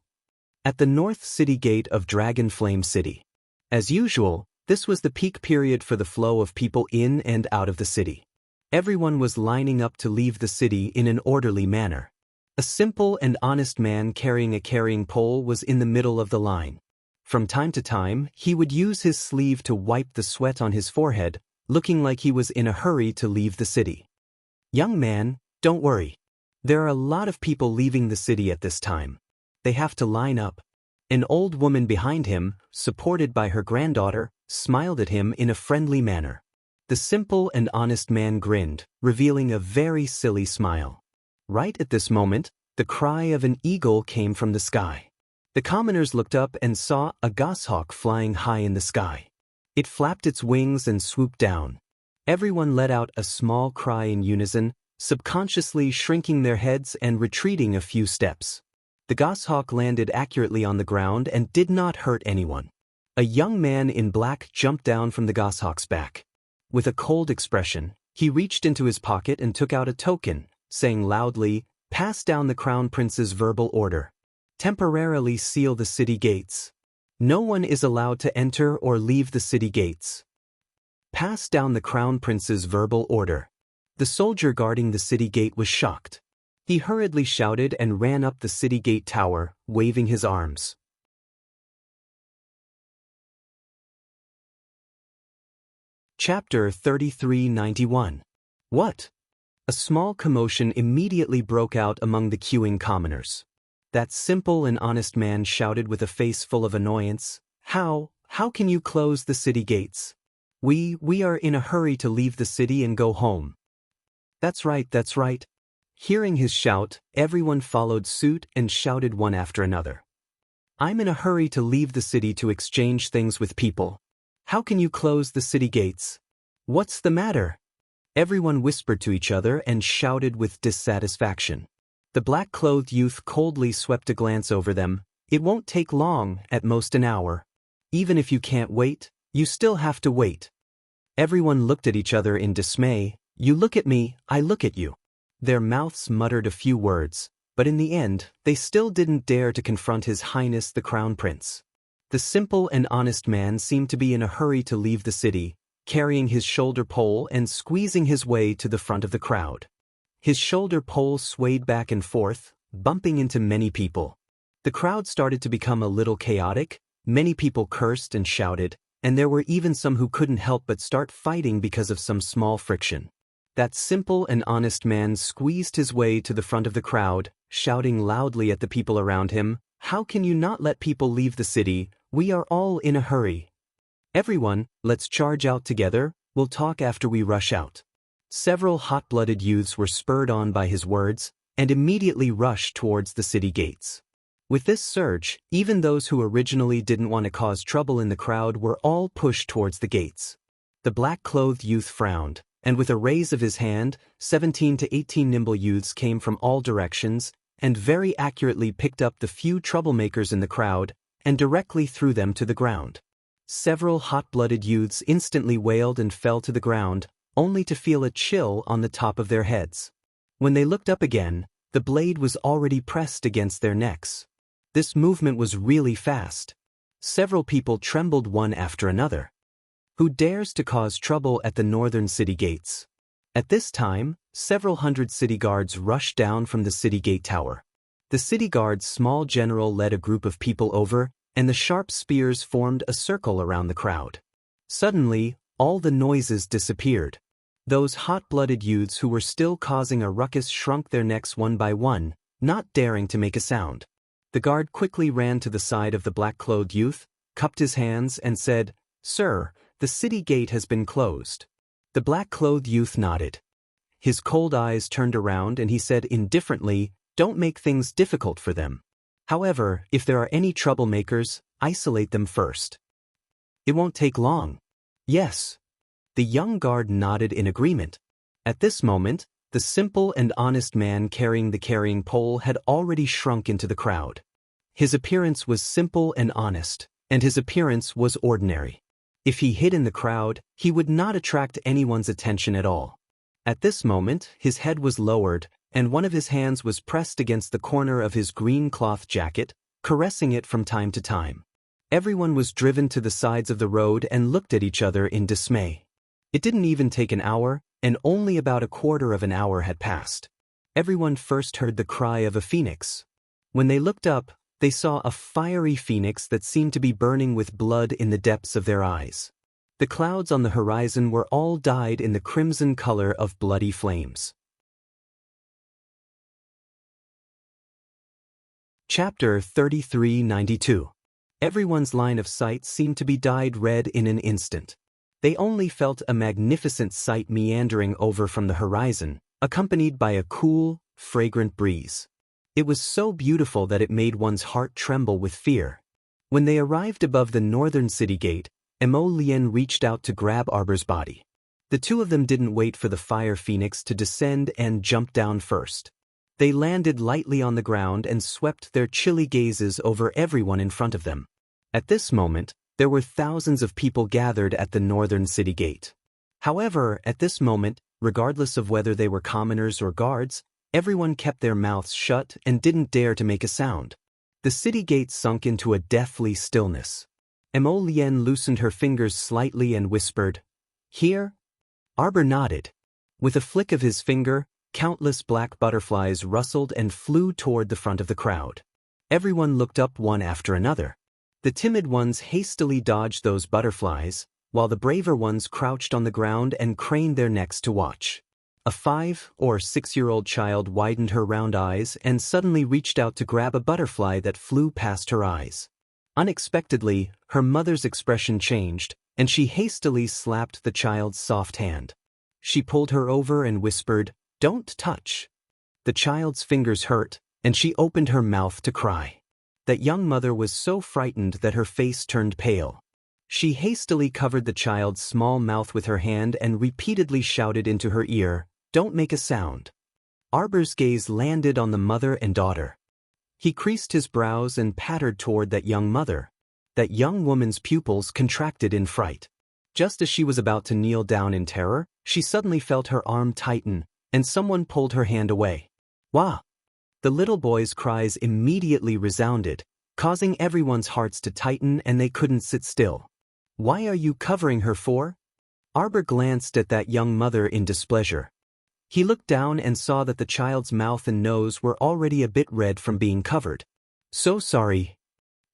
At the north city gate of Dragon Flame City. As usual, this was the peak period for the flow of people in and out of the city. Everyone was lining up to leave the city in an orderly manner. A simple and honest man carrying a carrying pole was in the middle of the line. From time to time, he would use his sleeve to wipe the sweat on his forehead, looking like he was in a hurry to leave the city. "Young man, don't worry. There are a lot of people leaving the city at this time. They have to line up." An old woman behind him, supported by her granddaughter, smiled at him in a friendly manner. The simple and honest man grinned, revealing a very silly smile. Right at this moment, the cry of an eagle came from the sky. The commoners looked up and saw a goshawk flying high in the sky. It flapped its wings and swooped down. Everyone let out a small cry in unison, subconsciously shrinking their heads and retreating a few steps. The goshawk landed accurately on the ground and did not hurt anyone. A young man in black jumped down from the goshawk's back. With a cold expression, he reached into his pocket and took out a token, saying loudly, "Pass down the Crown Prince's verbal order. Temporarily seal the city gates. No one is allowed to enter or leave the city gates. Pass down the Crown Prince's verbal order." The soldier guarding the city gate was shocked. He hurriedly shouted and ran up the city gate tower, waving his arms. Chapter 3391. What? A small commotion immediately broke out among the queuing commoners. That simple and honest man shouted with a face full of annoyance, How can you close the city gates? We are in a hurry to leave the city and go home." That's right. Hearing his shout, everyone followed suit and shouted one after another. "I'm in a hurry to leave the city to exchange things with people. How can you close the city gates? What's the matter?" Everyone whispered to each other and shouted with dissatisfaction. The black-clothed youth coldly swept a glance over them. "It won't take long, at most an hour. Even if you can't wait, you still have to wait." Everyone looked at each other in dismay. "You look at me, I look at you." Their mouths muttered a few words, but in the end, they still didn't dare to confront His Highness the Crown Prince. The simple and honest man seemed to be in a hurry to leave the city, carrying his shoulder pole and squeezing his way to the front of the crowd. His shoulder pole swayed back and forth, bumping into many people. The crowd started to become a little chaotic, many people cursed and shouted, and there were even some who couldn't help but start fighting because of some small friction. That simple and honest man squeezed his way to the front of the crowd, shouting loudly at the people around him, "How can you not let people leave the city? We are all in a hurry. Everyone, let's charge out together, we'll talk after we rush out." Several hot-blooded youths were spurred on by his words, and immediately rushed towards the city gates. With this surge, even those who originally didn't want to cause trouble in the crowd were all pushed towards the gates. The black-clothed youth frowned, and with a raise of his hand, 17 to 18 nimble youths came from all directions, and very accurately picked up the few troublemakers in the crowd, and directly threw them to the ground. Several hot-blooded youths instantly wailed and fell to the ground, only to feel a chill on the top of their heads. When they looked up again, the blade was already pressed against their necks. This movement was really fast. Several people trembled one after another. Who dares to cause trouble at the northern city gates? At this time, several hundred city guards rushed down from the city gate tower. The city guard's small general led a group of people over, and the sharp spears formed a circle around the crowd. Suddenly, all the noises disappeared. Those hot-blooded youths who were still causing a ruckus shrunk their necks one by one, not daring to make a sound. The guard quickly ran to the side of the black-clothed youth, cupped his hands, and said, "Sir, the city gate has been closed." The black-clothed youth nodded. His cold eyes turned around and he said indifferently, "Don't make things difficult for them. However, if there are any troublemakers, isolate them first. It won't take long." "Yes." The young guard nodded in agreement. At this moment, the simple and honest man carrying the carrying pole had already shrunk into the crowd. His appearance was simple and honest, and his appearance was ordinary. If he hid in the crowd, he would not attract anyone's attention at all. At this moment, his head was lowered, and one of his hands was pressed against the corner of his green cloth jacket, caressing it from time to time. Everyone was driven to the sides of the road and looked at each other in dismay. It didn't even take an hour, and only about a quarter of an hour had passed. Everyone first heard the cry of a phoenix. When they looked up, they saw a fiery phoenix that seemed to be burning with blood in the depths of their eyes. The clouds on the horizon were all dyed in the crimson color of bloody flames. Chapter 3392. Everyone's line of sight seemed to be dyed red in an instant. They only felt a magnificent sight meandering over from the horizon, accompanied by a cool, fragrant breeze. It was so beautiful that it made one's heart tremble with fear. When they arrived above the northern city gate, Emolien reached out to grab Arbor's body. The two of them didn't wait for the fire phoenix to descend and jump down first. They landed lightly on the ground and swept their chilly gazes over everyone in front of them. At this moment, there were thousands of people gathered at the northern city gate. However, at this moment, regardless of whether they were commoners or guards, everyone kept their mouths shut and didn't dare to make a sound. The city gate sunk into a deathly stillness. Emolien loosened her fingers slightly and whispered, "Here?" Arbor nodded. With a flick of his finger, countless black butterflies rustled and flew toward the front of the crowd. Everyone looked up one after another. The timid ones hastily dodged those butterflies, while the braver ones crouched on the ground and craned their necks to watch. A 5- or 6-year-old child widened her round eyes and suddenly reached out to grab a butterfly that flew past her eyes. Unexpectedly, her mother's expression changed, and she hastily slapped the child's soft hand. She pulled her over and whispered, "Don't touch." The child's fingers hurt, and she opened her mouth to cry. That young mother was so frightened that her face turned pale. She hastily covered the child's small mouth with her hand and repeatedly shouted into her ear, "Don't make a sound." Arbor's gaze landed on the mother and daughter. He creased his brows and pattered toward that young mother. That young woman's pupils contracted in fright. Just as she was about to kneel down in terror, she suddenly felt her arm tighten, and someone pulled her hand away. "Wah!" The little boy's cries immediately resounded, causing everyone's hearts to tighten and they couldn't sit still. "Why are you covering her for?" Arbor glanced at that young mother in displeasure. He looked down and saw that the child's mouth and nose were already a bit red from being covered. "So sorry."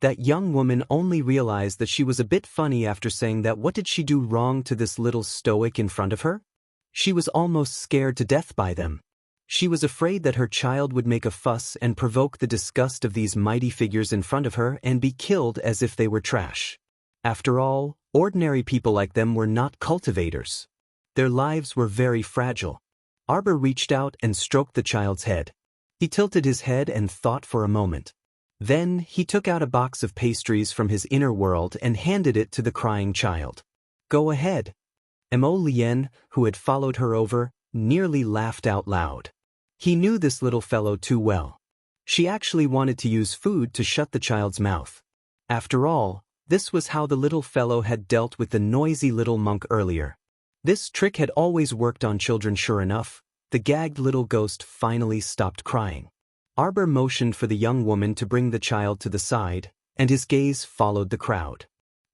That young woman only realized that she was a bit funny after saying that. What did she do wrong to this little stoic in front of her? She was almost scared to death by them. She was afraid that her child would make a fuss and provoke the disgust of these mighty figures in front of her and be killed as if they were trash. After all, ordinary people like them were not cultivators. Their lives were very fragile. Arbor reached out and stroked the child's head. He tilted his head and thought for a moment. Then he took out a box of pastries from his inner world and handed it to the crying child. "Go ahead." Emolien, who had followed her over, nearly laughed out loud. He knew this little fellow too well. She actually wanted to use food to shut the child's mouth. After all, this was how the little fellow had dealt with the noisy little monk earlier. This trick had always worked on children. Sure enough, the gagged little ghost finally stopped crying. Arbor motioned for the young woman to bring the child to the side, and his gaze followed the crowd.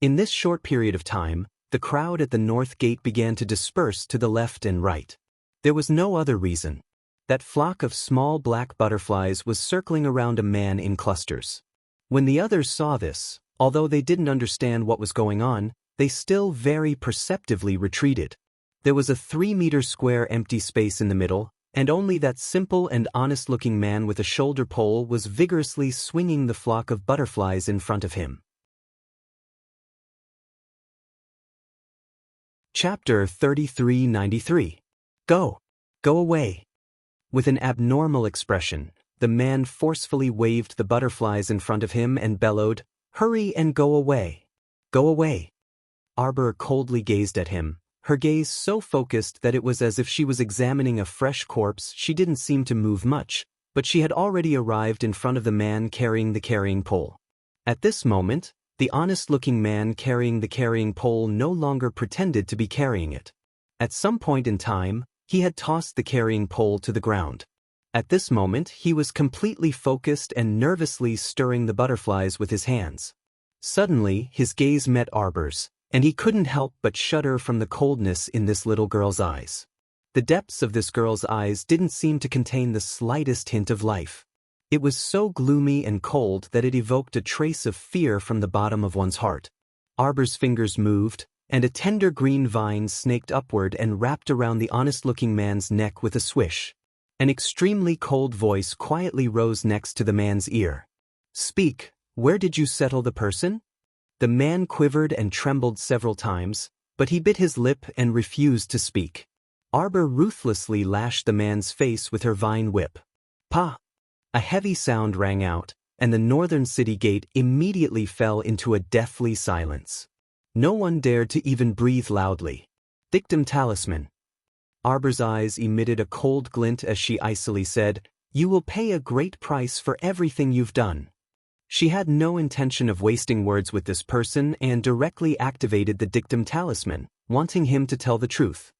In this short period of time, the crowd at the north gate began to disperse to the left and right. There was no other reason. That flock of small black butterflies was circling around a man in clusters. When the others saw this, although they didn't understand what was going on, they still very perceptively retreated. There was a 3-meter square empty space in the middle, and only that simple and honest-looking man with a shoulder pole was vigorously swinging the flock of butterflies in front of him. Chapter 3393. Go. Go away. With an abnormal expression, the man forcefully waved the butterflies in front of him and bellowed, "Hurry and go away. Go away." Arbor coldly gazed at him, her gaze so focused that it was as if she was examining a fresh corpse. She didn't seem to move much, but she had already arrived in front of the man carrying the carrying pole. At this moment, the honest-looking man carrying the carrying pole no longer pretended to be carrying it. At some point in time, he had tossed the carrying pole to the ground. At this moment, he was completely focused and nervously stirring the butterflies with his hands. Suddenly, his gaze met Arbor's, and he couldn't help but shudder from the coldness in this little girl's eyes. The depths of this girl's eyes didn't seem to contain the slightest hint of life. It was so gloomy and cold that it evoked a trace of fear from the bottom of one's heart. Arbor's fingers moved, and a tender green vine snaked upward and wrapped around the honest-looking man's neck with a swish. An extremely cold voice quietly rose next to the man's ear. "Speak, where did you settle the person?" The man quivered and trembled several times, but he bit his lip and refused to speak. Arbor ruthlessly lashed the man's face with her vine whip. "Pa!" A heavy sound rang out, and the northern city gate immediately fell into a deathly silence. No one dared to even breathe loudly. Dictum talisman. Arbor's eyes emitted a cold glint as she icily said, "You will pay a great price for everything you've done." She had no intention of wasting words with this person and directly activated the dictum talisman, wanting him to tell the truth.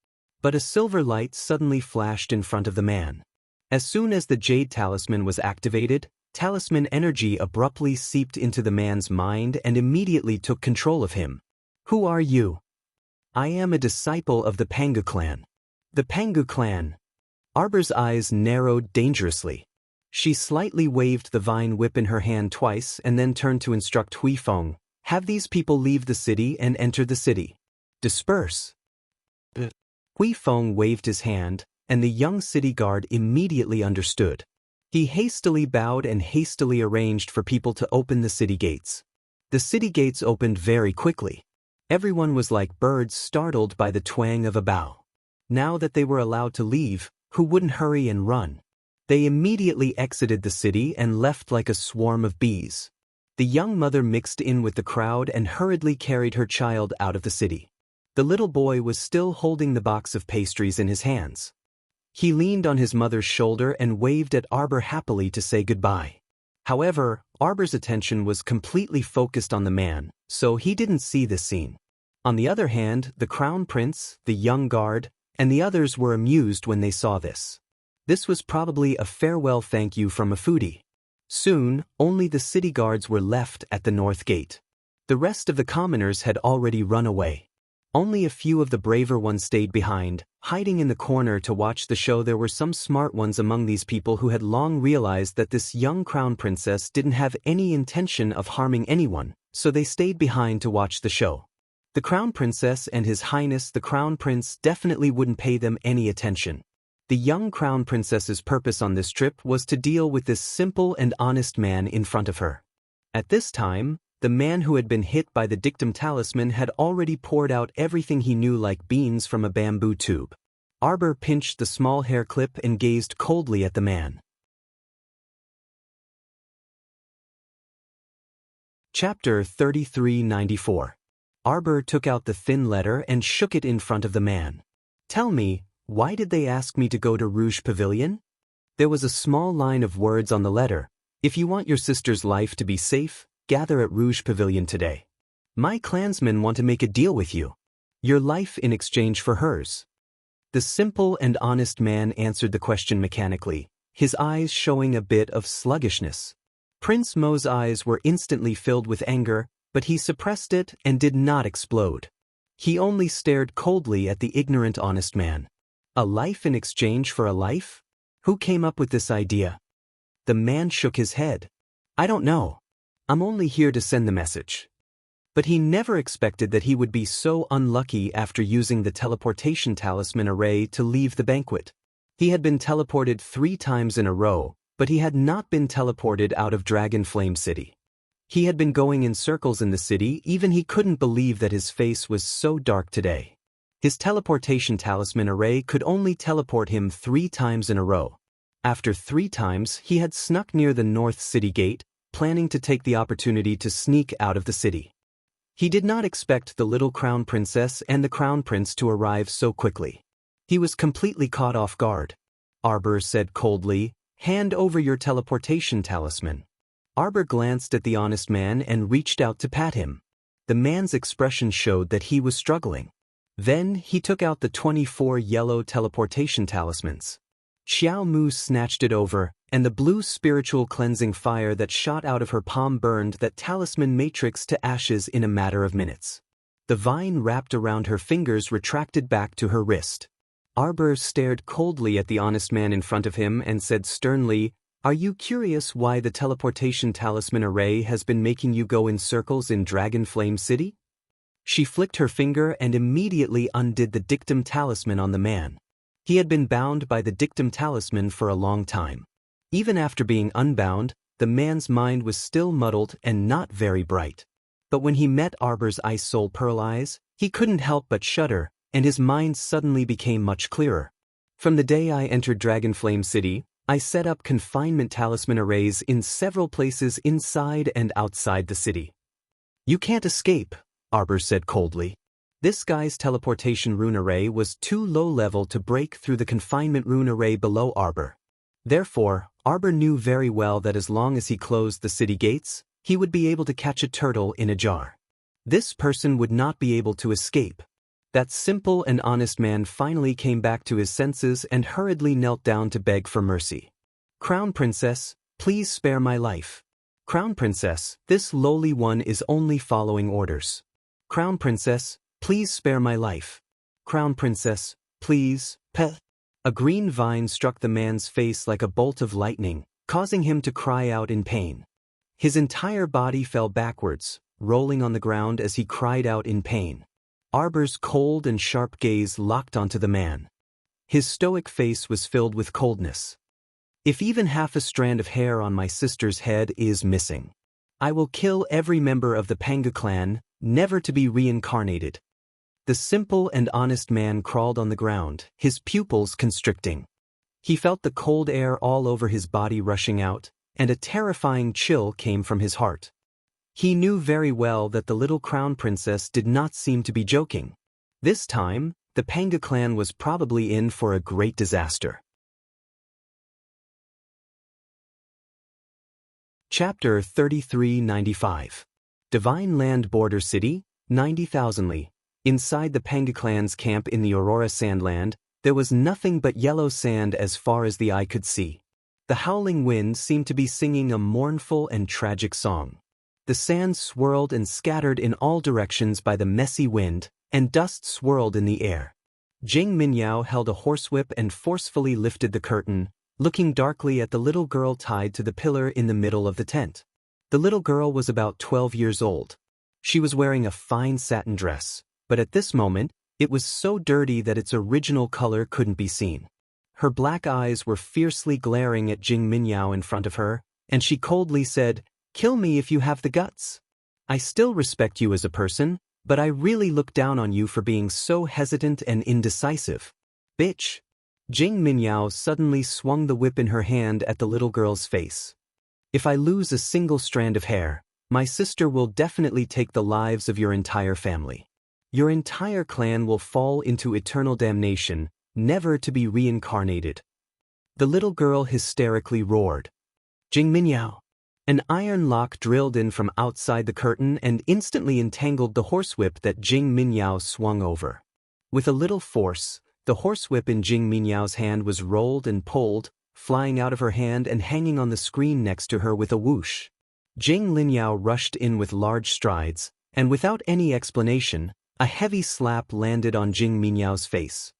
But a silver light suddenly flashed in front of the man. As soon as the jade talisman was activated, talisman energy abruptly seeped into the man's mind and immediately took control of him. "Who are you?" "I am a disciple of the Pangu clan." "The Pangu clan." Arbor's eyes narrowed dangerously. She slightly waved the vine whip in her hand twice and then turned to instruct Huifeng, "Have these people leave the city and enter the city. Disperse." Huifeng waved his hand, and the young city guard immediately understood. He hastily bowed and hastily arranged for people to open the city gates. The city gates opened very quickly. Everyone was like birds startled by the twang of a bow. Now that they were allowed to leave, who wouldn't hurry and run? They immediately exited the city and left like a swarm of bees. The young mother mixed in with the crowd and hurriedly carried her child out of the city. The little boy was still holding the box of pastries in his hands. He leaned on his mother's shoulder and waved at Arbor happily to say goodbye. However, Arbor's attention was completely focused on the man, so he didn't see this scene. On the other hand, the crown prince, the young guard, and the others were amused when they saw this. This was probably a farewell thank you from a foodie. Soon, only the city guards were left at the north gate. The rest of the commoners had already run away. Only a few of the braver ones stayed behind, hiding in the corner to watch the show. There were some smart ones among these people who had long realized that this young crown princess didn't have any intention of harming anyone, so they stayed behind to watch the show. The crown princess and His Highness the Crown Prince definitely wouldn't pay them any attention. The young crown princess's purpose on this trip was to deal with this simple and honest man in front of her. At this time, the man who had been hit by the dictum talisman had already poured out everything he knew like beans from a bamboo tube. Arbor pinched the small hair clip and gazed coldly at the man. Chapter 3394. Arbor took out the thin letter and shook it in front of the man. "Tell me, why did they ask me to go to Rouge Pavilion?" There was a small line of words on the letter. "If you want your sister's life to be safe, gather at Rouge Pavilion today. My clansmen want to make a deal with you. Your life in exchange for hers." The simple and honest man answered the question mechanically, his eyes showing a bit of sluggishness. Prince Mo's eyes were instantly filled with anger, but he suppressed it and did not explode. He only stared coldly at the ignorant honest man. A life in exchange for a life? Who came up with this idea? The man shook his head. "I don't know. I'm only here to send the message." But he never expected that he would be so unlucky after using the teleportation talisman array to leave the banquet. He had been teleported 3 times in a row, but he had not been teleported out of Dragon Flame City. He had been going in circles in the city, even he couldn't believe that his face was so dark today. His teleportation talisman array could only teleport him 3 times in a row. After 3 times, he had snuck near the North City Gate, planning to take the opportunity to sneak out of the city. He did not expect the little crown princess and the crown prince to arrive so quickly. He was completely caught off guard. Arbor said coldly, "Hand over your teleportation talisman." Arbor glanced at the honest man and reached out to pat him. The man's expression showed that he was struggling. Then he took out the 24 yellow teleportation talismans. Xiao Mu snatched it over, and the blue spiritual cleansing fire that shot out of her palm burned that talisman matrix to ashes in a matter of minutes. The vine wrapped around her fingers retracted back to her wrist. Arbor stared coldly at the honest man in front of him and said sternly, "Are you curious why the teleportation talisman array has been making you go in circles in Dragonflame City?" She flicked her finger and immediately undid the dictum talisman on the man. He had been bound by the dictum talisman for a long time. Even after being unbound, the man's mind was still muddled and not very bright. But when he met Arbor's ice soul pearl eyes, he couldn't help but shudder, and his mind suddenly became much clearer. From the day I entered Dragonflame City, I set up confinement talisman arrays in several places inside and outside the city. "You can't escape," Arbor said coldly. This guy's teleportation rune array was too low-level to break through the confinement rune array below Arbor. Therefore, Arbor knew very well that as long as he closed the city gates, he would be able to catch a turtle in a jar. This person would not be able to escape. That simple and honest man finally came back to his senses and hurriedly knelt down to beg for mercy. "Crown Princess, please spare my life. Crown Princess, this lowly one is only following orders. Crown Princess, please spare my life. Crown Princess, please, pet." A green vine struck the man's face like a bolt of lightning, causing him to cry out in pain. His entire body fell backwards, rolling on the ground as he cried out in pain. Arbor's cold and sharp gaze locked onto the man. His stoic face was filled with coldness. "If even half a strand of hair on my sister's head is missing, I will kill every member of the Panga clan, never to be reincarnated." The simple and honest man crawled on the ground, his pupils constricting. He felt the cold air all over his body rushing out, and a terrifying chill came from his heart. He knew very well that the little crown princess did not seem to be joking. This time, the Panga clan was probably in for a great disaster. Chapter 3395. Divine Land Border City, 90,000 li. Inside the Panga clan's camp in the Aurora Sandland, there was nothing but yellow sand as far as the eye could see. The howling wind seemed to be singing a mournful and tragic song. The sand swirled and scattered in all directions by the messy wind, and dust swirled in the air. Jing Minyao held a horsewhip and forcefully lifted the curtain, looking darkly at the little girl tied to the pillar in the middle of the tent. The little girl was about 12 years old. She was wearing a fine satin dress, but at this moment, it was so dirty that its original color couldn't be seen. Her black eyes were fiercely glaring at Jing Minyao in front of her, and she coldly said, "Kill me if you have the guts. I still respect you as a person, but I really look down on you for being so hesitant and indecisive. Bitch." Jing Minyao suddenly swung the whip in her hand at the little girl's face. "If I lose a single strand of hair, my sister will definitely take the lives of your entire family. Your entire clan will fall into eternal damnation, never to be reincarnated." The little girl hysterically roared. "Jing Minyao!" An iron lock drilled in from outside the curtain and instantly entangled the horsewhip that Jing Minyao swung over. With a little force, the horsewhip in Jing Minyao's hand was rolled and pulled, flying out of her hand and hanging on the screen next to her with a whoosh. Jing Linyao rushed in with large strides, and without any explanation, a heavy slap landed on Jing Minyao's face.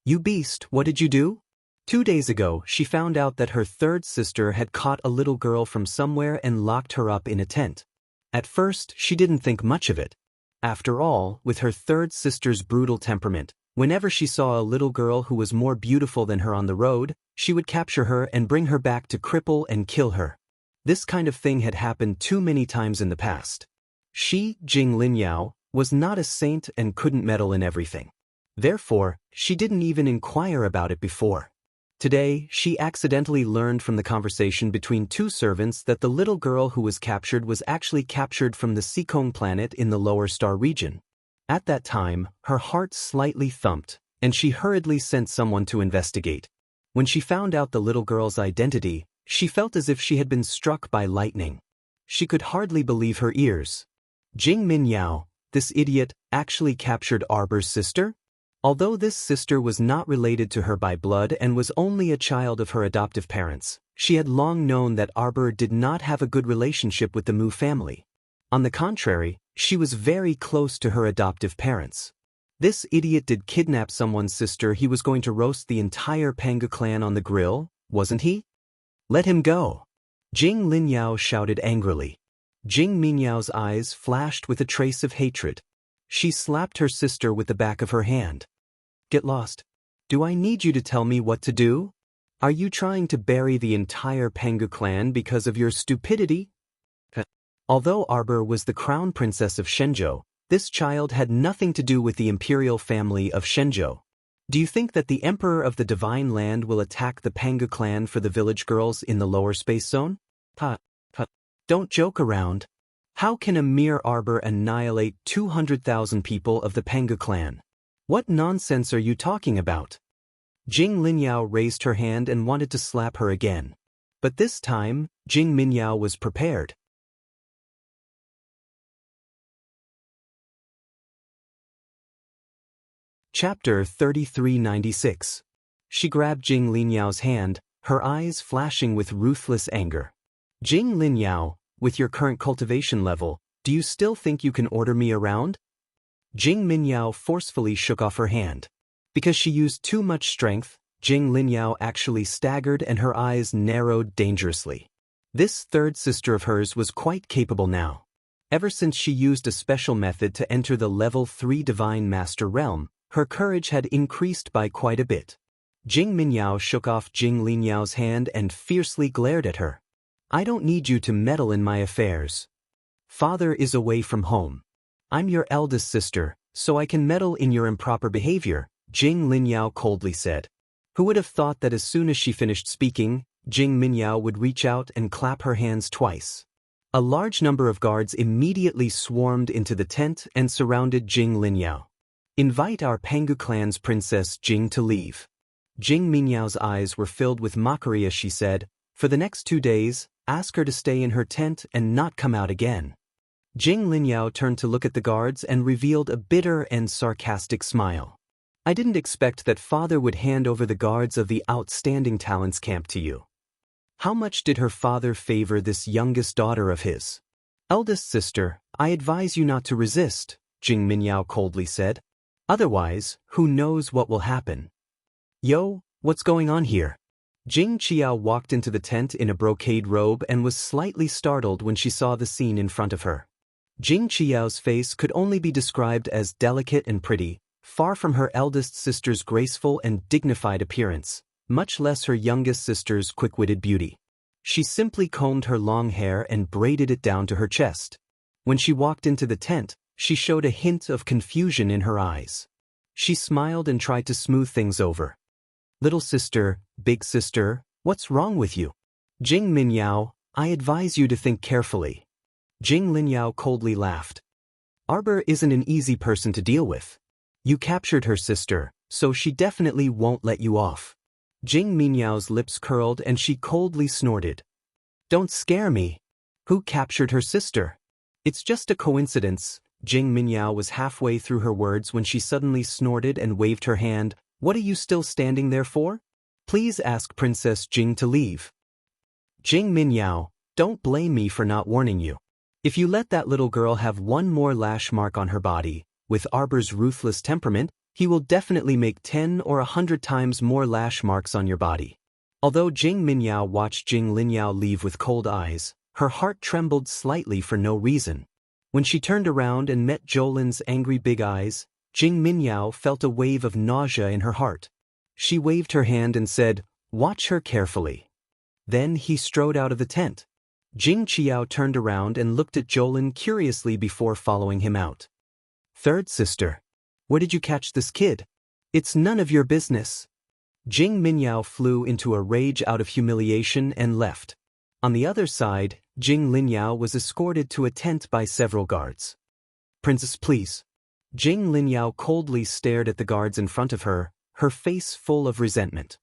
"You beast, what did you do?" 2 days ago, she found out that her third sister had caught a little girl from somewhere and locked her up in a tent. At first, she didn't think much of it. After all, with her third sister's brutal temperament, whenever she saw a little girl who was more beautiful than her on the road, she would capture her and bring her back to cripple and kill her. This kind of thing had happened too many times in the past. She, Jing Linyao, was not a saint and couldn't meddle in everything. Therefore, she didn't even inquire about it before. Today, she accidentally learned from the conversation between two servants that the little girl who was actually captured from the Seekong planet in the lower star region. At that time, her heart slightly thumped, and she hurriedly sent someone to investigate. When she found out the little girl's identity, she felt as if she had been struck by lightning. She could hardly believe her ears. Jing Minyao, this idiot, actually captured Arbor's sister? Although this sister was not related to her by blood and was only a child of her adoptive parents, she had long known that Arbor did not have a good relationship with the Mu family. On the contrary, she was very close to her adoptive parents. This idiot did kidnap someone's sister. He was going to roast the entire Panga clan on the grill, wasn't he? Let him go! Jing Linyao shouted angrily. Jing Minyao's eyes flashed with a trace of hatred. She slapped her sister with the back of her hand. Get lost. Do I need you to tell me what to do? Are you trying to bury the entire Panga clan because of your stupidity? Although Arbor was the crown princess of Shenzhou, this child had nothing to do with the imperial family of Shenzhou. Do you think that the emperor of the divine land will attack the Panga clan for the village girls in the lower space zone? Don't joke around. How can a mere Arbor annihilate 200,000 people of the Panga clan? What nonsense are you talking about? Jing Linyao raised her hand and wanted to slap her again. But this time, Jing Minyao was prepared. Chapter 3396. She grabbed Jing Linyao's hand, her eyes flashing with ruthless anger. Jing Linyao, with your current cultivation level, do you still think you can order me around? Jing Minyao forcefully shook off her hand. Because she used too much strength, Jing Linyao actually staggered and her eyes narrowed dangerously. This third sister of hers was quite capable now. Ever since she used a special method to enter the level 3 Divine Master realm, her courage had increased by quite a bit. Jing Minyao shook off Jing Linyao's hand and fiercely glared at her. I don't need you to meddle in my affairs. Father is away from home. I'm your eldest sister, so I can meddle in your improper behavior, Jing Linyao coldly said. Who would have thought that as soon as she finished speaking, Jing Minyao would reach out and clap her hands twice. A large number of guards immediately swarmed into the tent and surrounded Jing Linyao. Invite our Pangu clan's princess Jing to leave. Jing Minyao's eyes were filled with mockery as she said, for the next 2 days, ask her to stay in her tent and not come out again. Jing Linyao turned to look at the guards and revealed a bitter and sarcastic smile. I didn't expect that father would hand over the guards of the outstanding talents camp to you. How much did her father favor this youngest daughter of his? Eldest sister, I advise you not to resist, Jing Minyao coldly said. Otherwise, who knows what will happen? Yo, what's going on here? Jing Qiao walked into the tent in a brocade robe and was slightly startled when she saw the scene in front of her. Jing Qiao's face could only be described as delicate and pretty, far from her eldest sister's graceful and dignified appearance, much less her youngest sister's quick-witted beauty. She simply combed her long hair and braided it down to her chest. When she walked into the tent, she showed a hint of confusion in her eyes. She smiled and tried to smooth things over. Little sister, big sister, what's wrong with you? Jing Minyao, I advise you to think carefully. Jing Linyao coldly laughed. Arbor isn't an easy person to deal with. You captured her sister, so she definitely won't let you off. Jing Minyao's lips curled and she coldly snorted. Don't scare me. Who captured her sister? It's just a coincidence. Jing Minyao was halfway through her words when she suddenly snorted and waved her hand. What are you still standing there for? Please ask Princess Jing to leave. Jing Minyao, don't blame me for not warning you. If you let that little girl have one more lash mark on her body, with Arbor's ruthless temperament, he will definitely make 10 or 100 times more lash marks on your body. Although Jing Minyao watched Jing Linyao leave with cold eyes, her heart trembled slightly for no reason. When she turned around and met Jolin's angry big eyes, Jing Minyao felt a wave of nausea in her heart. She waved her hand and said, "Watch her carefully." Then he strode out of the tent. Jing Qiao turned around and looked at Jolin curiously before following him out. Third sister, where did you catch this kid? It's none of your business. Jing Minyao flew into a rage out of humiliation and left. On the other side, Jing Linyao was escorted to a tent by several guards. Princess, please. Jing Linyao coldly stared at the guards in front of her, her face full of resentment.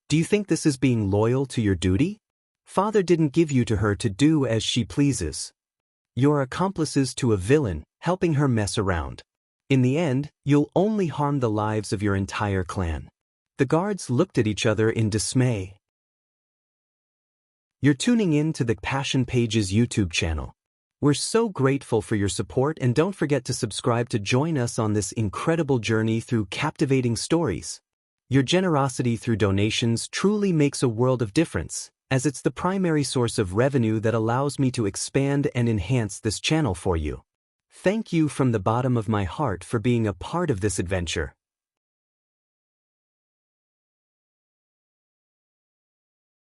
Do you think this is being loyal to your duty? Father didn't give you to her to do as she pleases. You're accomplices to a villain, helping her mess around. In the end, you'll only harm the lives of your entire clan. The guards looked at each other in dismay. You're tuning in to the Passion Pages YouTube channel. We're so grateful for your support, and don't forget to subscribe to join us on this incredible journey through captivating stories. Your generosity through donations truly makes a world of difference, as it's the primary source of revenue that allows me to expand and enhance this channel for you. Thank you from the bottom of my heart for being a part of this adventure.